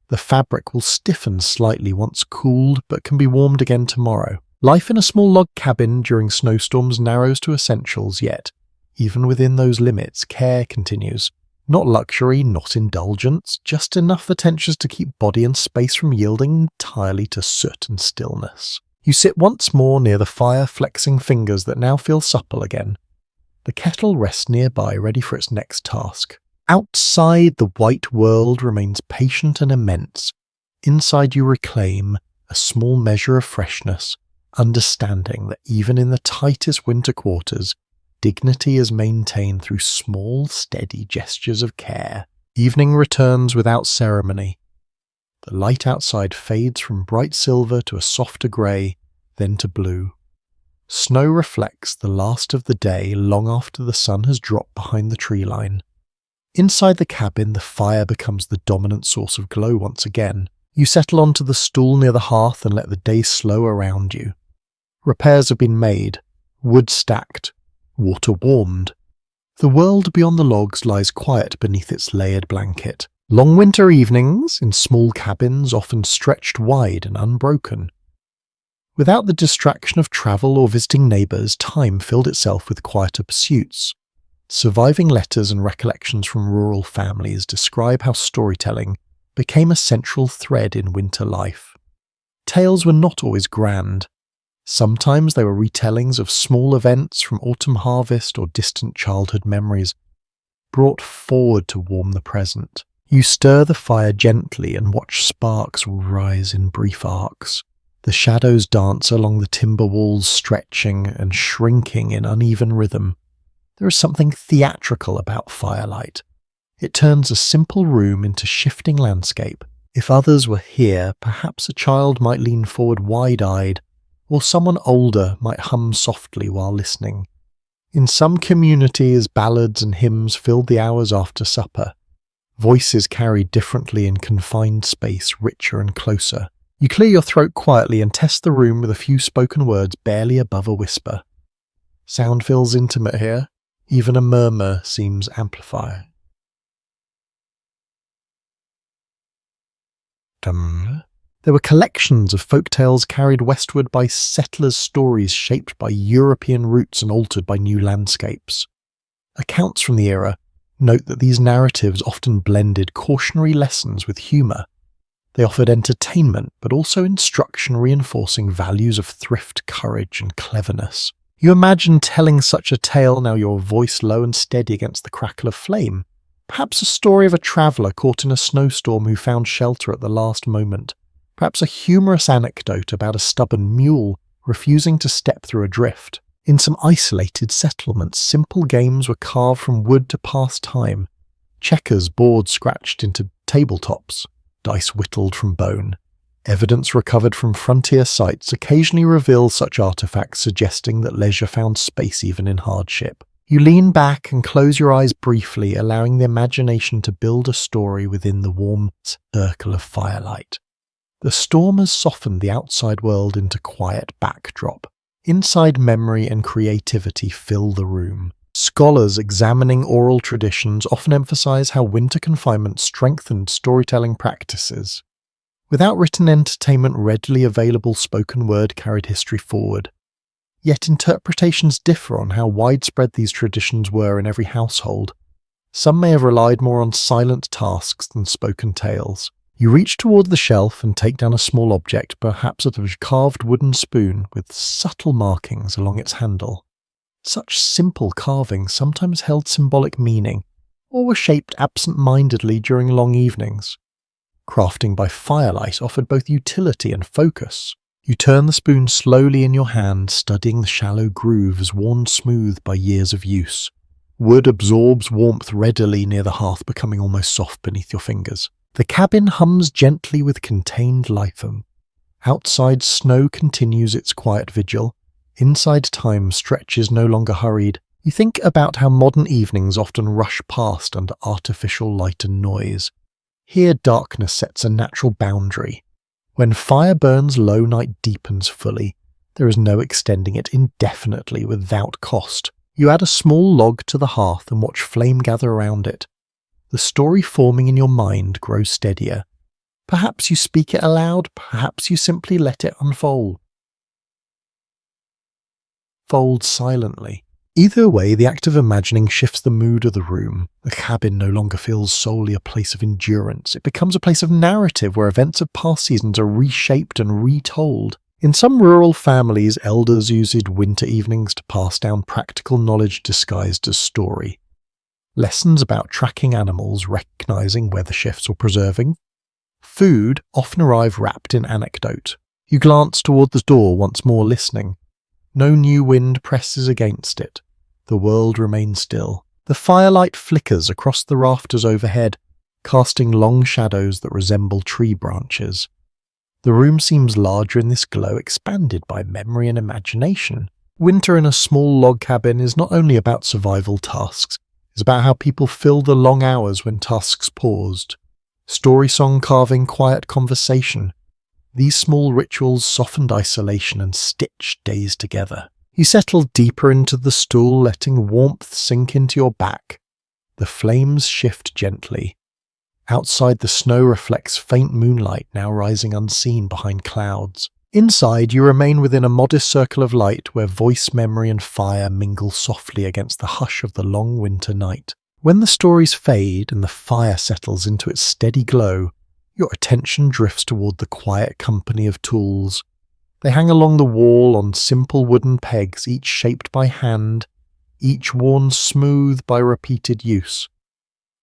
The fabric will stiffen slightly once cooled, but can be warmed again tomorrow. Life in a small log cabin during snowstorms narrows to essentials, yet, even within those limits, care continues. Not luxury, not indulgence, just enough attention to keep body and space from yielding entirely to soot and stillness. You sit once more near the fire, flexing fingers that now feel supple again. The kettle rests nearby, ready for its next task. Outside, the white world remains patient and immense. Inside, you reclaim a small measure of freshness, understanding that even in the tightest winter quarters, dignity is maintained through small, steady gestures of care. Evening returns without ceremony. The light outside fades from bright silver to a softer grey, then to blue. Snow reflects the last of the day long after the sun has dropped behind the tree line. Inside the cabin, the fire becomes the dominant source of glow once again. You settle onto the stool near the hearth and let the day slow around you. Repairs have been made, wood stacked, water warmed. The world beyond the logs lies quiet beneath its layered blanket. Long winter evenings, in small cabins, often stretched wide and unbroken. Without the distraction of travel or visiting neighbours, time filled itself with quieter pursuits. Surviving letters and recollections from rural families describe how storytelling became a central thread in winter life. Tales were not always grand. Sometimes they were retellings of small events from autumn harvest or distant childhood memories, brought forward to warm the present. You stir the fire gently and watch sparks rise in brief arcs. The shadows dance along the timber walls, stretching and shrinking in uneven rhythm. There is something theatrical about firelight. It turns a simple room into shifting landscape. If others were here, perhaps a child might lean forward wide-eyed, or someone older might hum softly while listening. In some communities, ballads and hymns filled the hours after supper. Voices carried differently in confined space, richer and closer. You clear your throat quietly and test the room with a few spoken words barely above a whisper. Sound feels intimate here. Even a murmur seems amplified. There were collections of folktales carried westward by settlers' stories shaped by European roots and altered by new landscapes. Accounts from the era note that these narratives often blended cautionary lessons with humour. They offered entertainment, but also instruction reinforcing values of thrift, courage, and cleverness. You imagine telling such a tale, now your voice low and steady against the crackle of flame. Perhaps a story of a traveller caught in a snowstorm who found shelter at the last moment. Perhaps a humorous anecdote about a stubborn mule refusing to step through a drift. In some isolated settlements, simple games were carved from wood to pass time. Checkers, boards scratched into tabletops, dice whittled from bone. Evidence recovered from frontier sites occasionally reveals such artifacts, suggesting that leisure found space even in hardship. You lean back and close your eyes briefly, allowing the imagination to build a story within the warm circle of firelight. The storm has softened the outside world into quiet backdrop. Inside memory and creativity fill the room. Scholars examining oral traditions often emphasize how winter confinement strengthened storytelling practices. Without written entertainment readily available, spoken word carried history forward. Yet interpretations differ on how widespread these traditions were in every household. Some may have relied more on silent tasks than spoken tales. You reach toward the shelf and take down a small object, perhaps a carved wooden spoon with subtle markings along its handle. Such simple carvings sometimes held symbolic meaning, or were shaped absent-mindedly during long evenings. Crafting by firelight offered both utility and focus. You turn the spoon slowly in your hand, studying the shallow grooves worn smooth by years of use. Wood absorbs warmth readily near the hearth, becoming almost soft beneath your fingers. The cabin hums gently with contained lithium. Outside, snow continues its quiet vigil. Inside, time stretches no longer hurried. You think about how modern evenings often rush past under artificial light and noise. Here, darkness sets a natural boundary. When fire burns low, night deepens fully. There is no extending it indefinitely without cost. You add a small log to the hearth and watch flame gather around it. The story forming in your mind grows steadier. Perhaps you speak it aloud, perhaps you simply let it unfold. Fold silently. Either way, the act of imagining shifts the mood of the room. The cabin no longer feels solely a place of endurance. It becomes a place of narrative where events of past seasons are reshaped and retold. In some rural families, elders used winter evenings to pass down practical knowledge disguised as story. Lessons about tracking animals, recognizing weather shifts, or preserving. Food often arrive wrapped in anecdote. You glance toward the door once more, listening. No new wind presses against it. The world remains still. The firelight flickers across the rafters overhead, casting long shadows that resemble tree branches. The room seems larger in this glow, expanded by memory and imagination. Winter in a small log cabin is not only about survival tasks, it's about how people fill the long hours when tasks paused. Story song carving, quiet conversation. These small rituals softened isolation and stitched days together. You settle deeper into the stool, letting warmth sink into your back. The flames shift gently. Outside, the snow reflects faint moonlight, now rising unseen behind clouds. Inside, you remain within a modest circle of light where voice, memory, and fire mingle softly against the hush of the long winter night. When the stories fade and the fire settles into its steady glow, your attention drifts toward the quiet company of tools. They hang along the wall on simple wooden pegs, each shaped by hand, each worn smooth by repeated use.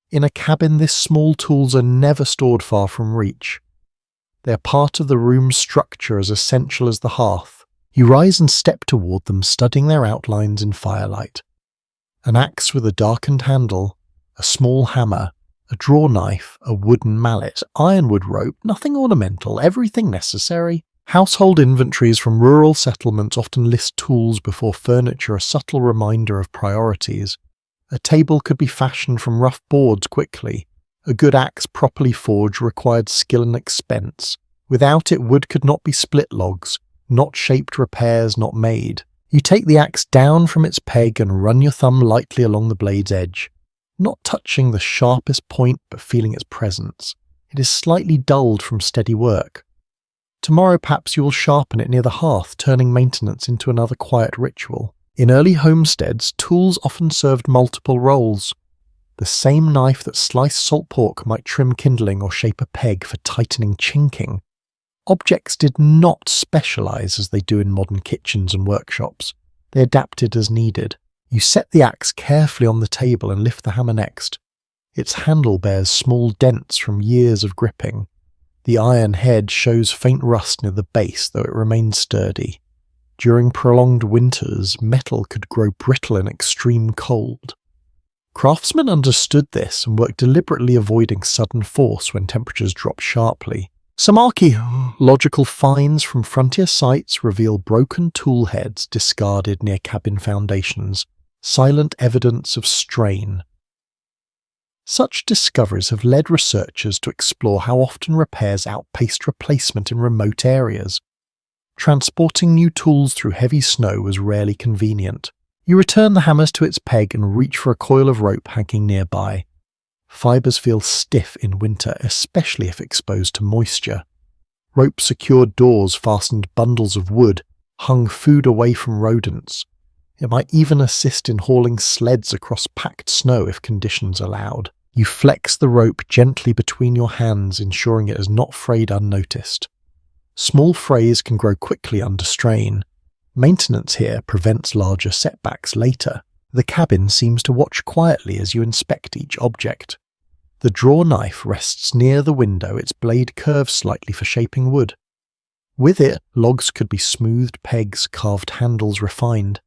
In a cabin, these small tools are never stored far from reach. They are part of the room's structure, as essential as the hearth. You rise and step toward them, studying their outlines in firelight. An axe with a darkened handle, a small hammer, a draw knife, a wooden mallet, ironwood rope, nothing ornamental, everything necessary. Household inventories from rural settlements often list tools before furniture, a subtle reminder of priorities. A table could be fashioned from rough boards quickly. A good axe properly forged required skill and expense. Without it, wood could not be split logs, not shaped repairs not made. You take the axe down from its peg and run your thumb lightly along the blade's edge, not touching the sharpest point but feeling its presence. It is slightly dulled from steady work. Tomorrow perhaps you will sharpen it near the hearth, turning maintenance into another quiet ritual. In early homesteads, tools often served multiple roles. The same knife that sliced salt pork might trim kindling or shape a peg for tightening chinking. Objects did not specialise as they do in modern kitchens and workshops. They adapted as needed. You set the axe carefully on the table and lift the hammer next. Its handle bears small dents from years of gripping. The iron head shows faint rust near the base, though it remains sturdy. During prolonged winters, metal could grow brittle in extreme cold. Craftsmen understood this and worked deliberately avoiding sudden force when temperatures dropped sharply. Some archaeological finds from frontier sites reveal broken tool heads discarded near cabin foundations, silent evidence of strain. Such discoveries have led researchers to explore how often repairs outpaced replacement in remote areas. Transporting new tools through heavy snow was rarely convenient. You return the hammers to its peg and reach for a coil of rope hanging nearby. Fibres feel stiff in winter, especially if exposed to moisture. Rope secured doors fastened bundles of wood, hung food away from rodents. It might even assist in hauling sleds across packed snow if conditions allowed. You flex the rope gently between your hands, ensuring it is not frayed unnoticed. Small frays can grow quickly under strain. Maintenance here prevents larger setbacks later. The cabin seems to watch quietly as you inspect each object. The draw knife rests near the window, its blade curves slightly for shaping wood. With it, logs could be smoothed pegs, carved handles refined.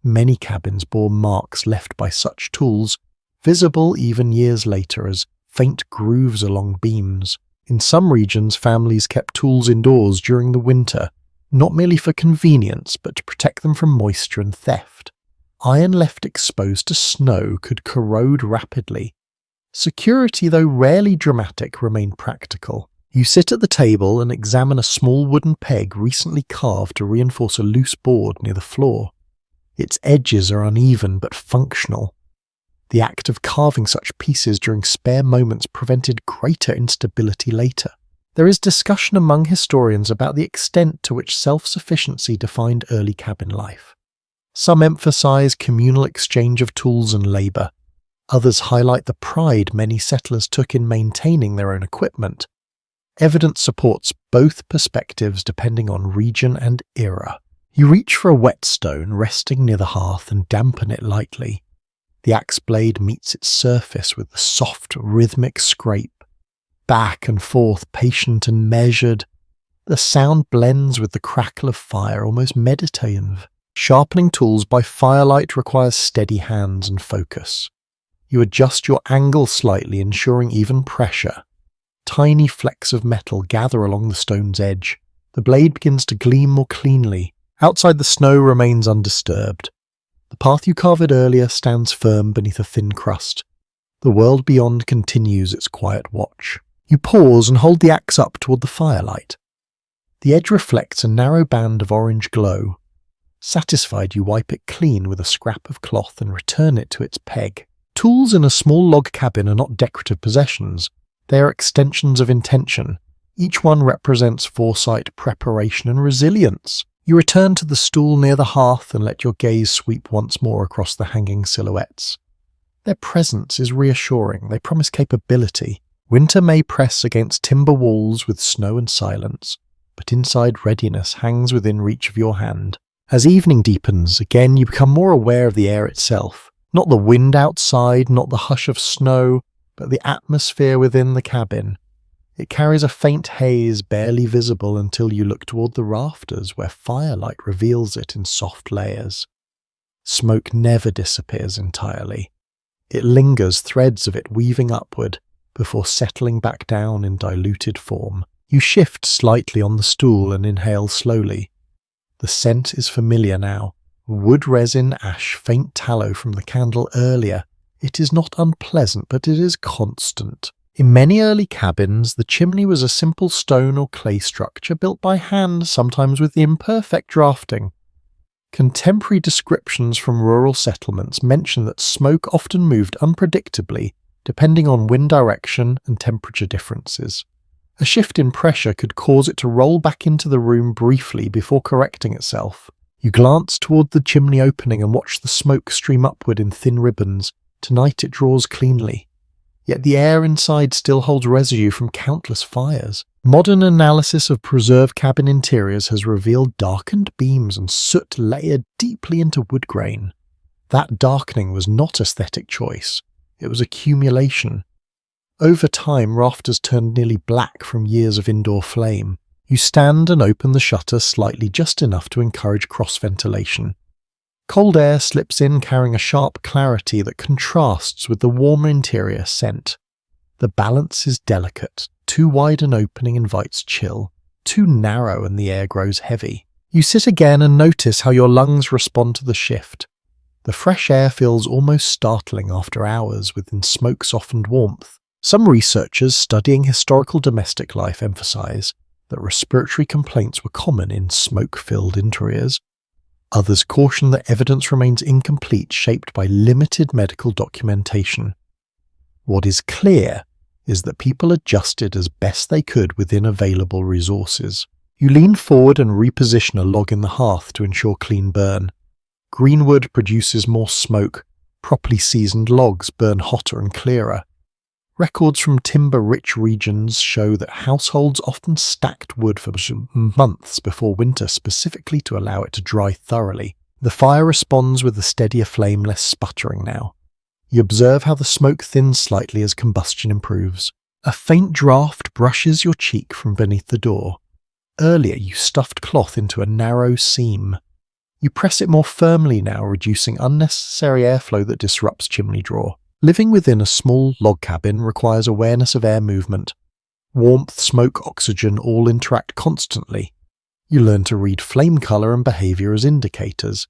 Many cabins bore marks left by such tools, visible even years later as faint grooves along beams. In some regions, families kept tools indoors during the winter, not merely for convenience, but to protect them from moisture and theft. Iron left exposed to snow could corrode rapidly. Security, though rarely dramatic, remained practical. You sit at the table and examine a small wooden peg recently carved to reinforce a loose board near the floor. Its edges are uneven but functional. The act of carving such pieces during spare moments prevented greater instability later. There is discussion among historians about the extent to which self-sufficiency defined early cabin life. Some emphasize communal exchange of tools and labour. Others highlight the pride many settlers took in maintaining their own equipment. Evidence supports both perspectives depending on region and era. You reach for a whetstone resting near the hearth and dampen it lightly. The axe blade meets its surface with a soft, rhythmic scrape. Back and forth, patient and measured. The sound blends with the crackle of fire, almost meditative. Sharpening tools by firelight requires steady hands and focus. You adjust your angle slightly, ensuring even pressure. Tiny flecks of metal gather along the stone's edge. The blade begins to gleam more cleanly. Outside, the snow remains undisturbed. The path you carved earlier stands firm beneath a thin crust. The world beyond continues its quiet watch. You pause and hold the axe up toward the firelight. The edge reflects a narrow band of orange glow. Satisfied, you wipe it clean with a scrap of cloth and return it to its peg. Tools in a small log cabin are not decorative possessions. They are extensions of intention. Each one represents foresight, preparation, and resilience. You return to the stool near the hearth and let your gaze sweep once more across the hanging silhouettes. Their presence is reassuring. They promise capability. Winter may press against timber walls with snow and silence, but inside readiness hangs within reach of your hand. As evening deepens, again you become more aware of the air itself. Not the wind outside, not the hush of snow, but the atmosphere within the cabin. It carries a faint haze barely visible until you look toward the rafters where firelight reveals it in soft layers. Smoke never disappears entirely. It lingers, threads of it weaving upward, before settling back down in diluted form. You shift slightly on the stool and inhale slowly. The scent is familiar now. Wood resin, ash, faint tallow from the candle earlier. It is not unpleasant, but it is constant. In many early cabins, the chimney was a simple stone or clay structure built by hand, sometimes with imperfect drafting. Contemporary descriptions from rural settlements mention that smoke often moved unpredictably depending on wind direction and temperature differences. A shift in pressure could cause it to roll back into the room briefly before correcting itself. You glance toward the chimney opening and watch the smoke stream upward in thin ribbons. Tonight it draws cleanly. Yet the air inside still holds residue from countless fires. Modern analysis of preserved cabin interiors has revealed darkened beams and soot layered deeply into wood grain. That darkening was not aesthetic choice. It was accumulation. Over time, rafters turned nearly black from years of indoor flame. You stand and open the shutter slightly, just enough to encourage cross-ventilation. Cold air slips in carrying a sharp clarity that contrasts with the warmer interior scent. The balance is delicate. Too wide an opening invites chill. Too narrow and the air grows heavy. You sit again and notice how your lungs respond to the shift. The fresh air feels almost startling after hours within smoke-softened warmth. Some researchers studying historical domestic life emphasize that respiratory complaints were common in smoke-filled interiors. Others caution that evidence remains incomplete, shaped by limited medical documentation. What is clear is that people adjusted as best they could within available resources. You lean forward and reposition a log in the hearth to ensure clean burn. Greenwood produces more smoke. Properly seasoned logs burn hotter and clearer. Records from timber-rich regions show that households often stacked wood for months before winter specifically to allow it to dry thoroughly. The fire responds with a steadier flame, less sputtering now. You observe how the smoke thins slightly as combustion improves. A faint draft brushes your cheek from beneath the door. Earlier you stuffed cloth into a narrow seam. You press it more firmly now, reducing unnecessary airflow that disrupts chimney draw. Living within a small log cabin requires awareness of air movement. Warmth, smoke, oxygen all interact constantly. You learn to read flame color and behavior as indicators.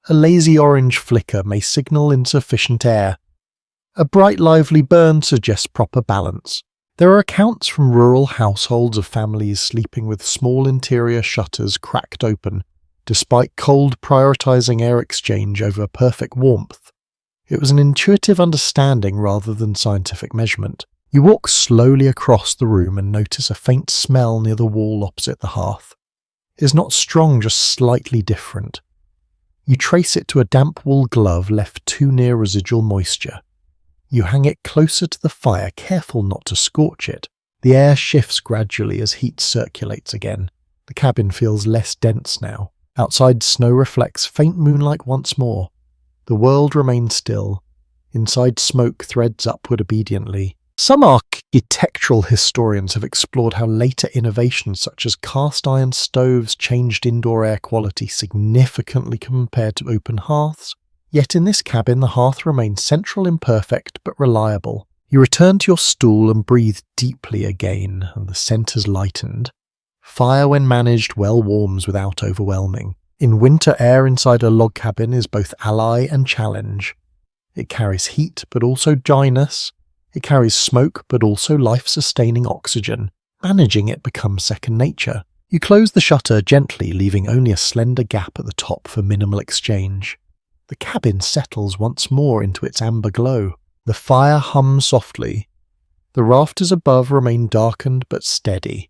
A lazy orange flicker may signal insufficient air. A bright, lively burn suggests proper balance. There are accounts from rural households of families sleeping with small interior shutters cracked open, despite cold prioritizing air exchange over perfect warmth. It was an intuitive understanding rather than scientific measurement. You walk slowly across the room and notice a faint smell near the wall opposite the hearth. It is not strong, just slightly different. You trace it to a damp wool glove left too near residual moisture. You hang it closer to the fire, careful not to scorch it. The air shifts gradually as heat circulates again. The cabin feels less dense now. Outside, snow reflects faint moonlight once more. The world remains still. Inside, smoke threads upward obediently. Some architectural historians have explored how later innovations such as cast iron stoves changed indoor air quality significantly compared to open hearths. Yet in this cabin, the hearth remains central, imperfect, but reliable. You return to your stool and breathe deeply again, and the scent has lightened. Fire, when managed well, warms without overwhelming. In winter, air inside a log cabin is both ally and challenge. It carries heat, but also dryness. It carries smoke, but also life-sustaining oxygen. Managing it becomes second nature. You close the shutter gently, leaving only a slender gap at the top for minimal exchange. The cabin settles once more into its amber glow. The fire hums softly. The rafters above remain darkened but steady.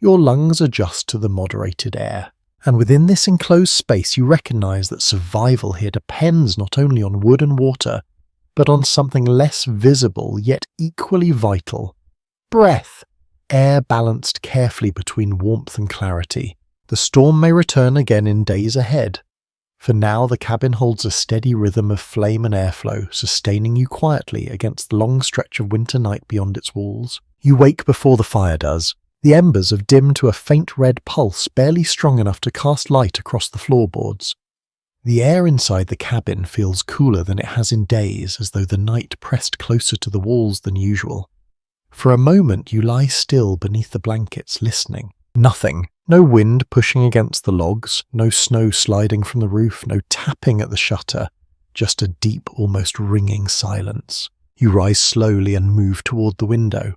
Your lungs adjust to the moderated air. And within this enclosed space you recognize that survival here depends not only on wood and water, but on something less visible yet equally vital. Breath. Air balanced carefully between warmth and clarity. The storm may return again in days ahead. For now, the cabin holds a steady rhythm of flame and airflow, sustaining you quietly against the long stretch of winter night beyond its walls. You wake before the fire does. The embers have dimmed to a faint red pulse, barely strong enough to cast light across the floorboards. The air inside the cabin feels cooler than it has in days, as though the night pressed closer to the walls than usual. For a moment you lie still beneath the blankets, listening. Nothing. No wind pushing against the logs, no snow sliding from the roof, no tapping at the shutter, just a deep, almost ringing silence. You rise slowly and move toward the window.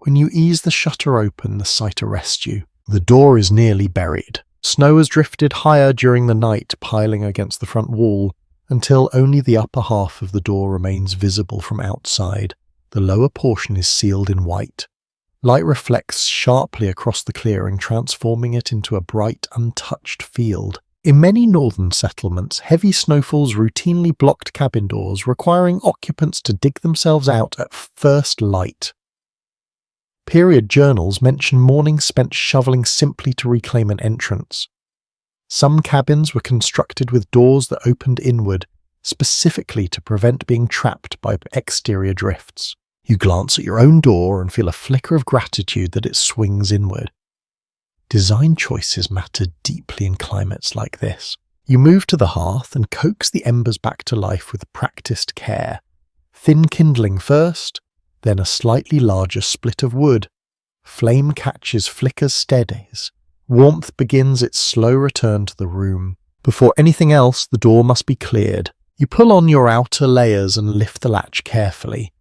When you ease the shutter open, the sight arrests you. The door is nearly buried. Snow has drifted higher during the night, piling against the front wall, until only the upper half of the door remains visible from outside. The lower portion is sealed in white. Light reflects sharply across the clearing, transforming it into a bright, untouched field. In many northern settlements, heavy snowfalls routinely blocked cabin doors, requiring occupants to dig themselves out at first light. Period journals mention mornings spent shoveling simply to reclaim an entrance. Some cabins were constructed with doors that opened inward, specifically to prevent being trapped by exterior drifts. You glance at your own door and feel a flicker of gratitude that it swings inward. Design choices matter deeply in climates like this. You move to the hearth and coax the embers back to life with practiced care. Thin kindling first, then a slightly larger split of wood. Flame catches, flickers, steadies. Warmth begins its slow return to the room. Before anything else, the door must be cleared. You pull on your outer layers and lift the latch carefully.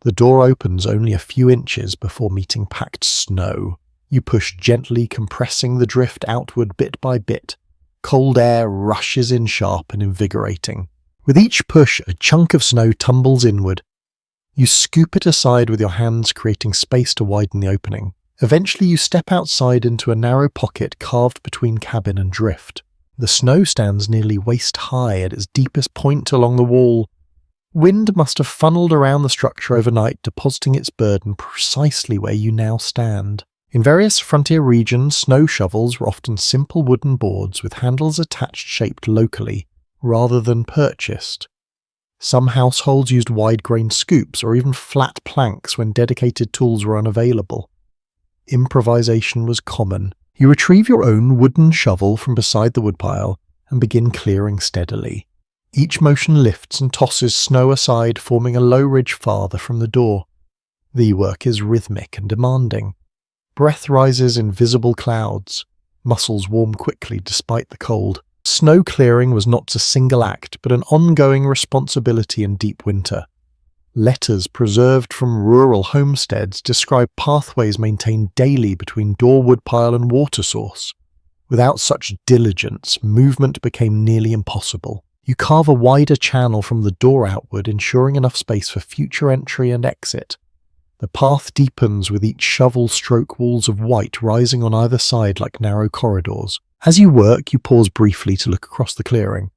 The door opens only a few inches before meeting packed snow. You push gently, compressing the drift outward bit by bit. Cold air rushes in sharp and invigorating. With each push, a chunk of snow tumbles inward. You scoop it aside with your hands, creating space to widen the opening. Eventually you step outside into a narrow pocket carved between cabin and drift. The snow stands nearly waist high at its deepest point along the wall. Wind must have funneled around the structure overnight, depositing its burden precisely where you now stand. In various frontier regions, snow shovels were often simple wooden boards with handles attached shaped locally, rather than purchased. Some households used wide-grained scoops or even flat planks when dedicated tools were unavailable. Improvisation was common. You retrieve your own wooden shovel from beside the woodpile and begin clearing steadily. Each motion lifts and tosses snow aside, forming a low ridge farther from the door. The work is rhythmic and demanding. Breath rises in visible clouds. Muscles warm quickly despite the cold. Snow clearing was not a single act, but an ongoing responsibility in deep winter. Letters preserved from rural homesteads describe pathways maintained daily between door woodpile and water source. Without such diligence, movement became nearly impossible. You carve a wider channel from the door outward, ensuring enough space for future entry and exit. The path deepens with each shovel stroke, walls of white rising on either side like narrow corridors. As you work, you pause briefly to look across the clearing.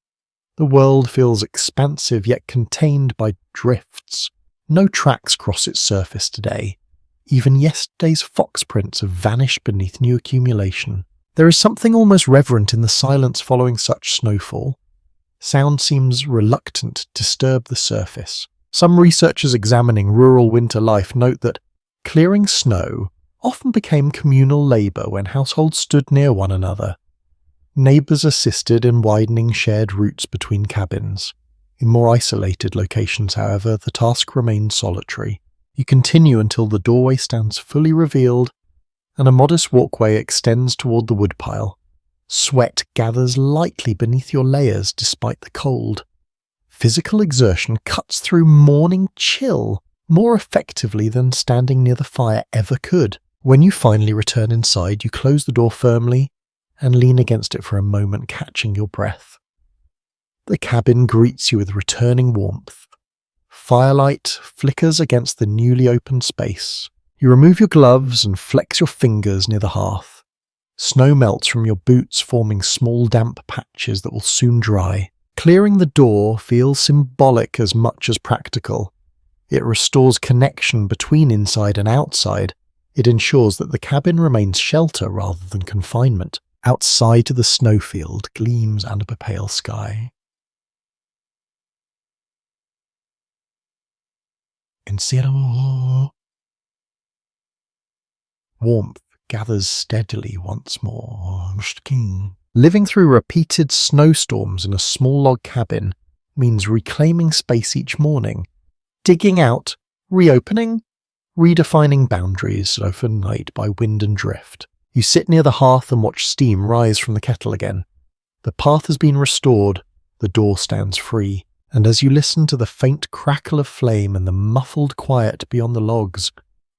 The world feels expansive yet contained by drifts. No tracks cross its surface today. Even yesterday's fox prints have vanished beneath new accumulation. There is something almost reverent in the silence following such snowfall. Sound seems reluctant to disturb the surface. Some researchers examining rural winter life note that clearing snow often became communal labour when households stood near one another. Neighbours assisted in widening shared routes between cabins. In more isolated locations, however, the task remained solitary. You continue until the doorway stands fully revealed and a modest walkway extends toward the woodpile. Sweat gathers lightly beneath your layers despite the cold. Physical exertion cuts through morning chill more effectively than standing near the fire ever could. When you finally return inside, you close the door firmly and lean against it for a moment, catching your breath. The cabin greets you with returning warmth. Firelight flickers against the newly opened space. You remove your gloves and flex your fingers near the hearth. Snow melts from your boots, forming small damp patches that will soon dry. Clearing the door feels symbolic as much as practical. It restores connection between inside and outside. It ensures that the cabin remains shelter rather than confinement. Outside the snowfield gleams under a pale sky. In Seattle, warmth gathers steadily once more. King. Living through repeated snowstorms in a small log cabin means reclaiming space each morning, digging out, reopening, redefining boundaries overnight by wind and drift. You sit near the hearth and watch steam rise from the kettle again. The path has been restored, the door stands free, and as you listen to the faint crackle of flame and the muffled quiet beyond the logs,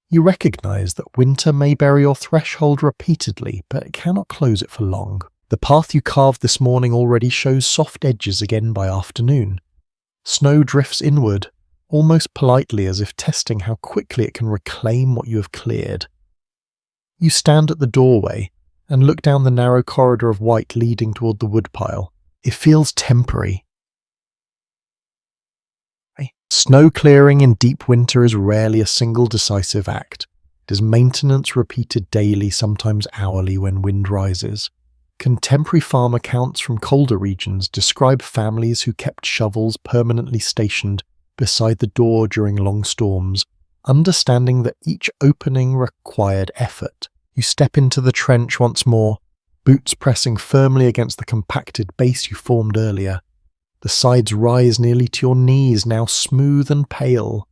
you recognize that winter may bury your threshold repeatedly, but it cannot close it for long. The path you carved this morning already shows soft edges again by afternoon. Snow drifts inward, almost politely as if testing how quickly it can reclaim what you have cleared. You stand at the doorway and look down the narrow corridor of white leading toward the woodpile. It feels temporary. Snow clearing in deep winter is rarely a single decisive act. It is maintenance repeated daily, sometimes hourly, when wind rises. Contemporary farm accounts from colder regions describe families who kept shovels permanently stationed beside the door during long storms, understanding that each opening required effort. You step into the trench once more, boots pressing firmly against the compacted base you formed earlier. The sides rise nearly to your knees, now smooth and pale.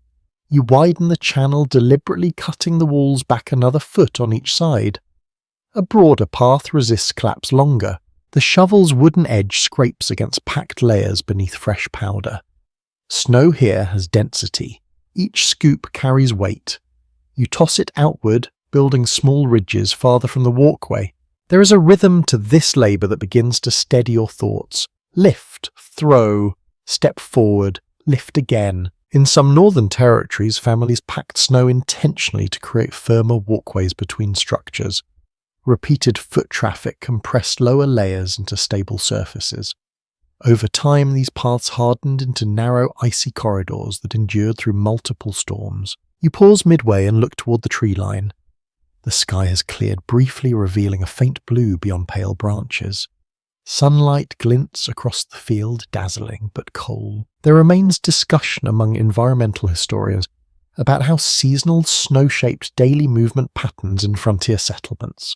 You widen the channel, deliberately cutting the walls back another foot on each side. A broader path resists collapse longer. The shovel's wooden edge scrapes against packed layers beneath fresh powder. Snow here has density. Each scoop carries weight. You toss it outward, building small ridges farther from the walkway. There is a rhythm to this labour that begins to steady your thoughts. Lift, throw, step forward, lift again. In some northern territories, families packed snow intentionally to create firmer walkways between structures. Repeated foot traffic compressed lower layers into stable surfaces. Over time, these paths hardened into narrow, icy corridors that endured through multiple storms. You pause midway and look toward the tree line. The sky has cleared briefly, revealing a faint blue beyond pale branches. Sunlight glints across the field, dazzling but cold. There remains discussion among environmental historians about how seasonal snow-shaped daily movement patterns in frontier settlements.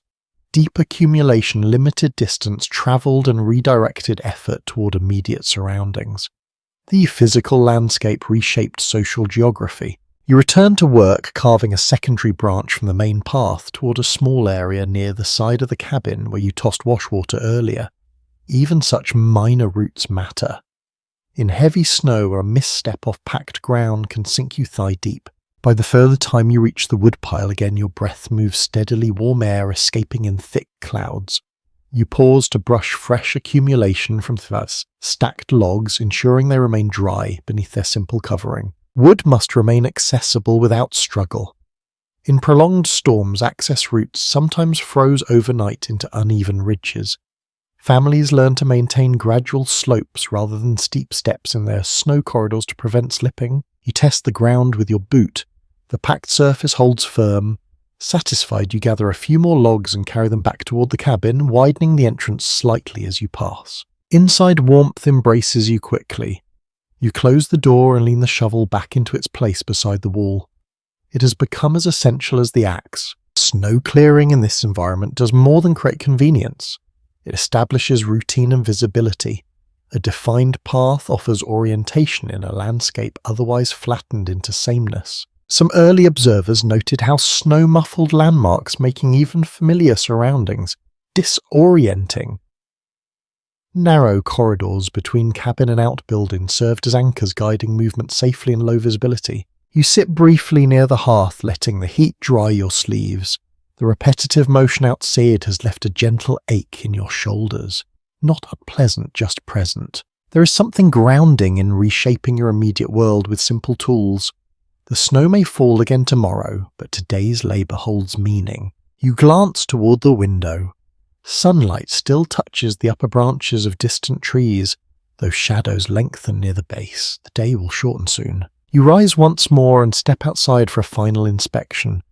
Deep accumulation, limited distance, travelled and redirected effort toward immediate surroundings. The physical landscape reshaped social geography. You return to work, carving a secondary branch from the main path toward a small area near the side of the cabin where you tossed washwater earlier. Even such minor routes matter. In heavy snow, a misstep off packed ground can sink you thigh-deep. By the further time you reach the woodpile again, your breath moves steadily, warm air escaping in thick clouds. You pause to brush fresh accumulation from stacked logs, ensuring they remain dry beneath their simple covering. Wood must remain accessible without struggle. In prolonged storms, access routes sometimes froze overnight into uneven ridges. Families learn to maintain gradual slopes rather than steep steps in their snow corridors to prevent slipping. You test the ground with your boot. The packed surface holds firm. Satisfied, you gather a few more logs and carry them back toward the cabin, widening the entrance slightly as you pass. Inside, warmth embraces you quickly. You close the door and lean the shovel back into its place beside the wall. It has become as essential as the axe. Snow clearing in this environment does more than create convenience. It establishes routine and visibility. A defined path offers orientation in a landscape otherwise flattened into sameness. Some early observers noted how snow-muffled landmarks making even familiar surroundings disorienting. Narrow corridors between cabin and outbuilding served as anchors guiding movement safely in low visibility. You sit briefly near the hearth, letting the heat dry your sleeves. The repetitive motion outside has left a gentle ache in your shoulders. Not unpleasant, just present. There is something grounding in reshaping your immediate world with simple tools. The snow may fall again tomorrow, but today's labour holds meaning. You glance toward the window. Sunlight still touches the upper branches of distant trees, though shadows lengthen near the base. The day will shorten soon. You rise once more and step outside for a final inspection.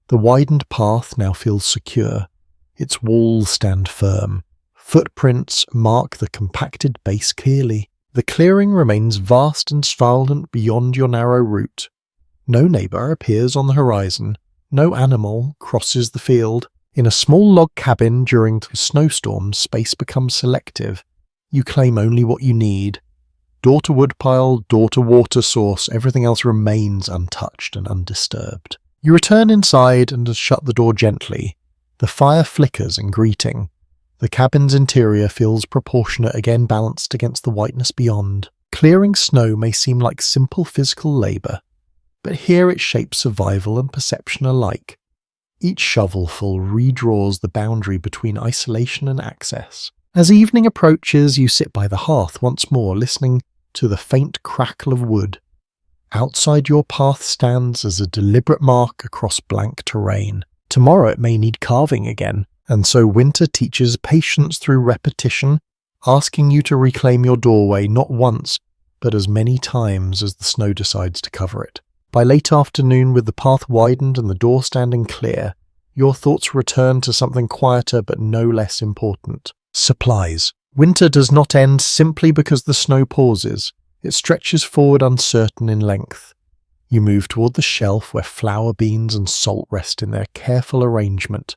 The widened path now feels secure. Its walls stand firm. Footprints mark the compacted base clearly. The clearing remains vast and silent beyond your narrow route. No neighbour appears on the horizon. No animal crosses the field. In a small log cabin during snowstorms, space becomes selective. You claim only what you need. Door to woodpile, door to water source, everything else remains untouched and undisturbed. You return inside and shut the door gently. The fire flickers in greeting. The cabin's interior feels proportionate, again balanced against the whiteness beyond. Clearing snow may seem like simple physical labour, but here it shapes survival and perception alike. Each shovelful redraws the boundary between isolation and access. As evening approaches, you sit by the hearth once more, listening to the faint crackle of wood. Outside your path stands as a deliberate mark across blank terrain. Tomorrow it may need carving again, and so winter teaches patience through repetition, asking you to reclaim your doorway not once, but as many times as the snow decides to cover it. By late afternoon, with the path widened and the door standing clear, your thoughts return to something quieter but no less important. Supplies. Winter does not end simply because the snow pauses. It stretches forward uncertain in length. You move toward the shelf where flour beans and salt rest in their careful arrangement.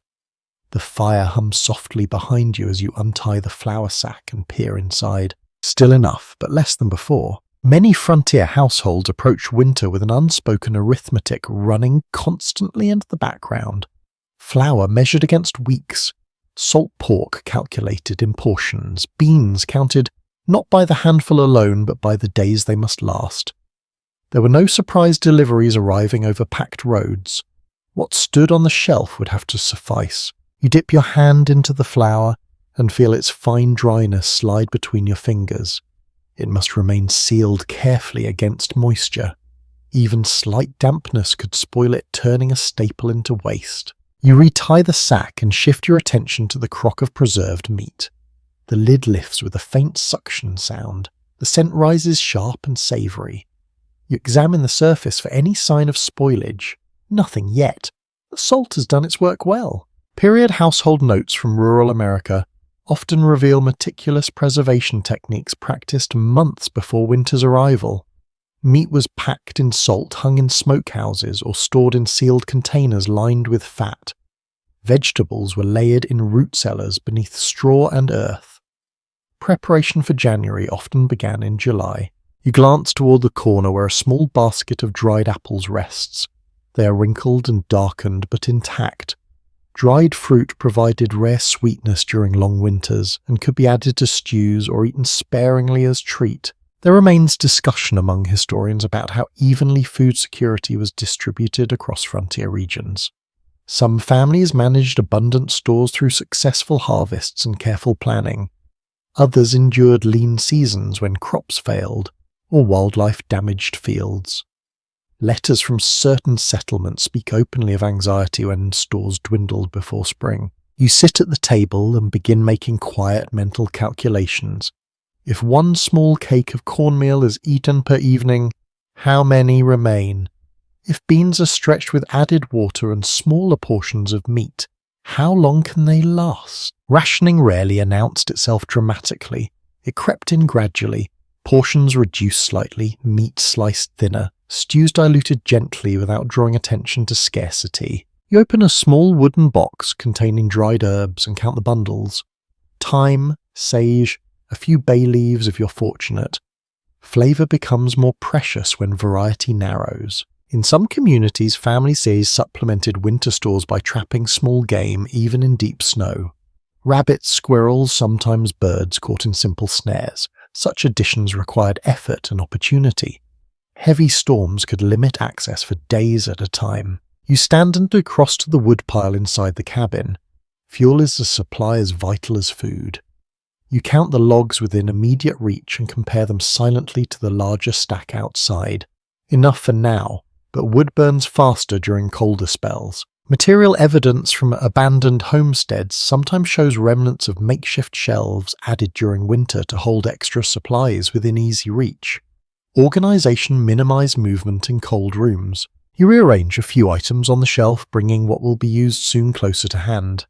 The fire hums softly behind you as you untie the flour sack and peer inside. Still enough, but less than before. Many frontier households approach winter with an unspoken arithmetic running constantly into the background. Flour measured against weeks, salt pork calculated in portions, beans counted not by the handful alone but by the days they must last. There were no surprise deliveries arriving over packed roads. What stood on the shelf would have to suffice. You dip your hand into the flour and feel its fine dryness slide between your fingers. It must remain sealed carefully against moisture. Even slight dampness could spoil it, turning a staple into waste. You retie the sack and shift your attention to the crock of preserved meat. The lid lifts with a faint suction sound. The scent rises sharp and savoury. You examine the surface for any sign of spoilage. Nothing yet. The salt has done its work well. Period household notes from rural America often reveal meticulous preservation techniques practiced months before winter's arrival. Meat was packed in salt, hung in smokehouses, or stored in sealed containers lined with fat. Vegetables were layered in root cellars beneath straw and earth. Preparation for January often began in July. You glance toward the corner where a small basket of dried apples rests. They are wrinkled and darkened, but intact. Dried fruit provided rare sweetness during long winters and could be added to stews or eaten sparingly as treat. There remains discussion among historians about how evenly food security was distributed across frontier regions. Some families managed abundant stores through successful harvests and careful planning. Others endured lean seasons when crops failed or wildlife damaged fields. Letters from certain settlements speak openly of anxiety when stores dwindled before spring. You sit at the table and begin making quiet mental calculations. If one small cake of cornmeal is eaten per evening, how many remain? If beans are stretched with added water and smaller portions of meat, how long can they last? Rationing rarely announced itself dramatically. It crept in gradually, portions reduced slightly, meat sliced thinner, stews diluted gently without drawing attention to scarcity. You open a small wooden box containing dried herbs and count the bundles. Thyme, sage, a few bay leaves if you're fortunate. Flavour becomes more precious when variety narrows. In some communities, families supplemented winter stores by trapping small game even in deep snow. Rabbits, squirrels, sometimes birds caught in simple snares. Such additions required effort and opportunity. Heavy storms could limit access for days at a time. You stand and cross to the woodpile inside the cabin. Fuel is a supply as vital as food. You count the logs within immediate reach and compare them silently to the larger stack outside. Enough for now, but wood burns faster during colder spells. Material evidence from abandoned homesteads sometimes shows remnants of makeshift shelves added during winter to hold extra supplies within easy reach. Organisation minimises movement in cold rooms. You rearrange a few items on the shelf, bringing what will be used soon closer to hand.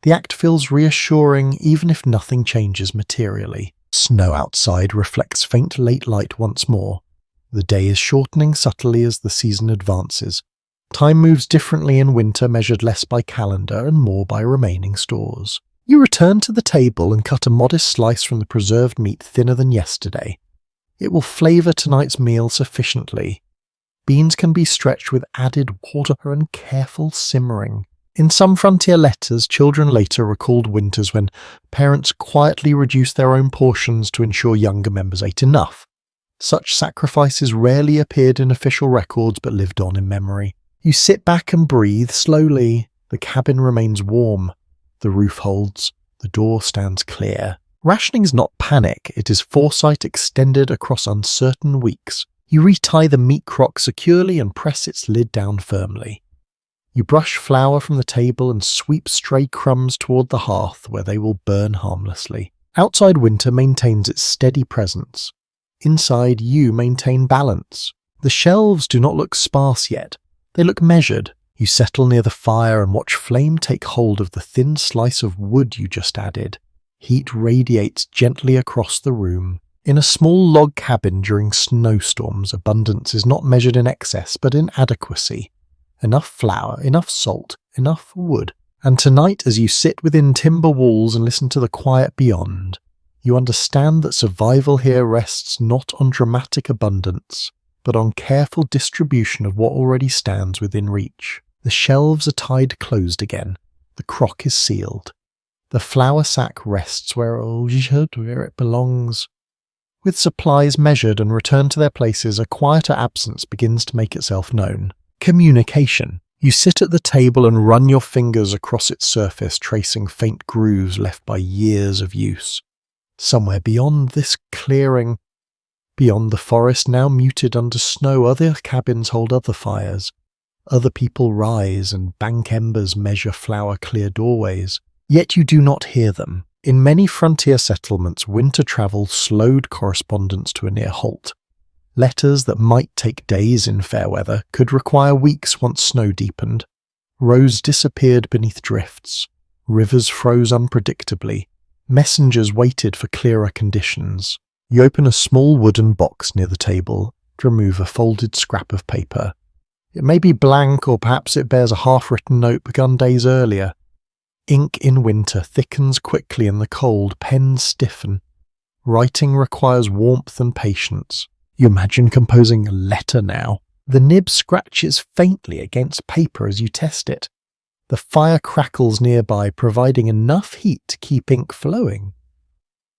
The act feels reassuring even if nothing changes materially. Snow outside reflects faint late light once more. The day is shortening subtly as the season advances. Time moves differently in winter, measured less by calendar and more by remaining stores. You return to the table and cut a modest slice from the preserved meat thinner than yesterday. It will flavour tonight's meal sufficiently. Beans can be stretched with added water and careful simmering. In some frontier letters, children later recalled winters when parents quietly reduced their own portions to ensure younger members ate enough. Such sacrifices rarely appeared in official records but lived on in memory. You sit back and breathe slowly. The cabin remains warm. The roof holds. The door stands clear. Rationing is not panic, it is foresight extended across uncertain weeks. You retie the meat crock securely and press its lid down firmly. You brush flour from the table and sweep stray crumbs toward the hearth where they will burn harmlessly. Outside winter maintains its steady presence. Inside you maintain balance. The shelves do not look sparse yet. They look measured. You settle near the fire and watch flame take hold of the thin slice of wood you just added. Heat radiates gently across the room. In a small log cabin during snowstorms, abundance is not measured in excess but in adequacy. Enough flour, enough salt, enough wood. And tonight, as you sit within timber walls and listen to the quiet beyond, you understand that survival here rests not on dramatic abundance, but on careful distribution of what already stands within reach. The shelves are tied closed again. The crock is sealed. The flour sack rests where it belongs. With supplies measured and returned to their places, a quieter absence begins to make itself known. Communication. You sit at the table and run your fingers across its surface, tracing faint grooves left by years of use. Somewhere beyond this clearing, beyond the forest now muted under snow, other cabins hold other fires. Other people rise and bank embers measure flour-clear doorways. Yet you do not hear them. In many frontier settlements, winter travel slowed correspondence to a near halt. Letters that might take days in fair weather could require weeks once snow deepened. Roads disappeared beneath drifts. Rivers froze unpredictably. Messengers waited for clearer conditions. You open a small wooden box near the table to remove a folded scrap of paper. It may be blank, or perhaps it bears a half-written note begun days earlier. Ink in winter thickens quickly in the cold, pens stiffen. Writing requires warmth and patience. You imagine composing a letter now. The nib scratches faintly against paper as you test it. The fire crackles nearby, providing enough heat to keep ink flowing.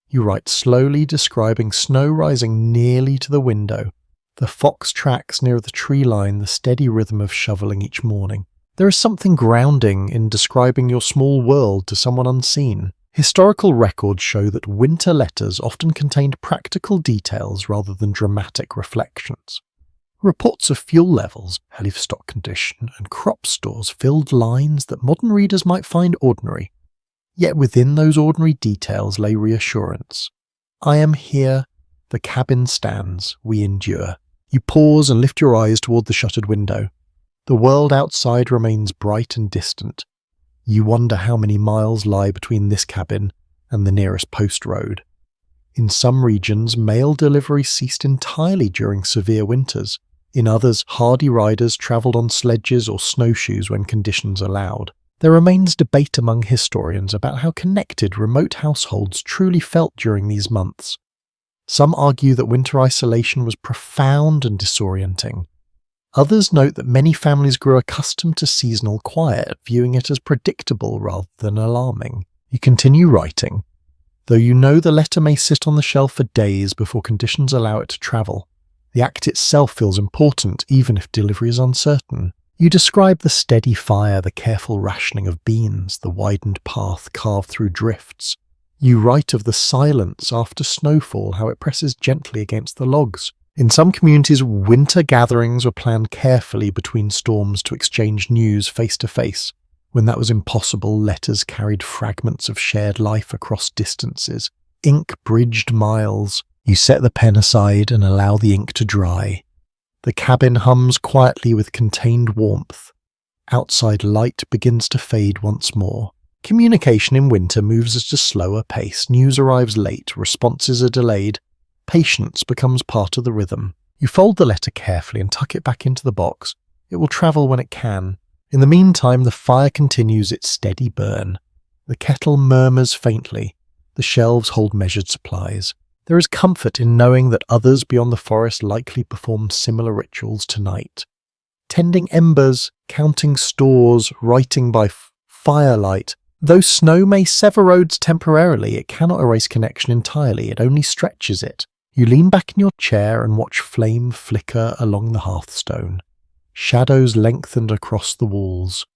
You write slowly, describing snow rising nearly to the window. The fox tracks near the tree line, the steady rhythm of shoveling each morning. There is something grounding in describing your small world to someone unseen. Historical records show that winter letters often contained practical details rather than dramatic reflections. Reports of fuel levels, livestock condition, and crop stores filled lines that modern readers might find ordinary. Yet within those ordinary details lay reassurance. I am here, the cabin stands, we endure. You pause and lift your eyes toward the shuttered window. The world outside remains bright and distant. You wonder how many miles lie between this cabin and the nearest post road. In some regions, mail delivery ceased entirely during severe winters. In others, hardy riders travelled on sledges or snowshoes when conditions allowed. There remains debate among historians about how connected remote households truly felt during these months. Some argue that winter isolation was profound and disorienting. Others note that many families grew accustomed to seasonal quiet, viewing it as predictable rather than alarming. You continue writing, though you know the letter may sit on the shelf for days before conditions allow it to travel. The act itself feels important, even if delivery is uncertain. You describe the steady fire, the careful rationing of beans, the widened path carved through drifts. You write of the silence after snowfall, how it presses gently against the logs. In some communities, winter gatherings were planned carefully between storms to exchange news face to face. When that was impossible, letters carried fragments of shared life across distances. Ink bridged miles. You set the pen aside and allow the ink to dry. The cabin hums quietly with contained warmth. Outside light begins to fade once more. Communication in winter moves at a slower pace. News arrives late, responses are delayed. Patience becomes part of the rhythm. You fold the letter carefully and tuck it back into the box. It will travel when it can. In the meantime, the fire continues its steady burn. The kettle murmurs faintly. The shelves hold measured supplies. There is comfort in knowing that others beyond the forest likely perform similar rituals tonight. Tending embers, counting stores, writing by firelight. Though snow may sever roads temporarily, it cannot erase connection entirely, it only stretches it. You lean back in your chair and watch flame flicker along the hearthstone. Shadows lengthened across the walls.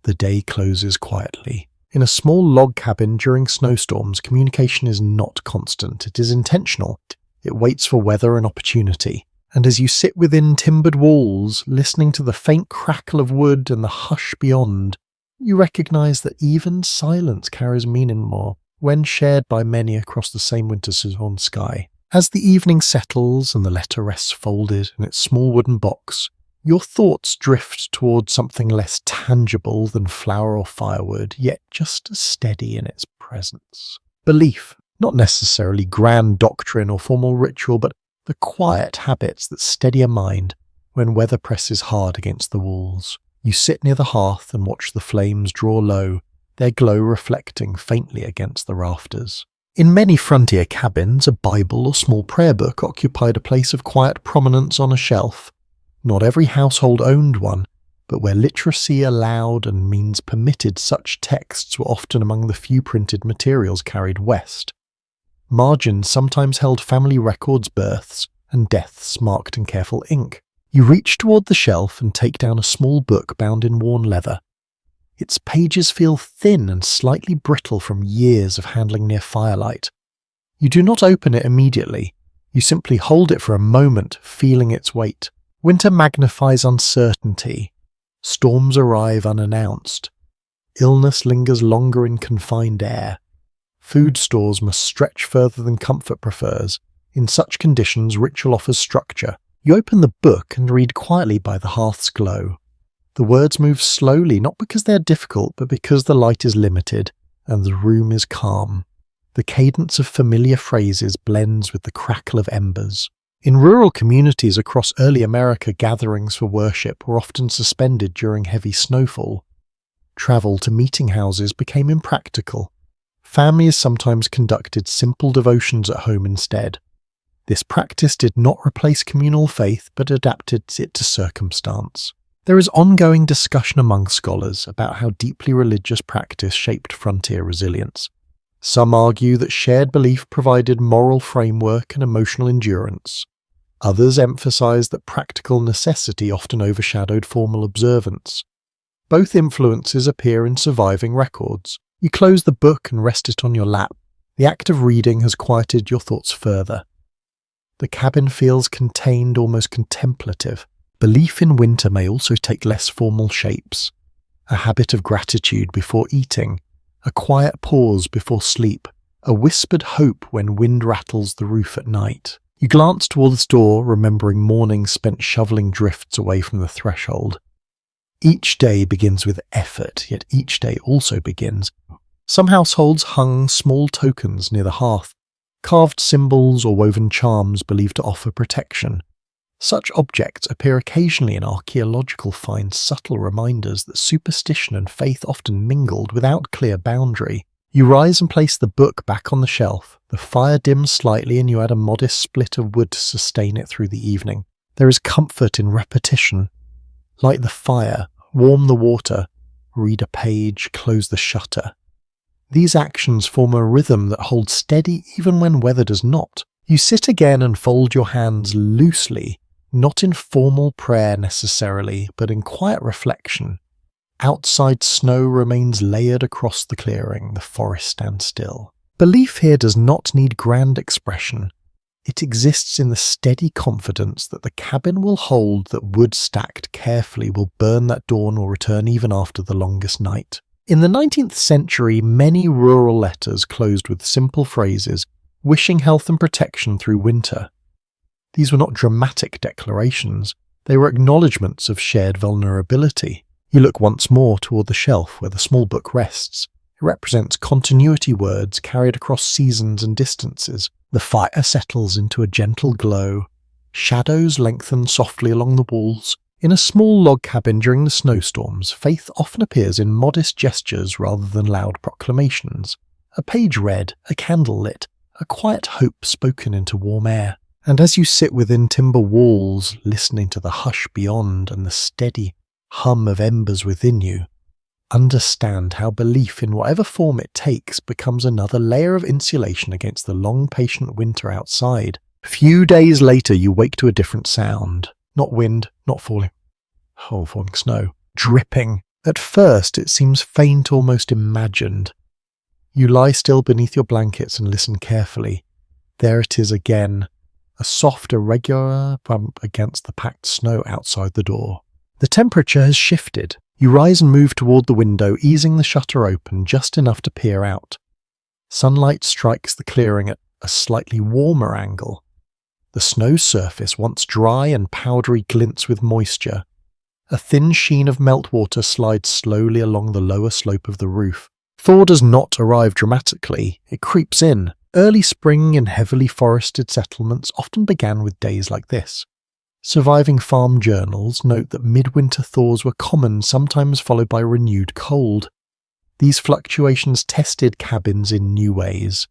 The day closes quietly. In a small log cabin during snowstorms, communication is not constant. It is intentional. It waits for weather and opportunity. And as you sit within timbered walls, listening to the faint crackle of wood and the hush beyond, you recognize that even silence carries meaning more when shared by many across the same winter-sworn sky. As the evening settles and the letter rests folded in its small wooden box, your thoughts drift towards something less tangible than flour or firewood, yet just as steady in its presence. Belief, not necessarily grand doctrine or formal ritual, but the quiet habits that steady a mind when weather presses hard against the walls. You sit near the hearth and watch the flames draw low, their glow reflecting faintly against the rafters. In many frontier cabins, a Bible or small prayer book occupied a place of quiet prominence on a shelf. Not every household owned one, but where literacy allowed and means permitted, such texts were often among the few printed materials carried west. Margins sometimes held family records, births, and deaths marked in careful ink. You reach toward the shelf and take down a small book bound in worn leather. Its pages feel thin and slightly brittle from years of handling near firelight. You do not open it immediately. You simply hold it for a moment, feeling its weight. Winter magnifies uncertainty. Storms arrive unannounced. Illness lingers longer in confined air. Food stores must stretch further than comfort prefers. In such conditions, ritual offers structure. You open the book and read quietly by the hearth's glow. The words move slowly, not because they are difficult, but because the light is limited and the room is calm. The cadence of familiar phrases blends with the crackle of embers. In rural communities across early America, gatherings for worship were often suspended during heavy snowfall. Travel to meeting houses became impractical. Families sometimes conducted simple devotions at home instead. This practice did not replace communal faith, but adapted it to circumstance. There is ongoing discussion among scholars about how deeply religious practice shaped frontier resilience. Some argue that shared belief provided moral framework and emotional endurance. Others emphasize that practical necessity often overshadowed formal observance. Both influences appear in surviving records. You close the book and rest it on your lap. The act of reading has quieted your thoughts further. The cabin feels contained, almost contemplative. Belief in winter may also take less formal shapes. A habit of gratitude before eating, a quiet pause before sleep, a whispered hope when wind rattles the roof at night. You glance towards the door, remembering mornings spent shoveling drifts away from the threshold. Each day begins with effort, yet each day also begins. Some households hung small tokens near the hearth, carved symbols or woven charms believed to offer protection. Such objects appear occasionally in archaeological finds, subtle reminders that superstition and faith often mingled without clear boundary. You rise and place the book back on the shelf. The fire dims slightly and you add a modest split of wood to sustain it through the evening. There is comfort in repetition. Light the fire, warm the water, read a page, close the shutter. These actions form a rhythm that holds steady even when weather does not. You sit again and fold your hands loosely, not in formal prayer necessarily, but in quiet reflection. Outside snow remains layered across the clearing, the forest stands still. Belief here does not need grand expression. It exists in the steady confidence that the cabin will hold, that wood stacked carefully will burn that dawn or return even after the longest night. In the 19th century, many rural letters closed with simple phrases, wishing health and protection through winter. These were not dramatic declarations, they were acknowledgements of shared vulnerability. You look once more toward the shelf where the small book rests. It represents continuity words carried across seasons and distances. The fire settles into a gentle glow. Shadows lengthen softly along the walls. In a small log cabin during the snowstorms, faith often appears in modest gestures rather than loud proclamations. A page read, a candle lit, a quiet hope spoken into warm air. And as you sit within timber walls, listening to the hush beyond and the steady hum of embers within you, understand how belief in whatever form it takes becomes another layer of insulation against the long, patient winter outside. A few days later you wake to a different sound. Not wind, not falling snow. Dripping, At first it seems faint, almost imagined. You lie still beneath your blankets and listen carefully. There it is again, a soft, irregular bump against the packed snow outside the door. The temperature has shifted. You rise and move toward the window, easing the shutter open just enough to peer out. Sunlight strikes the clearing at a slightly warmer angle. The snow surface, once dry and powdery, glints with moisture. A thin sheen of meltwater slides slowly along the lower slope of the roof. Thaw does not arrive dramatically. It creeps in. Early spring in heavily forested settlements often began with days like this. Surviving farm journals note that midwinter thaws were common, sometimes followed by renewed cold. These fluctuations tested cabins in new ways.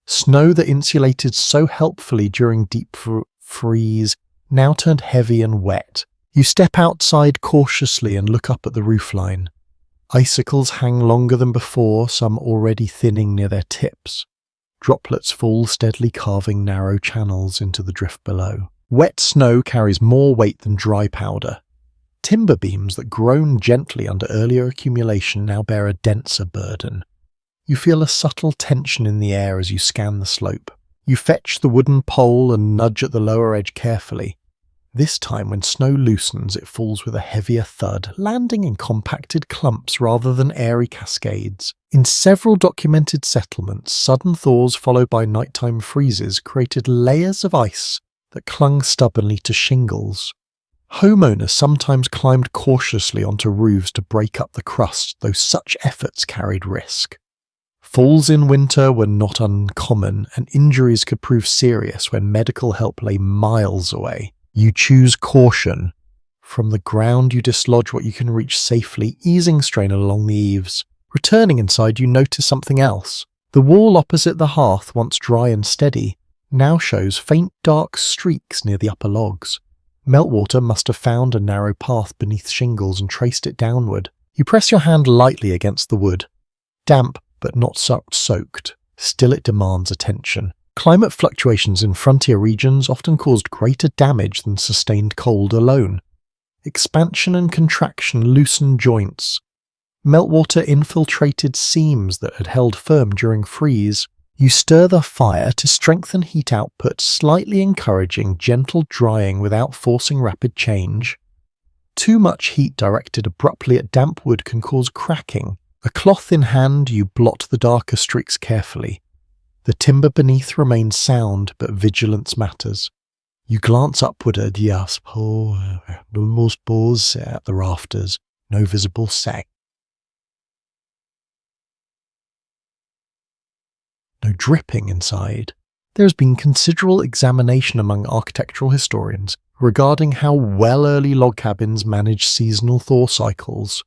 Snow that insulated so helpfully during deep freeze now turned heavy and wet. You step outside cautiously and look up at the roofline. Icicles hang longer than before, some already thinning near their tips. Droplets fall steadily, carving narrow channels into the drift below. Wet snow carries more weight than dry powder. Timber beams that groaned gently under earlier accumulation now bear a denser burden. You feel a subtle tension in the air as you scan the slope. You fetch the wooden pole and nudge at the lower edge carefully. This time, when snow loosens, it falls with a heavier thud, landing in compacted clumps rather than airy cascades. In several documented settlements, sudden thaws followed by nighttime freezes created layers of ice that clung stubbornly to shingles. Homeowners sometimes climbed cautiously onto roofs to break up the crust, though such efforts carried risk. Falls in winter were not uncommon, and injuries could prove serious when medical help lay miles away. You choose caution. From the ground you dislodge what you can reach safely, easing strain along the eaves. Returning inside, you notice something else. The wall opposite the hearth, once dry and steady, now shows faint dark streaks near the upper logs. Meltwater must have found a narrow path beneath shingles and traced it downward. You press your hand lightly against the wood. Damp, but not soaked. Still it demands attention. Climate fluctuations in frontier regions often caused greater damage than sustained cold alone. Expansion and contraction loosened joints. Meltwater infiltrated seams that had held firm during freeze. You stir the fire to strengthen heat output, slightly encouraging gentle drying without forcing rapid change. Too much heat directed abruptly at damp wood can cause cracking. A cloth in hand, you blot the darker streaks carefully. The timber beneath remains sound, but vigilance matters. You glance upward at the rafters, no visible sag. No dripping inside. There has been considerable examination among architectural historians regarding how well early log cabins managed seasonal thaw cycles.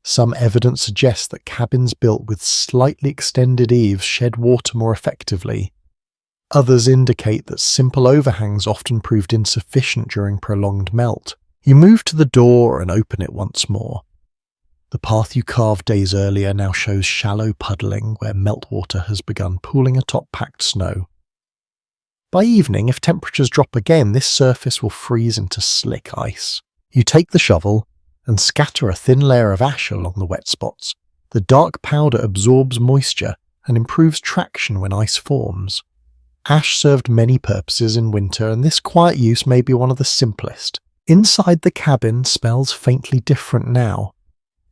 Some evidence suggests that cabins built with slightly extended eaves shed water more effectively. Others indicate that simple overhangs often proved insufficient during prolonged melt. You move to the door and open it once more. The path you carved days earlier now shows shallow puddling where meltwater has begun pooling atop packed snow. By evening, if temperatures drop again, this surface will freeze into slick ice. You take the shovel and scatter a thin layer of ash along the wet spots. The dark powder absorbs moisture and improves traction when ice forms. Ash served many purposes in winter, and this quiet use may be one of the simplest. Inside the cabin smells faintly different now.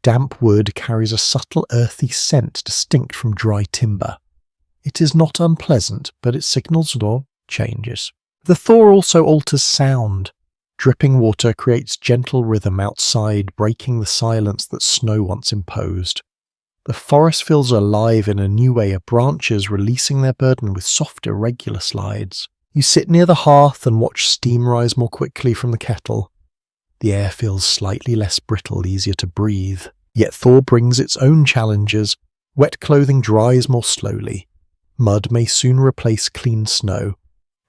Damp wood carries a subtle earthy scent distinct from dry timber. It is not unpleasant, but it signals or changes. The thaw also alters sound. Dripping water creates gentle rhythm outside, breaking the silence that snow once imposed. The forest feels alive in a new way, of branches releasing their burden with soft, irregular slides. You sit near the hearth and watch steam rise more quickly from the kettle. The air feels slightly less brittle, easier to breathe. Yet thaw brings its own challenges. Wet clothing dries more slowly. Mud may soon replace clean snow.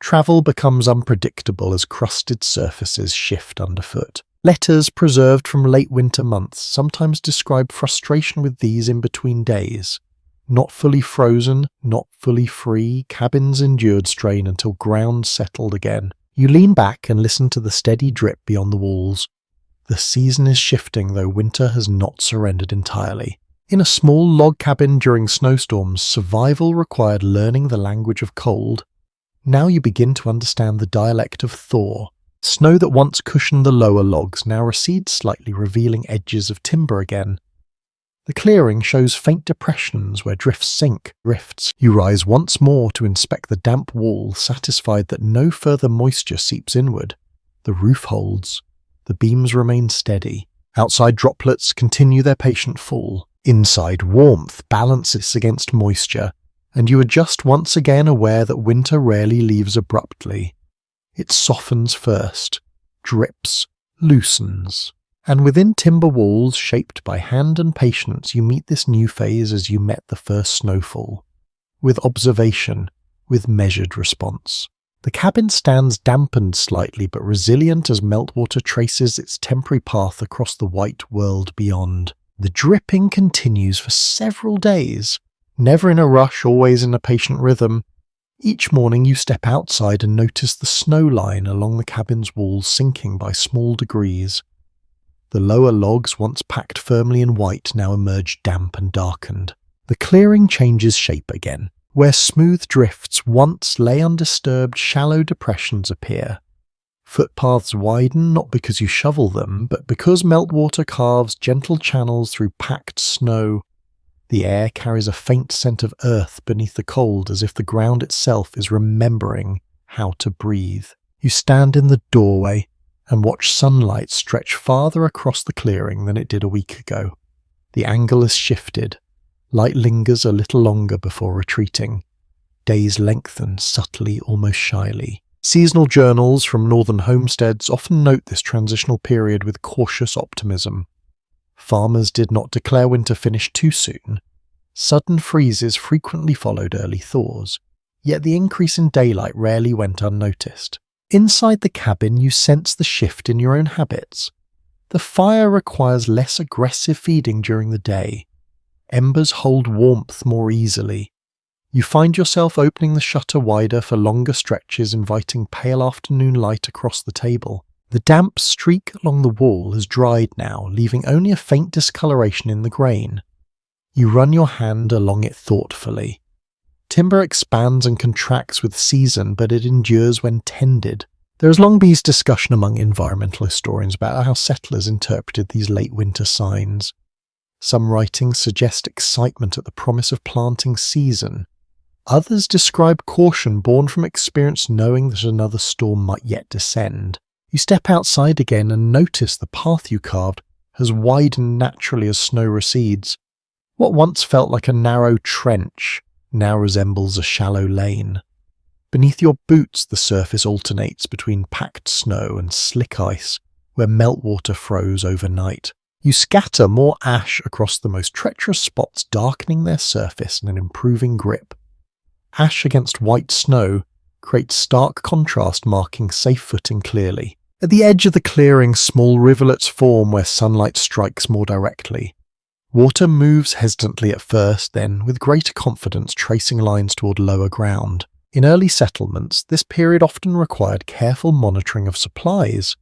Travel becomes unpredictable as crusted surfaces shift underfoot. Letters preserved from late winter months sometimes describe frustration with these in-between days. Not fully frozen, not fully free, cabins endured strain until ground settled again. You lean back and listen to the steady drip beyond the walls. The season is shifting, though winter has not surrendered entirely. In a small log cabin during snowstorms, survival required learning the language of cold. Now you begin to understand the dialect of Thaw. Snow that once cushioned the lower logs now recedes slightly, revealing edges of timber again. The clearing shows faint depressions where drifts sink. You rise once more to inspect the damp wall, satisfied that no further moisture seeps inward. The roof holds. The beams remain steady. Outside droplets continue their patient fall. Inside, warmth balances against moisture, and you are just once again aware that winter rarely leaves abruptly. It softens first, drips, loosens. And within timber walls shaped by hand and patience, you meet this new phase as you met the first snowfall. With observation, with measured response. The cabin stands dampened slightly but resilient as meltwater traces its temporary path across the white world beyond. The dripping continues for several days, never in a rush, always in a patient rhythm. Each morning you step outside and notice the snow line along the cabin's walls sinking by small degrees. The lower logs, once packed firmly in white, now emerge damp and darkened. The clearing changes shape again. Where smooth drifts once lay undisturbed, shallow depressions appear. Footpaths widen not because you shovel them, but because meltwater carves gentle channels through packed snow. The air carries a faint scent of earth beneath the cold, as if the ground itself is remembering how to breathe. You stand in the doorway and watch sunlight stretch farther across the clearing than it did a week ago. The angle is shifted. Light lingers a little longer before retreating. Days lengthen subtly, almost shyly. Seasonal journals from northern homesteads often note this transitional period with cautious optimism. Farmers did not declare winter finished too soon. Sudden freezes frequently followed early thaws, yet the increase in daylight rarely went unnoticed. Inside the cabin you sense the shift in your own habits. The fire requires less aggressive feeding during the day. Embers hold warmth more easily. You find yourself opening the shutter wider for longer stretches, inviting pale afternoon light across the table. The damp streak along the wall has dried now, leaving only a faint discoloration in the grain. You run your hand along it thoughtfully. Timber expands and contracts with season, but it endures when tended. There has long been discussion among environmental historians about how settlers interpreted these late winter signs. Some writings suggest excitement at the promise of planting season. Others describe caution born from experience, knowing that another storm might yet descend. You step outside again and notice the path you carved has widened naturally as snow recedes. What once felt like a narrow trench now resembles a shallow lane. Beneath your boots the surface alternates between packed snow and slick ice, where meltwater froze overnight. You scatter more ash across the most treacherous spots, darkening their surface and improving grip. Ash against white snow creates stark contrast, marking safe footing clearly. At the edge of the clearing, small rivulets form where sunlight strikes more directly. Water moves hesitantly at first, then, with greater confidence, tracing lines toward lower ground. In early settlements, this period often required careful monitoring of supplies.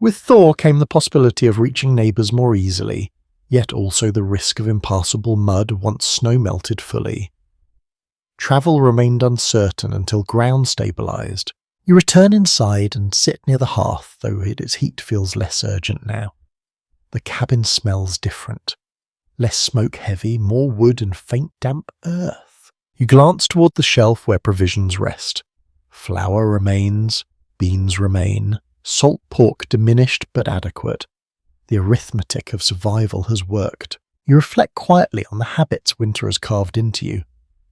With thaw came the possibility of reaching neighbours more easily, yet also the risk of impassable mud once snow melted fully. Travel remained uncertain until ground stabilised. You return inside and sit near the hearth, though its heat feels less urgent now. The cabin smells different. Less smoke-heavy, more wood and faint damp earth. You glance toward the shelf where provisions rest. Flour remains, beans remain, salt pork diminished but adequate. The arithmetic of survival has worked. You reflect quietly on the habits winter has carved into you,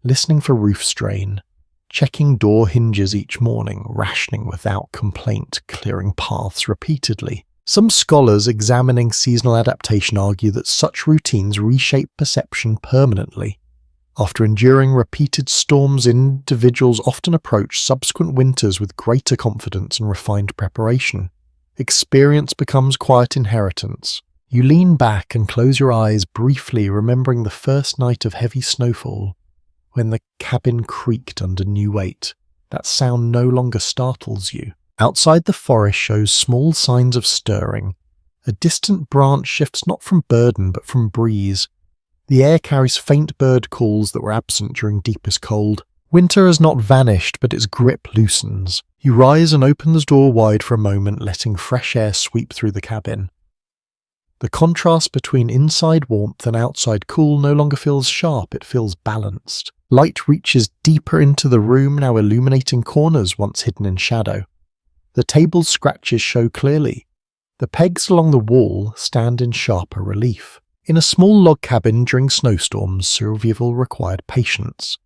listening for roof strain, checking door hinges each morning, rationing without complaint, clearing paths repeatedly. Some scholars examining seasonal adaptation argue that such routines reshape perception permanently. After enduring repeated storms, individuals often approach subsequent winters with greater confidence and refined preparation. Experience becomes quiet inheritance. You lean back and close your eyes briefly, remembering the first night of heavy snowfall, when the cabin creaked under new weight. That sound no longer startles you. Outside, the forest shows small signs of stirring. A distant branch shifts not from burden but from breeze. The air carries faint bird calls that were absent during deepest cold. Winter has not vanished, but its grip loosens. You rise and open the door wide for a moment, letting fresh air sweep through the cabin. The contrast between inside warmth and outside cool no longer feels sharp, it feels balanced. Light reaches deeper into the room, now illuminating corners once hidden in shadow. The table's scratches show clearly. The pegs along the wall stand in sharper relief. In a small log cabin during snowstorms, survival required patience.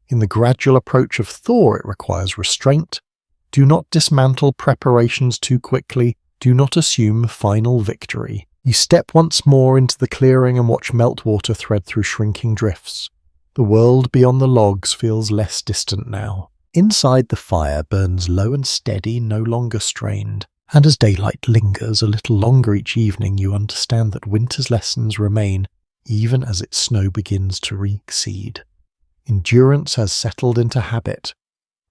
In the gradual approach of Thaw, it requires restraint. Do not dismantle preparations too quickly. Do not assume final victory. You step once more into the clearing and watch meltwater thread through shrinking drifts. The world beyond the logs feels less distant now. Inside the fire burns low and steady, no longer strained. And as daylight lingers a little longer each evening, you understand that winter's lessons remain, even as its snow begins to recede. Endurance has settled into habit.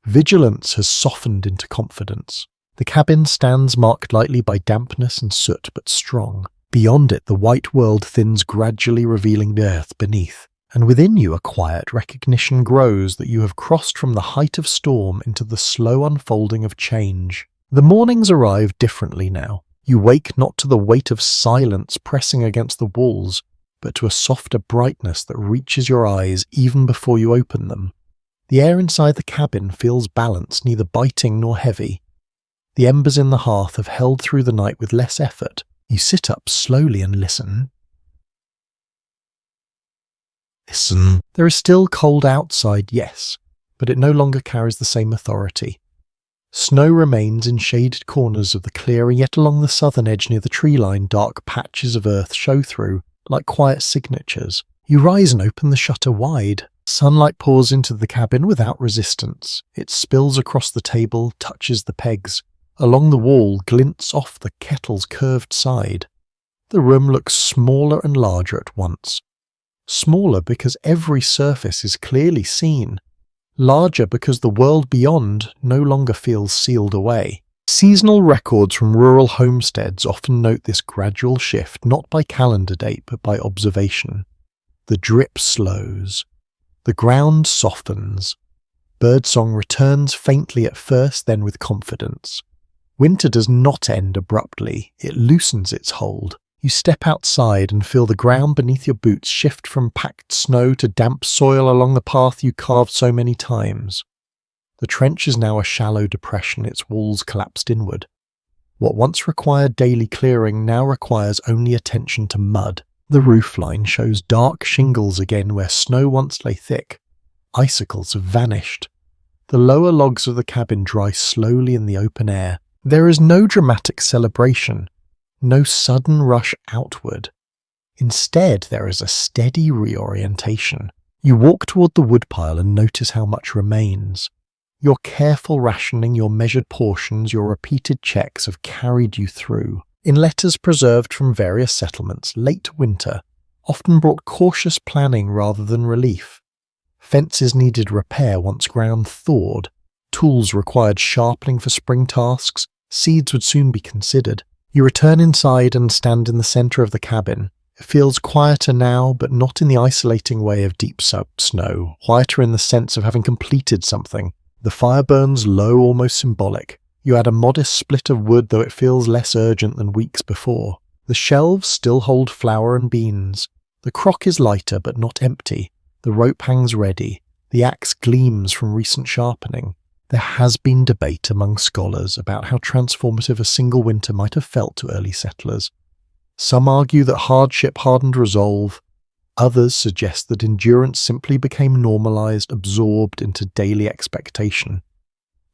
Vigilance has softened into confidence. The cabin stands marked lightly by dampness and soot, but strong. Beyond it, the white world thins gradually, revealing the earth beneath. And within you, a quiet recognition grows that you have crossed from the height of storm into the slow unfolding of change. The mornings arrive differently now. You wake not to the weight of silence pressing against the walls, but to a softer brightness that reaches your eyes even before you open them. The air inside the cabin feels balanced, neither biting nor heavy. The embers in the hearth have held through the night with less effort. You sit up slowly and listen. Listen. There is still cold outside, yes, but it no longer carries the same authority. Snow remains in shaded corners of the clearing, yet along the southern edge near the tree line, dark patches of earth show through, like quiet signatures. You rise and open the shutter wide. Sunlight pours into the cabin without resistance. It spills across the table, touches the pegs. Along the wall, glints off the kettle's curved side. The room looks smaller and larger at once. Smaller because every surface is clearly seen. Larger because the world beyond no longer feels sealed away. Seasonal records from rural homesteads often note this gradual shift, not by calendar date but by observation. The drip slows. The ground softens. Birdsong returns faintly at first, then with confidence. Winter does not end abruptly, it loosens its hold. You step outside and feel the ground beneath your boots shift from packed snow to damp soil along the path you carved so many times. The trench is now a shallow depression, its walls collapsed inward. What once required daily clearing now requires only attention to mud. The roofline shows dark shingles again where snow once lay thick. Icicles have vanished. The lower logs of the cabin dry slowly in the open air. There is no dramatic celebration. No sudden rush outward. Instead, there is a steady reorientation. You walk toward the woodpile and notice how much remains. Your careful rationing, your measured portions, your repeated checks have carried you through. In letters preserved from various settlements, late winter often brought cautious planning rather than relief. Fences needed repair once ground thawed. Tools required sharpening for spring tasks. Seeds would soon be considered. You return inside and stand in the center of the cabin. It feels quieter now, but not in the isolating way of deep snow, quieter in the sense of having completed something. The fire burns low, almost symbolic. You add a modest split of wood, though it feels less urgent than weeks before. The shelves still hold flour and beans. The crock is lighter, but not empty. The rope hangs ready. The axe gleams from recent sharpening. There has been debate among scholars about how transformative a single winter might have felt to early settlers. Some argue that hardship hardened resolve. Others suggest that endurance simply became normalized, absorbed into daily expectation.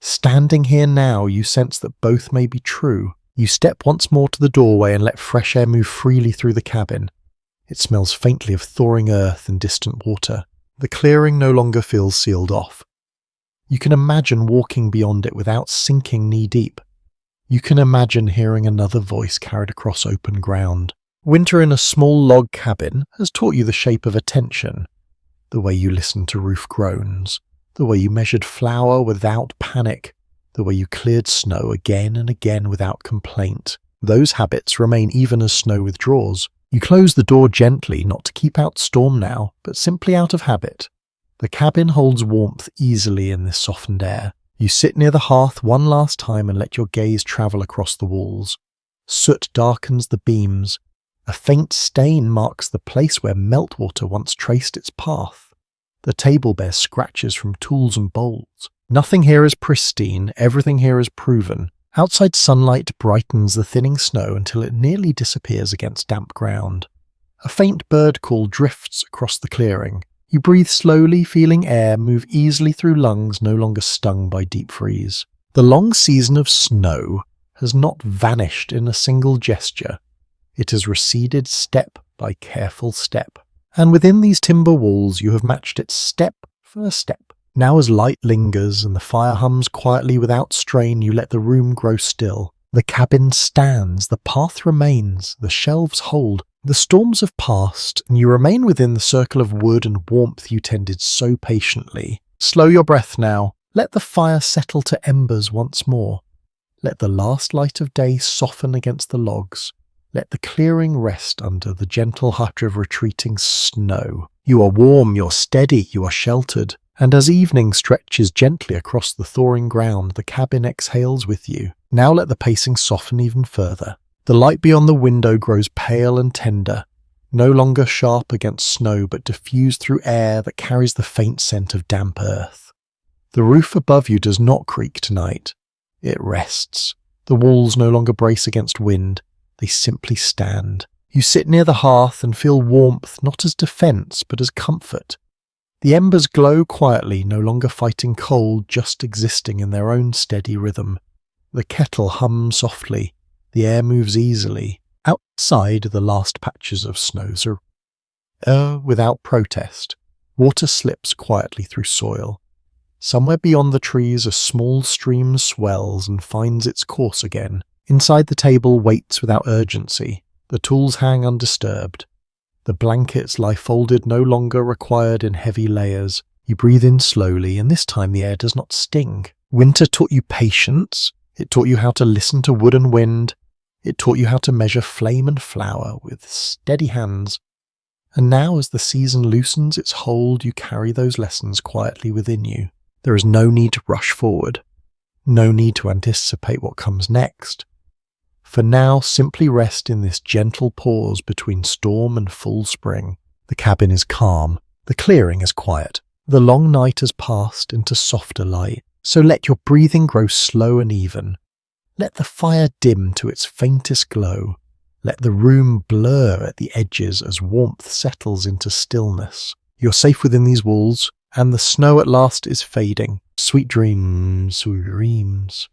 Standing here now, you sense that both may be true. You step once more to the doorway and let fresh air move freely through the cabin. It smells faintly of thawing earth and distant water. The clearing no longer feels sealed off. You can imagine walking beyond it without sinking knee-deep. You can imagine hearing another voice carried across open ground. Winter in a small log cabin has taught you the shape of attention, the way you listened to roof groans, the way you measured flour without panic, the way you cleared snow again and again without complaint. Those habits remain even as snow withdraws. You close the door gently, not to keep out storm now, but simply out of habit. The cabin holds warmth easily in this softened air. You sit near the hearth one last time and let your gaze travel across the walls. Soot darkens the beams. A faint stain marks the place where Meltwater once traced its path. The table bears scratches from tools and bowls. Nothing here is pristine, everything here is proven. Outside sunlight brightens the thinning snow until it nearly disappears against damp ground. A faint bird call drifts across the clearing. You breathe slowly, feeling air move easily through lungs no longer stung by deep freeze. The long season of snow has not vanished in a single gesture. It has receded step by careful step. And within these timber walls you have matched it step for step. Now as light lingers and the fire hums quietly without strain, you let the room grow still. The cabin stands, the path remains, the shelves hold. The storms have passed, and you remain within the circle of wood and warmth you tended so patiently. Slow your breath now. Let the fire settle to embers once more. Let the last light of day soften against the logs. Let the clearing rest under the gentle hush of retreating snow. You are warm, you're steady, you are sheltered. And as evening stretches gently across the thawing ground, the cabin exhales with you. Now let the pacing soften even further. The light beyond the window grows pale and tender, no longer sharp against snow but diffused through air that carries the faint scent of damp earth. The roof above you does not creak tonight. It rests. The walls no longer brace against wind. They simply stand. You sit near the hearth and feel warmth not as defense but as comfort. The embers glow quietly, no longer fighting cold, just existing in their own steady rhythm. The kettle hums softly. The air moves easily. Outside the last patches of snow without protest. Water slips quietly through soil. Somewhere beyond the trees a small stream swells and finds its course again. Inside the table waits without urgency. The tools hang undisturbed. The blankets lie folded, no longer required in heavy layers. You breathe in slowly, and this time the air does not sting. Winter taught you patience. It taught you how to listen to wood and wind. It taught you how to measure flame and flower with steady hands. And now, as the season loosens its hold, you carry those lessons quietly within you. There is no need to rush forward. No need to anticipate what comes next. For now, simply rest in this gentle pause between storm and full spring. The cabin is calm. The clearing is quiet. The long night has passed into softer light, so let your breathing grow slow and even. Let the fire dim to its faintest glow. Let the room blur at the edges as warmth settles into stillness. You're safe within these walls, and the snow at last is fading. Sweet dreams, sweet dreams.